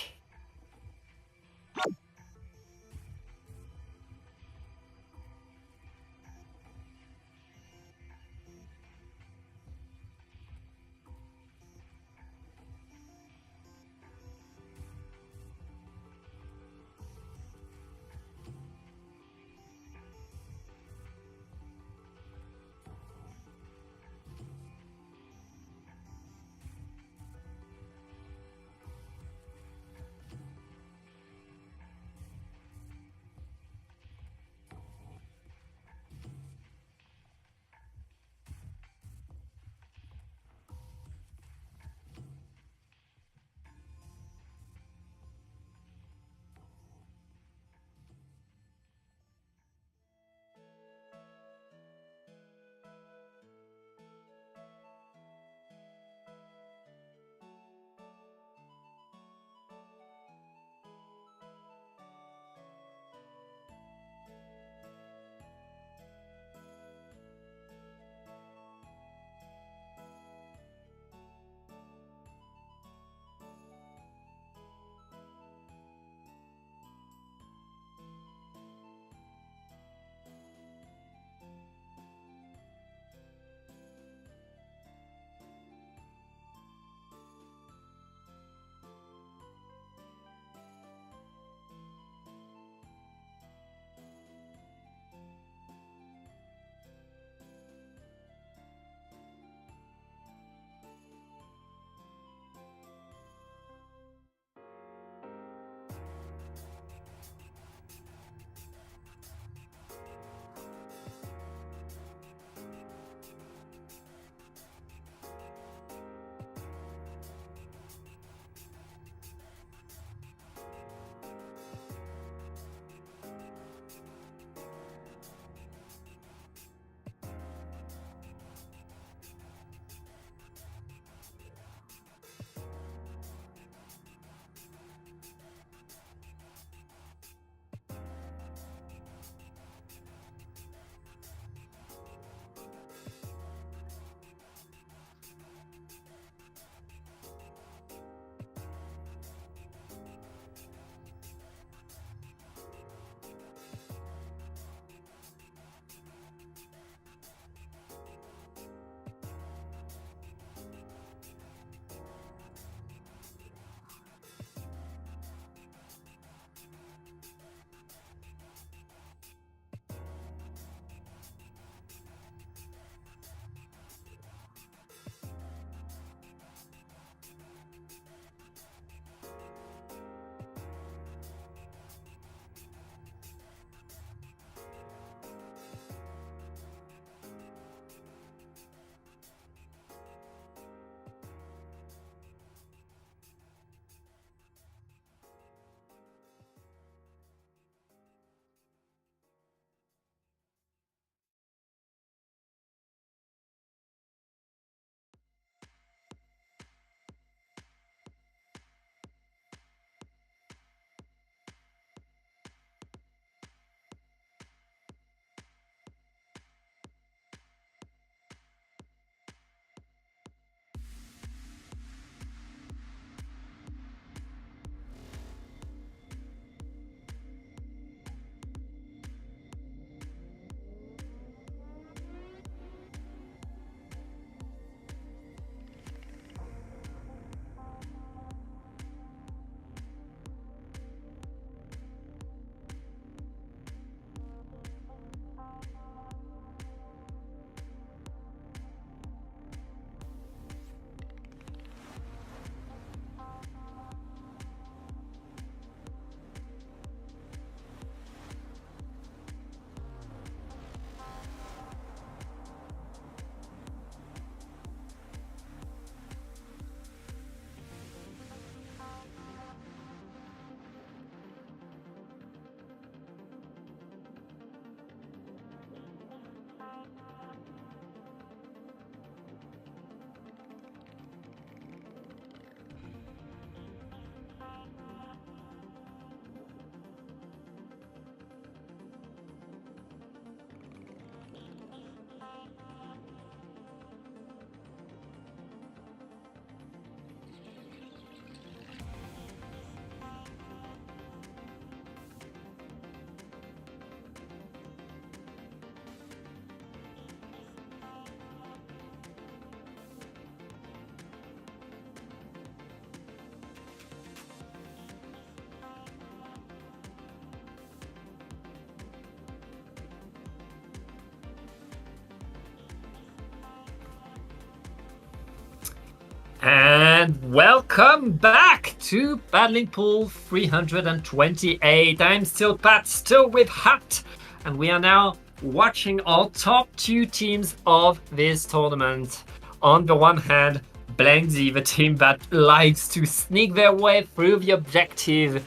and welcome back to Battling Pool 328. I'm still Pat, still with Hat, and we are now watching our top 2 teams of this tournament. On the one hand, BlankZ, the team that likes to sneak their way through the objective.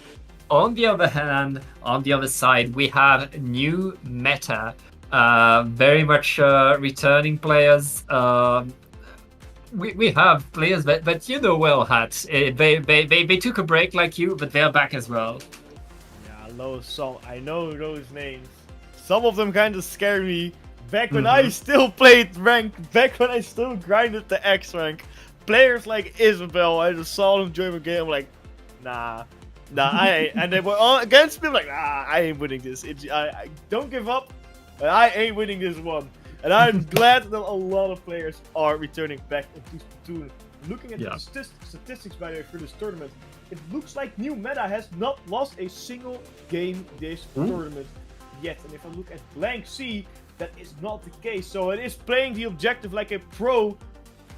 On the other hand, on the other side, we have new meta, very much returning players. We have players that you know well, Hat. They took a break like you, but they're back as well. Yeah, I know those names. Some of them kind of scare me. Back when I still played rank, back when I still grinded the X rank, players like Isabel, I just saw them join the game. I'm like, nah, I ain't. And they were all against me. I'm like, nah, I ain't winning this. I don't give up. But I ain't winning this one. And I'm glad that a lot of players are returning back into Splatoon. Looking at the statistics, by the way, for this tournament, it looks like new meta has not lost a single game this tournament yet. And if I look at BlankZ, that is not the case. So it is playing the objective like a pro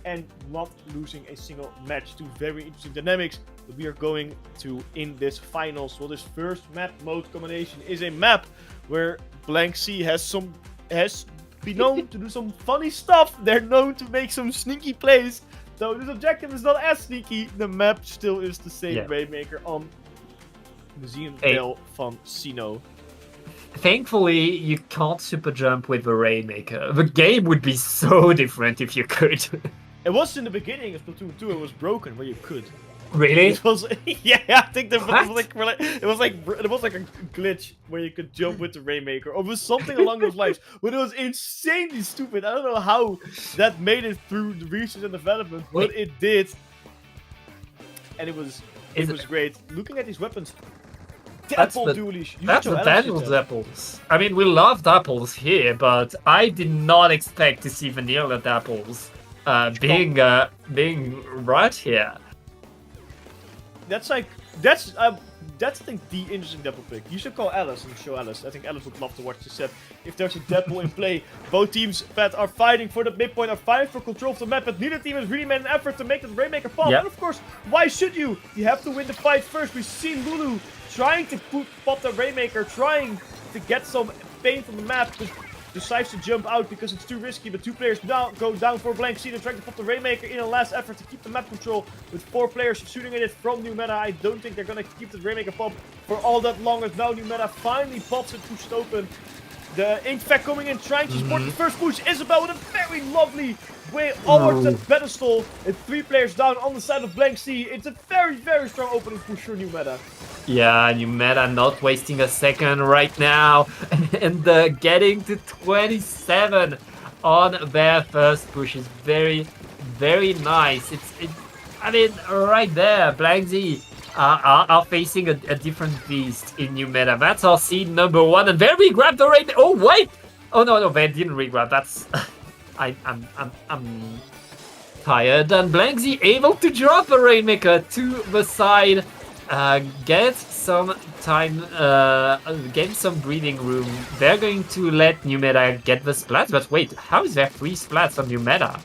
and not losing a single match. Two very interesting dynamics that we are going to in this finals. Well, this first map mode combination is a map where BlankZ has been known to do some funny stuff. They're known to make some sneaky plays. Though this objective is not as sneaky, the map still is the same. Rainmaker on Museum Del van Sino. Thankfully, you can't super jump with the Rainmaker. The game would be so different if you could. It was in the beginning of Splatoon 2, it was broken where you could. Really? It was, yeah, I think it was like a glitch where you could jump with the Rainmaker, or it was something along those lines. But it was insanely stupid. I don't know how that made it through the research and development, but it did, and it was great. Looking at these weapons, that's the Daniel's apples. I mean, we loved apples here, but I did not expect to see vanilla apples being right here. That's I think the interesting Deadpool pick. You should call Alice and show Alice. I think Alice would love to watch this set. If there's a Deadpool in play, both teams that are fighting for the midpoint are fighting for control of the map, but neither team has really made an effort to make the Rainmaker pop. And of course, why should you? You have to win the fight first. We've seen Lulu trying to pop the Rainmaker, trying to get some pain from the map, but decides to jump out because it's too risky. But 2 players go down for BlankZ and trying to pop the Rainmaker in a last effort to keep the map control. With 4 players shooting at it from new meta, I don't think they're gonna keep the Rainmaker pop for all that long. As now new meta finally pops it, pushed open. The Inkfact coming in, trying to support the first push. Isabel with a very lovely way towards that pedestal. And 3 players down on the side of BlankZ. It's a very, very strong opening push for new meta. Yeah, new meta not wasting a second right now. And getting to 27 on their first push is very, very nice. I mean, right there, BlankZ are facing a different beast in new meta. That's our seed number 1, and there we grab the raid. Oh wait! Oh no, they didn't re-grab. That's I'm tired. And BlankZ able to drop a Rainmaker to the side, get some time, get some breathing room. They're going to let new meta get the splats, but wait, how is there 3 splats on new meta?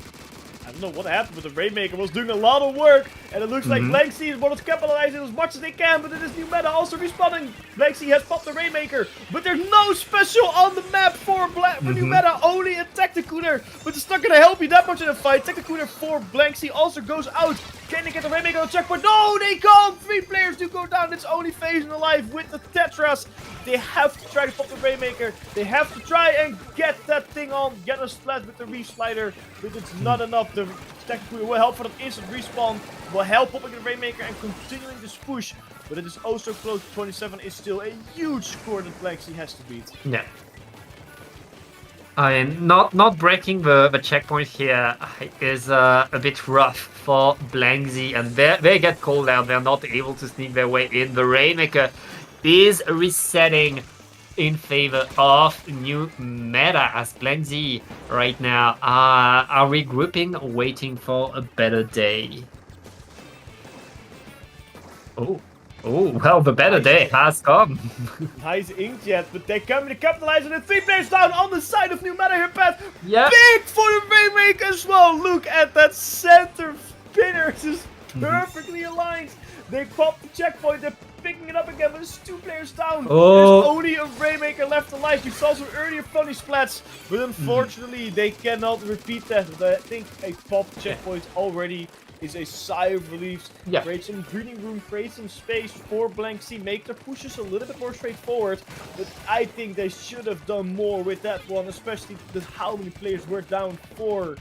I don't know what happened, but the Rainmaker was doing a lot of work, and it looks like BlankZ is wanting to capitalize it as much as they can, but it is new meta also respawning. BlankZ has popped the Rainmaker, but there's no special on the map for new meta, only a Tacticooner, but it's not gonna help you that much in a fight. Tacticooner for BlankZ also goes out. Can they get the Rainmaker on checkpoint? No, they can't! 3 players do go down. It's only FaZe alive with the Tetras. They have to try to pop the Rainmaker. They have to try and get that thing on. Get a splat with the re-slider, but it's not enough. The Tacticooner will help for that instant respawn. Will help popping the Rainmaker and continuing this push. But it is also close. 27 is still a huge score that BlankZ has to beat. Yeah. I mean, not breaking the checkpoint here is a bit rough for BlankZ, and they get called out. They're not able to sneak their way in. The Rainmaker is resetting in favor of new meta, as BlankZ right now are regrouping, waiting for a better day. Oh, well, the better day has come. Nice Inkjet, but they come to capitalize on it. 3 players down on the side of new meta here, Pat. Yeah. Big for the Rainmaker as well. Look at that center spinner just perfectly aligned. They pop the checkpoint, they're picking it up again, but it's 2 players down. Oh. There's only a Rainmaker left alive. We saw some earlier funny splats, but unfortunately they cannot repeat that. But I think a pop checkpoint already is a sigh of relief. Yeah. Create some breathing room, create some space for Blank Sea, make their pushes a little bit more straightforward. But I think they should have done more with that one, especially with how many players were down for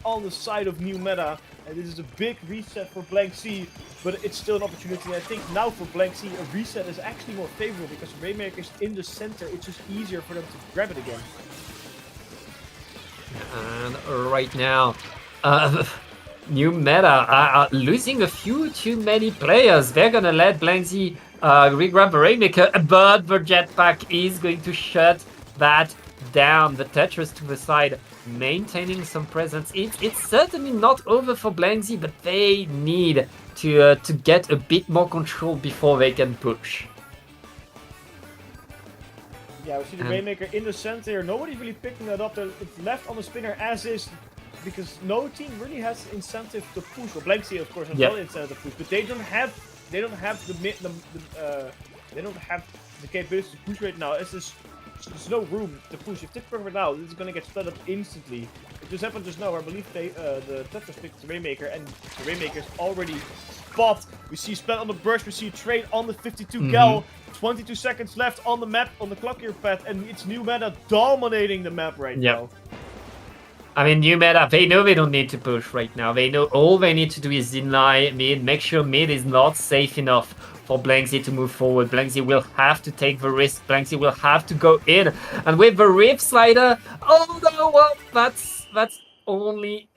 on the side of New Meta. And this is a big reset for Blank Sea, but it's still an opportunity. And I think now for Blank Sea, a reset is actually more favorable because Rainmaker's in the center. It's just easier for them to grab it again. And right now, New Meta are losing a few too many players. They're gonna let Blank Sea re-grab the Rainmaker, but the jetpack is going to shut that down. The Tetris to the side, maintaining some presence. It's certainly not over for Blank Sea, but they need to get a bit more control before they can push. Yeah, we see the Rainmaker in the center. Nobody's really picking that up. It's left on the spinner as is, because no team really has incentive to push. Or Blank Sea, of course, has no incentive to push, but they don't have the capability to push right now. There's no room to push. If Tip right now, this is gonna get split up instantly. It just happened just now. I believe the Tetris picked the Rainmaker, and the Rainmaker's already spot. We see split on the brush. We see trade on the 52 gal. 22 seconds left on the map, on the clock here, Pat, and it's New Meta dominating the map right now. I mean, New Meta, they know they don't need to push right now. They know all they need to do is deny mid, make sure mid is not safe enough for Blank Sea to move forward. Blank Sea will have to take the risk. Blank Sea will have to go in. And with the Rift Slider, oh no, well, that's only,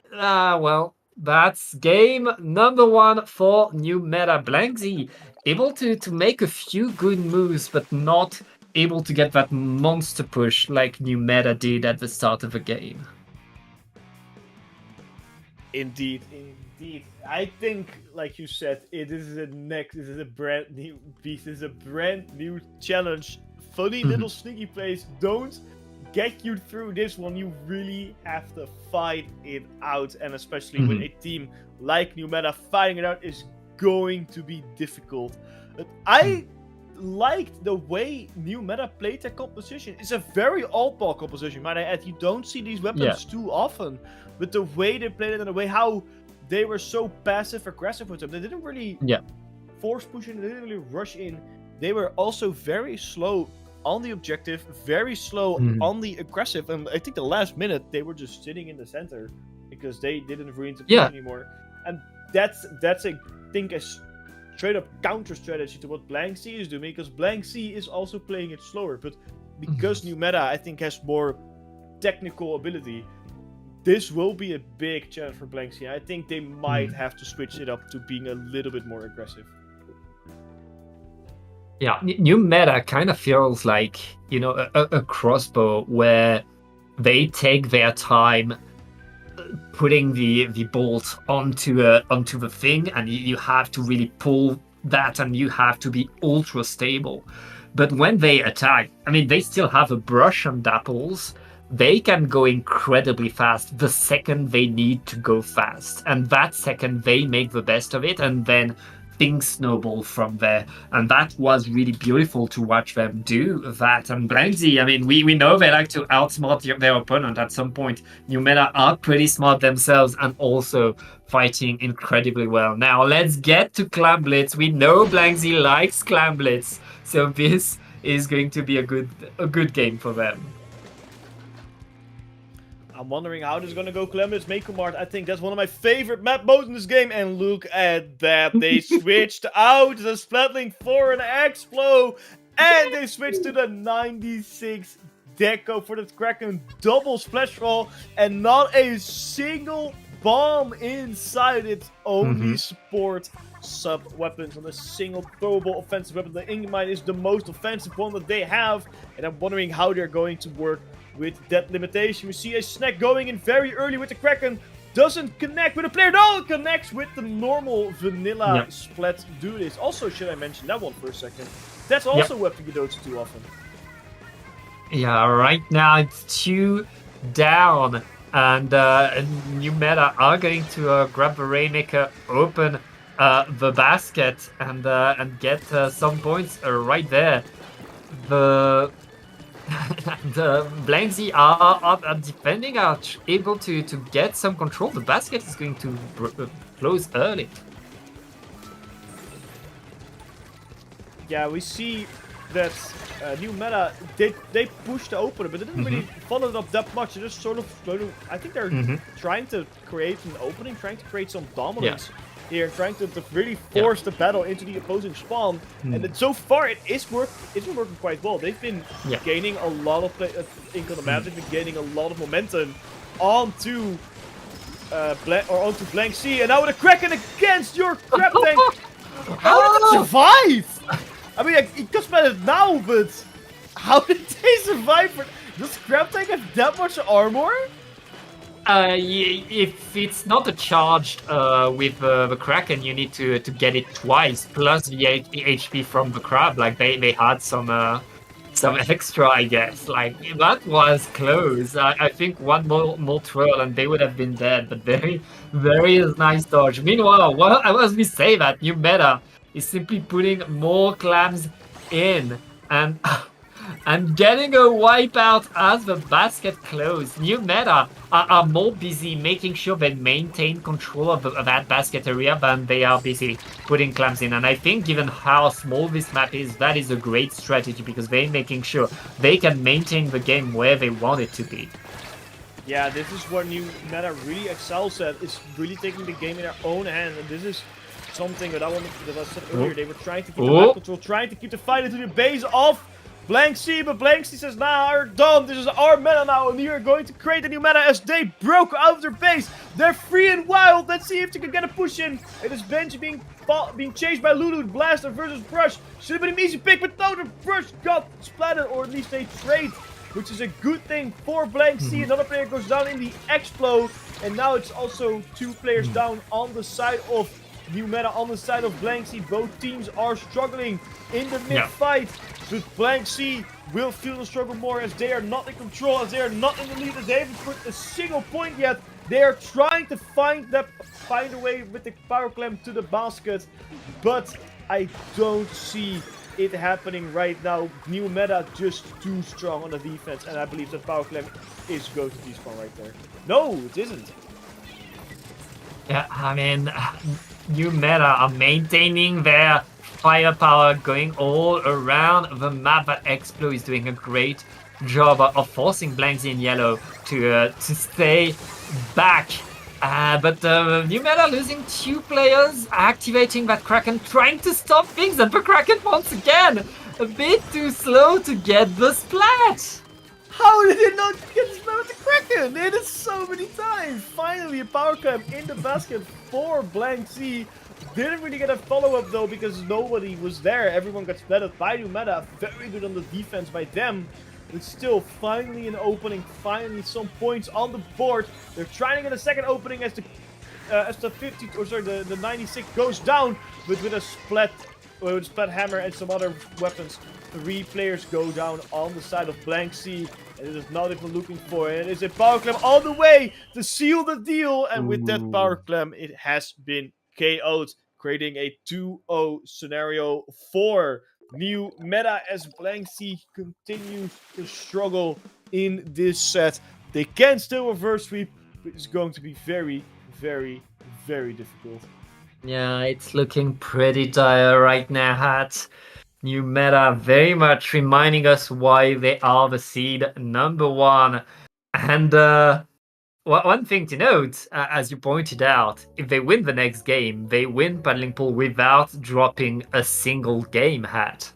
that's game number 1 for New Meta. Blank Sea able to make a few good moves, but not able to get that monster push like New Meta did at the start of the game. Indeed. I think, like you said, this is a brand new beast. This is a brand new challenge. Funny little sneaky plays don't get you through this one. You really have to fight it out, and especially with a team like New Meta, fighting it out is going to be difficult. But I liked the way New Meta played their composition. It's a very oddball composition, might I add. You don't see these weapons too often, but the way they played it and the way how they were so passive aggressive with them, they didn't really force push in, they didn't really rush in. They were also very slow on the objective, very slow on the aggressive, and I think the last minute they were just sitting in the center because they didn't really push anymore. And that's I think a straight up counter strategy to what Blank Sea is doing, because Blank Sea is also playing it slower, but because New Meta I think has more technical ability, this will be a big challenge for Blank Sea. I think they might have to switch it up to being a little bit more aggressive. Yeah, New Meta kind of feels like, a crossbow where they take their time putting the bolt onto the thing, and you have to really pull that, and you have to be ultra stable. But when they attack, I mean, they still have a brush on Dapples. They can go incredibly fast the second they need to go fast, and that second they make the best of it, and then things snowball from there. And that was really beautiful to watch them do that. And Blank Sea, I mean, we know they like to outsmart their opponent at some point. New Meta are pretty smart themselves and also fighting incredibly well. Now let's get to Clam Blitz. We know Blank Sea likes Clam Blitz, so this is going to be a good game for them. I'm wondering how this is gonna go. Clemens, Makomart, I think that's one of my favorite map modes in this game. And look at that, they switched out the Splatling for an Explo, and they switched to the 96 Deco for the Kraken double splash roll, and not a single bomb inside it. Only support sub weapons on a single throwable offensive weapon. The Ingmine is the most offensive one that they have, and I'm wondering how they're going to work with that limitation. We see a snack going in very early with the Kraken. Doesn't connect with the player. No, it connects with the normal vanilla splat. Do this. Also, should I mention that one for a second? That's also a weapon you don't see too often. Yeah, right now it's 2 down. And New Meta are going to grab the Rainmaker open the basket and get some points right there. The Blankzy are defending, are able to get some control. The basket is going to close early. Yeah, we see that New Meta, they pushed the opener, but they didn't really follow it up that much. They just sort of, I think they're trying to create an opening, trying to create some dominance here, trying to really force the battle into the opposing spawn. And then so far, it's been working quite well. They've been gaining a lot of ink on the map. They've been gaining a lot of momentum onto onto Blankzy, and now with a Kraken against your Crab Tank. How did it survive? I mean, it got better now, but how did they survive? Does Crab Tank have that much armor? If it's not a charged with the Kraken, you need to get it twice, plus the HP from the Crab. Like they had some extra, I guess. Like that was close. I think one more twirl and they would have been dead. But very, very nice dodge. Meanwhile, as we say that, New Meta is simply putting more clams in and getting a wipeout as the basket closed. New Meta are more busy making sure they maintain control of that basket area than they are busy putting clams in. And I think given how small this map is, that is a great strategy because they're making sure they can maintain the game where they want it to be. Yeah, this is what New Meta really excels at, is really taking the game in their own hands. And this is something that I said earlier. They were trying to keep the map control, trying to keep the fight into the base of Blankzy, but Blankzy says, nah, we're done. This is our meta now, and we are going to create a new meta as they broke out of their base. They're free and wild. Let's see if they can get a push in. It is Benji being chased by Lulu. Blaster versus Brush. Should have been an easy pick, but no, the Brush got splattered, or at least they trade, which is a good thing for Blankzy. Another player goes down in the Explode, and now it's also 2 players down on the side of New Meta, on the side of Blankzy. Both teams are struggling in the mid-fight, but Blankzy will feel the struggle more as they are not in control, as they are not in the lead, as they haven't put a single point yet. They are trying to find a way with the power clamp to the basket, but I don't see it happening right now. New Meta just too strong on the defense, and I believe that power clamp is going to despawn right there. No, it isn't. Yeah, I mean, New Meta are maintaining their firepower, going all around the map. But Explo is doing a great job of forcing Blankzy in yellow to stay back. But New Meta losing 2 players, activating that Kraken, trying to stop things, and the Kraken once again a bit too slow to get the splat. How did it not get the splat with the Kraken? They did it so many times. Finally, a power clamp in the basket for Blankzy. Didn't really get a follow-up though because nobody was there. Everyone got splatted by New Meta. Very good on the defense by them. But still, finally an opening. Finally some points on the board. They're trying to get a second opening as the 96 goes down, but with a splat hammer and some other weapons. 3 players go down on the side of Blankzy, and it is not even looking for it. It is a power clamp all the way to seal the deal, and with that power clamp, it has been KO'd, creating a 2-0 scenario for New Meta as Blankzy continues to struggle in this set. They can still reverse sweep, but it's going to be very, very, very difficult. Yeah, it's looking pretty dire right now, Hat. New Meta very much reminding us why they are the seed #1. And one thing to note, as you pointed out, if they win the next game, they win Paddling Pool without dropping a single game, Hat.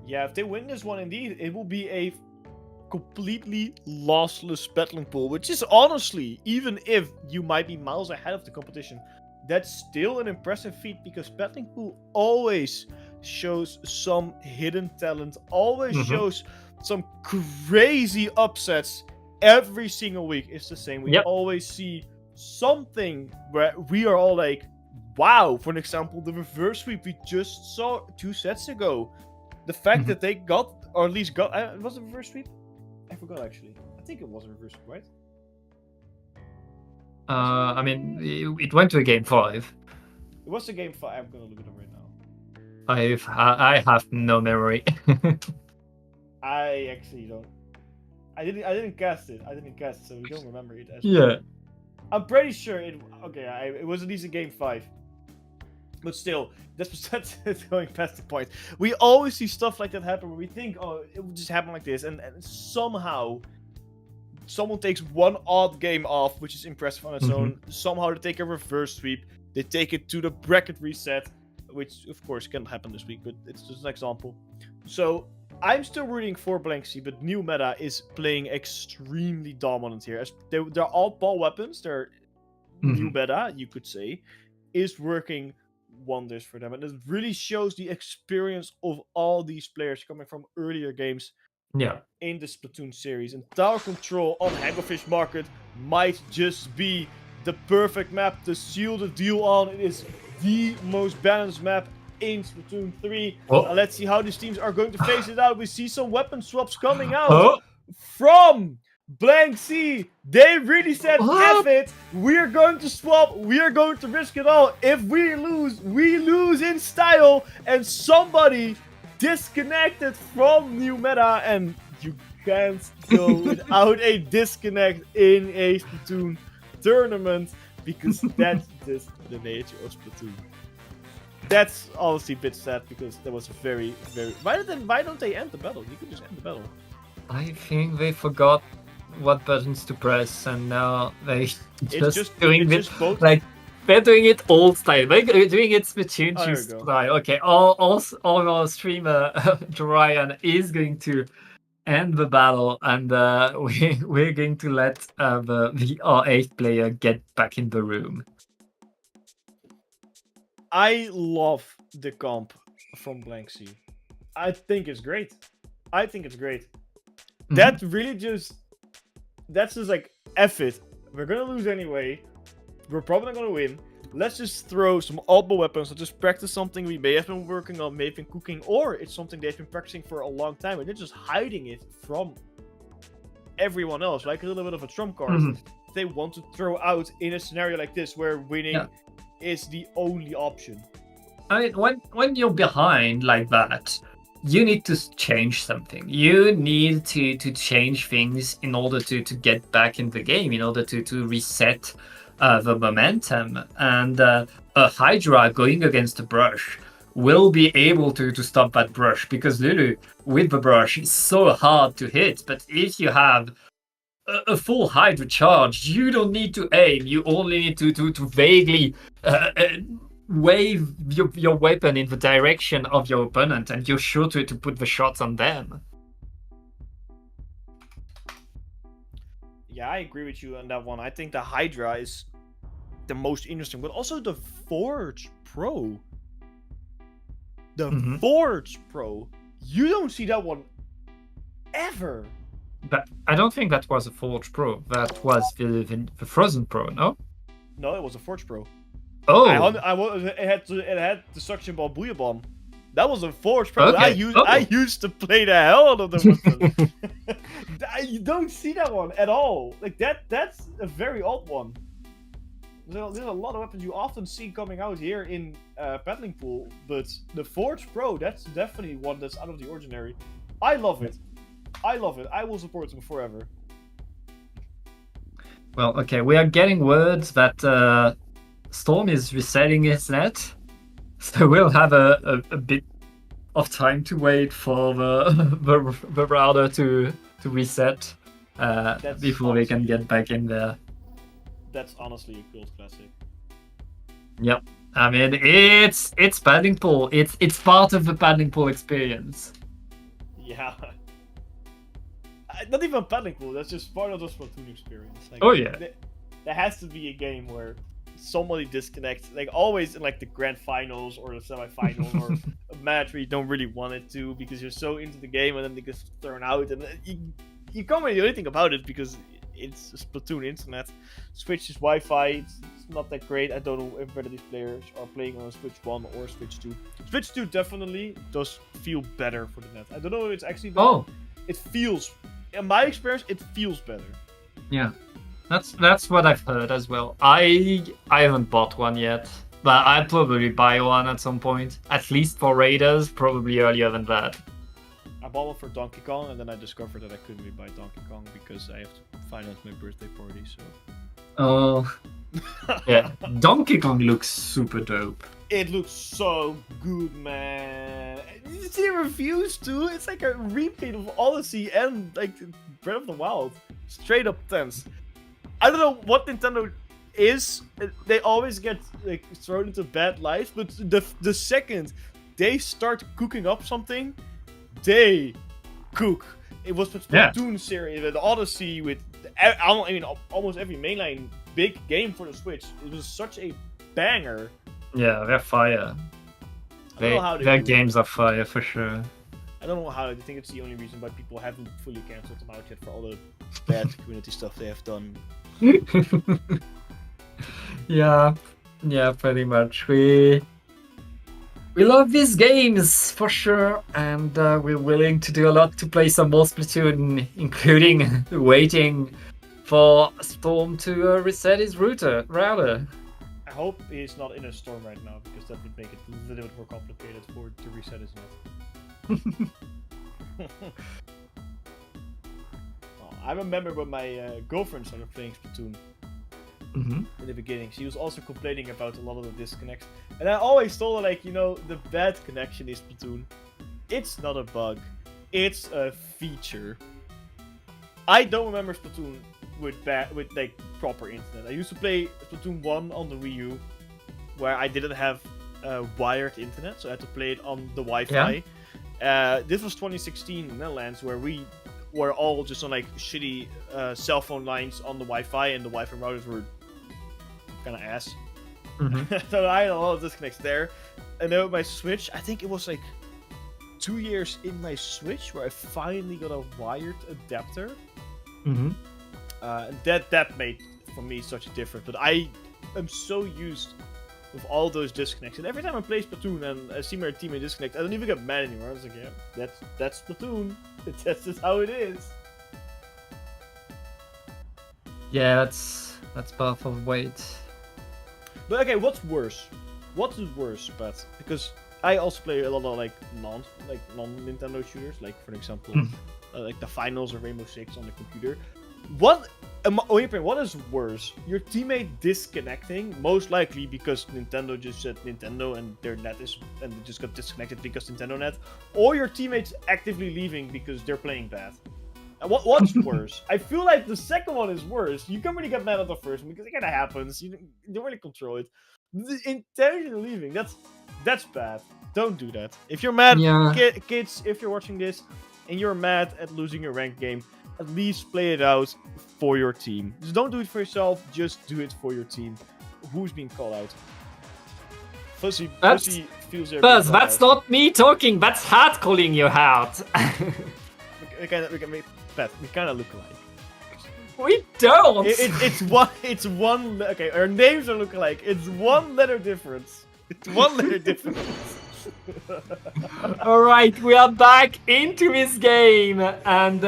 Yeah, if they win this one, indeed, it will be a completely lossless Battling Pool, which is honestly, even if you might be miles ahead of the competition, that's still an impressive feat because Battling Pool always shows some hidden talent, always shows some crazy upsets. Every single week is the same. We always see something where we are all like, wow. For an example, the reverse sweep we just saw 2 sets ago. The fact that they got, or at least got, was it a reverse sweep? I forgot actually. I think it was a reverse sweep, right? I mean, it went to a game 5. What's the game 5? I'm gonna look it up right now. I have no memory. I actually don't. I didn't cast it. I didn't cast it, so we don't remember it. Yeah. I'm pretty sure it. Okay, it was at least in game 5. But still, that's going past the point. We always see stuff like that happen where we think, oh, it would just happen like this, and somehow someone takes one odd game off, which is impressive on its own. Somehow they take a reverse sweep. They take it to the bracket reset, which of course can happen this week, but it's just an example. So I'm still rooting for Blank Sea, but New Meta is playing extremely dominant here. As they're all ball weapons. They're New Meta, you could say, is working wonders for them, and it really shows the experience of all these players coming from earlier games in the Splatoon series. And Tower Control on Hagglefish Market might just be the perfect map to seal the deal on. It is the most balanced map in Splatoon 3. Let's see how these teams are going to phase it out. We see some weapon swaps coming out from Blank Sea. They really said, F it, we're going to swap, we're going to risk it all. If we lose in style. And somebody disconnected from New Meta, and you can't go without a disconnect in a Splatoon tournament, because that's just the nature of Splatoon. That's honestly a bit sad, because that was very, very... Why don't they end the battle? You could just end the battle. I think they forgot what buttons to press, and now they just doing it like they're doing it old style. They're doing it Splatoon 2 style. Okay, all our streamer Jorian is going to end the battle, and we're going to let the R8 player get back in the room. I love the comp from Blank Sea. I think it's great. That really that's just like, F it. We're gonna lose anyway. We're probably not gonna win. Let's just throw some oddball weapons. Let's just practice something we may have been working on, may have been cooking, or it's something they've been practicing for a long time, and they're just hiding it from everyone else, like a little bit of a trump card. They want to throw out in a scenario like this, where winning is the only option. I mean, when you're behind like that, you need to change something. You need to change things in order to get back in the game, in order to reset the momentum. And a Hydra going against a brush will be able to stop that brush, because Lulu with the brush is so hard to hit. But if you have a full Hydra charge, you don't need to aim. You only need to vaguely wave your weapon in the direction of your opponent, and you're sure to put the shots on them. Yeah, I agree with you on that one. I think the Hydra is the most interesting, but also the Forge Pro. The Forge Pro. You don't see that one ever. But I don't think that was a Forge Pro. That was the Frozen Pro, no? No, it was a Forge Pro. Oh, it had the suction ball booyah bomb. That was a Forge Pro. Okay. I used to play the hell out of the weapon. You don't see that one at all. Like that's a very odd one. There's a lot of weapons you often see coming out here in Paddling Pool, but the Forge Pro, that's definitely one that's out of the ordinary. I love it. I will support them forever. Well, okay, we are getting words that Storm is resetting his net, so we'll have a bit of time to wait for the router to reset before we can get back in there. That's honestly a cult classic. Yep, I mean it's Paddling Pool. It's part of the Paddling Pool experience. Yeah. Not even Paddling Pool. That's just part of the Splatoon experience. Like, oh yeah. There has to be a game where somebody disconnects, like always in like the grand finals or the semifinals or a match where you don't really want it to because you're so into the game, and then they get thrown out, and you can't really do anything about it because it's Splatoon internet. Switch's Wi-Fi, it's not that great. I don't know if whether these players are playing on Switch 1 or Switch 2. Switch 2 definitely does feel better for the net. I don't know if it's actually better. Oh, it feels, in my experience, it feels better. Yeah. That's what I've heard as well. I haven't bought one yet, but I'd probably buy one at some point. At least for Raiders, probably earlier than that. I bought one for Donkey Kong, and then I discovered that I couldn't really buy Donkey Kong because I have to finance my birthday party. So Oh, yeah. Donkey Kong looks super dope. it looks so good, man. You see the reviews too? It's like a repeat of Odyssey and like Breath of the Wild. Straight up tense. I don't know what Nintendo is. They always get like thrown into bad light, but the second they start cooking up something, they cook. It was with Yeah. Splatoon series, with Odyssey, with almost every mainline big game for the Switch. It was such a banger. Yeah, they're fire. I don't know how they Their do it. games are fire for sure. I don't know how. I think it's the only reason why people haven't fully cancelled them out yet for all the bad community stuff they have done. Yeah, pretty much. We love these games for sure, and we're willing to do a lot to play some more Splatoon, including waiting for Storm to reset his router. I hope he's not in a storm right now because that would make it a little bit more complicated to reset his net. Oh, I remember when my girlfriend started playing Splatoon Mm-hmm. in the beginning. She was also complaining about a lot of the disconnects, and I always told her, like, you know, the bad connection is Splatoon. It's not a bug, it's a feature. I don't remember Splatoon with like proper internet. I used to play Splatoon 1 on the Wii U, where I didn't have wired internet, so I had to play it on the Wi-Fi. This was 2016 in the Netherlands, where we were all just on like shitty cell phone lines on the Wi-Fi, and the Wi-Fi routers were kind of ass. Mm-hmm. So I had a lot of disconnects there. And then with my Switch, I think it was like 2 years in my Switch where I finally got a wired adapter. Mm-hmm. And that made for me such a difference. But I am so used with all those disconnects, and every time I play Splatoon and I see my teammate disconnect, I don't even get mad anymore. I was like, yeah, that's Splatoon. That's just how it is. Yeah, that's part of weight. But okay, what's worse? What is worse, Pat? Because I also play a lot of like non-Nintendo shooters, like for example, like the finals or Rainbow Six on the computer. What is worse? Your teammate disconnecting, most likely because Nintendo just said Nintendo and their net and they just got disconnected because Nintendo net, or your teammates actively leaving because they're playing bad. And what's worse? I feel like the second one is worse. You can't really get mad at the first one because it kind of happens. You don't really control it. The intentionally leaving, that's bad. Don't do that. If you're mad, kids, if you're watching this and you're mad at losing your ranked game, at least play it out for your team. Just don't do it for yourself, just do it for your team. Who's being called out? Fuzzy feels there. Buzz, that's not me talking, that's Hat calling you out. We kind of look alike. We don't! It's one. Okay, our names are look alike. It's one letter difference. It's one letter difference. Alright, we are back into this game, and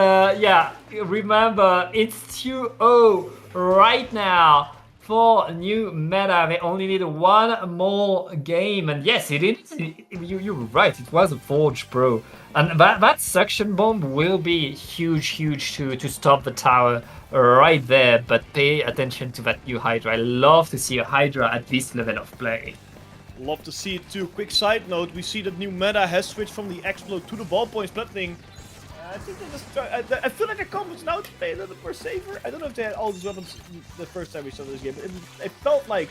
remember, it's 2-0 right now for new meta. They only need one more game, and yes, you're right, it was a Forge Pro, and that suction bomb will be huge to stop the tower right there, but pay attention to that new Hydra. I love to see a Hydra at this level of play. Love to see it too. Quick side note, we see that new meta has switched from the Explode to the ballpoint splitting. I think they just I feel like the combos now to play a little bit more safer. I don't know if they had all these weapons the first time we saw this game, but it felt like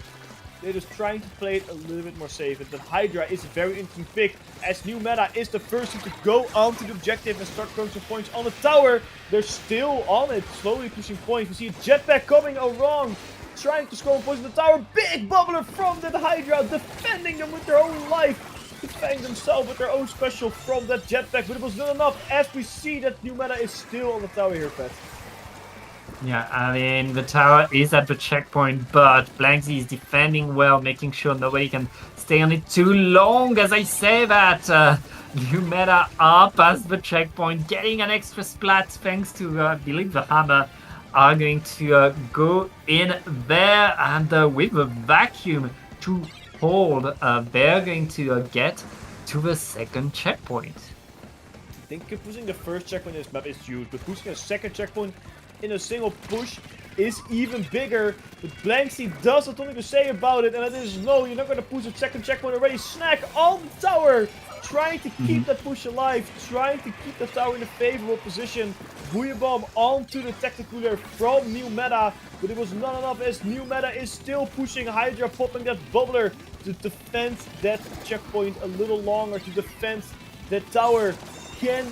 they're just trying to play it a little bit more safe. And the Hydra is a very interesting pick, as new meta is the first team to go onto the objective and start throwing some points on the tower. They're still on it, slowly pushing points. We see a jetpack coming around, trying to score points in the tower. Big bubbler from the Hydra, defending them with their own life. Defending themselves with their own special from that jetpack, but it was not enough, as we see that new meta is still on the tower here, Pat. Yeah, I mean, the tower is at the checkpoint, but Blanksy is defending well, making sure nobody can stay on it too long. As I say that, new meta are past the checkpoint, getting an extra splat thanks to, I believe, the hammer are going to go in there, and with a vacuum to hold, they're going to get to the second checkpoint. I think pushing the first checkpoint in this map is huge, but pushing a second checkpoint in a single push is even bigger. But Blanksy does have something to say about it, and it is no, you're not going to push a second checkpoint already. Snack on the tower, trying to keep that push alive, trying to keep the tower in a favorable position. Booyah Bomb onto the Tacticooler from New Meta, but it was not enough as New Meta is still pushing Hydra, popping that bubbler to defend that checkpoint a little longer, to defend that tower. Can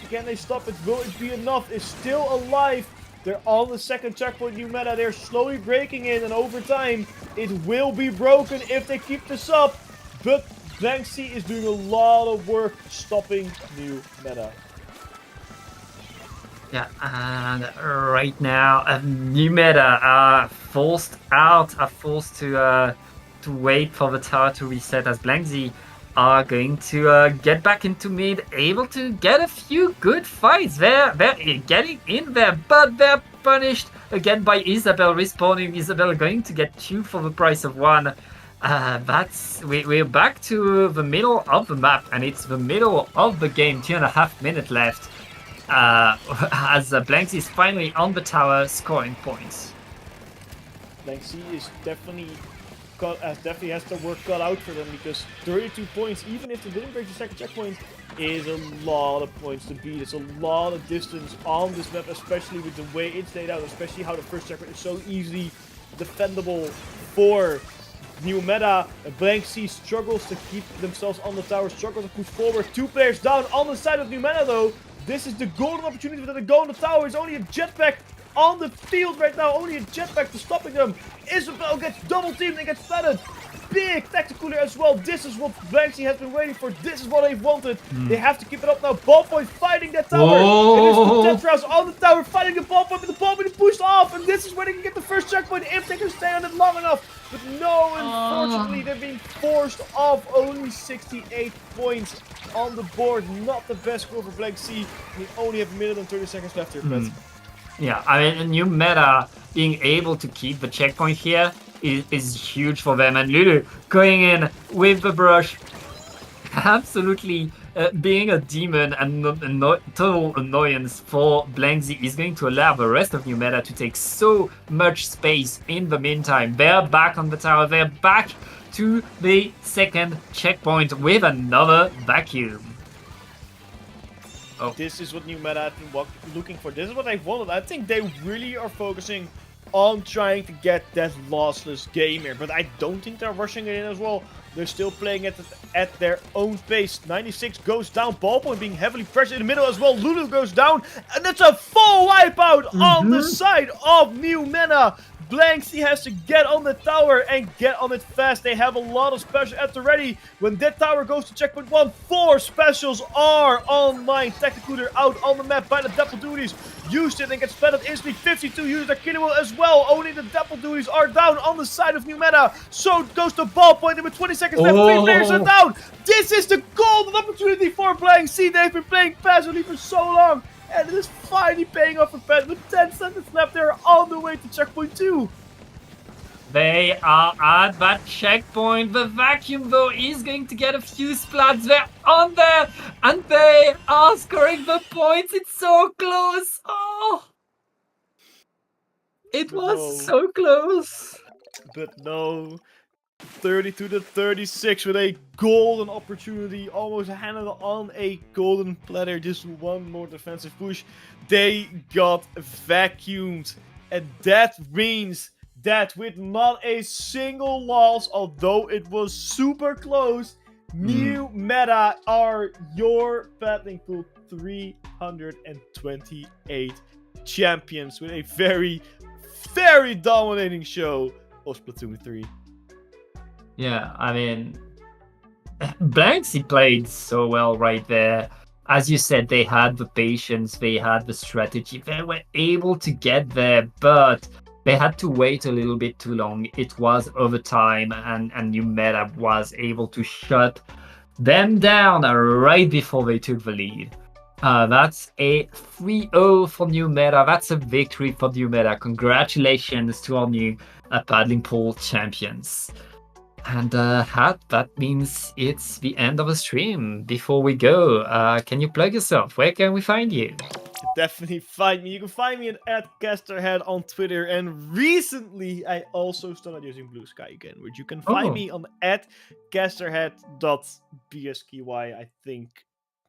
they stop it? Will it be enough? It's still alive. They're on the second checkpoint, New Meta. They're slowly breaking in, and over time, it will be broken if they keep this up. But Blanksy is doing a lot of work stopping New Meta. Yeah, and right now, New Meta are forced to wait for the tower to reset, as Blanksy are going to get back into mid, able to get a few good fights. They're getting in there, but they're punished again by Isabel respawning. Isabel going to get 2 for the price of 1. We're back to the middle of the map, and it's the middle of the game. 2.5 minutes left. As Blanksy is finally on the tower, scoring points. Blanksy is definitely has the work cut out for them, because 32 points, even if they didn't break the second checkpoint, is a lot of points to beat. It's a lot of distance on this map, especially with the way it's laid out, especially how the first checkpoint is so easily defendable for New Meta. Blanksy struggles to keep themselves on the tower, struggles to push forward. 2 players down on the side of New Meta though. This is the golden opportunity for them to go on the tower. It's only a jetpack on the field right now, only a jetpack to stopping them. Isabel gets double teamed and gets flooded. Big Tacticooler as well. This is what Blanksy has been waiting for. This is what they've wanted. They have to keep it up now. Ballpoint fighting that tower. Oh. And it's the Tetras on the tower fighting the ballpoint, but the ballpoint is pushed off. And this is where they can get the first checkpoint if they can stay on it long enough. But no, unfortunately, they're being forced off. Only 68 points on the board. Not the best score for Blanksy. We only have a minute and 30 seconds left here, but Yeah, I mean, a New Meta being able to keep the checkpoint here is huge for them. And Lulu going in with the brush, absolutely being a demon and total annoyance for Blanksy is going to allow the rest of New Meta to take so much space in the meantime. They're back on the tower. They're back to the second checkpoint with another vacuum. This is what New Meta have been looking for. This is what they've wanted. I think they really are focusing on trying to get that lossless game here. But I don't think they're rushing it in as well. They're still playing at their own pace. 96 goes down. Ballpoint being heavily pressured in the middle as well. Lulu goes down. And it's a full wipeout on the side of New Meta. Blanksy has to get on the tower and get on it fast. They have a lot of specials at the ready. When that tower goes to checkpoint 1, 4 specials are online. Tacticooler out on the map by the Dapple Duties. Used it and gets splattered instantly. 52 users are killable as well. Only the Dapple Duties are down on the side of New Meta. So it goes to Ballpoint, and with 20 seconds left, 3 players are down. This is the golden opportunity for Blanksy. They've been playing passively for so long. And it is finally paying off for Pet. With 10 seconds left, they're on the way to checkpoint 2. They are at that checkpoint. The vacuum, though, is going to get a few splats. They're on there, and they are scoring the points. It's so close. Oh, it was so close. But no. 32 to 36 with a golden opportunity, almost handed on a golden platter. Just one more defensive push. They got vacuumed, and that means that with not a single loss, although it was super close, New Meta are your Battling Pool 328 champions with a very, very dominating show of Splatoon 3. Yeah, I mean, Blanksy played so well right there. As you said, they had the patience, they had the strategy, they were able to get there, but they had to wait a little bit too long. It was overtime, and New Meta was able to shut them down right before they took the lead. That's a 3-0 for New Meta. That's a victory for New Meta. Congratulations to our new Paddling Pool champions. And Hat, that means it's the end of the stream. Before we go, can you plug yourself? Where can we find you? You can definitely find me. You can find me at Casterhead on Twitter. And recently, I also started using Blue Sky again, which you can find Oh. me on at casterhead.bsky. I think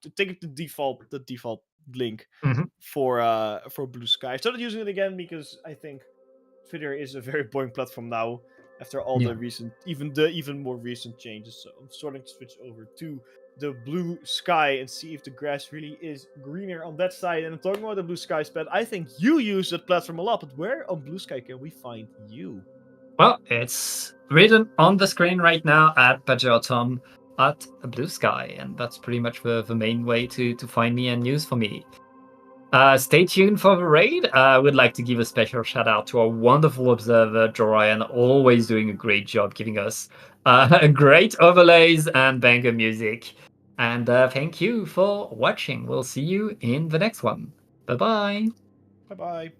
to take the default link Mhm. for Blue Sky. I started using it again because I think Twitter is a very boring platform now after all Yeah. the recent, even more recent changes. So I'm starting to switch over to the Blue Sky and see if the grass really is greener on that side. And I'm talking about the Blue Sky, Pat. I think you use that platform a lot, but where on Blue Sky can we find you? Well, it's written on the screen right now at Badger.Tom at Blue Sky, and that's pretty much the main way to find me and news for me. Stay tuned for the raid. I would like to give a special shout out to our wonderful observer, Jorian, always doing a great job giving us great overlays and banger music. And thank you for watching. We'll see you in the next one. Bye bye. Bye bye.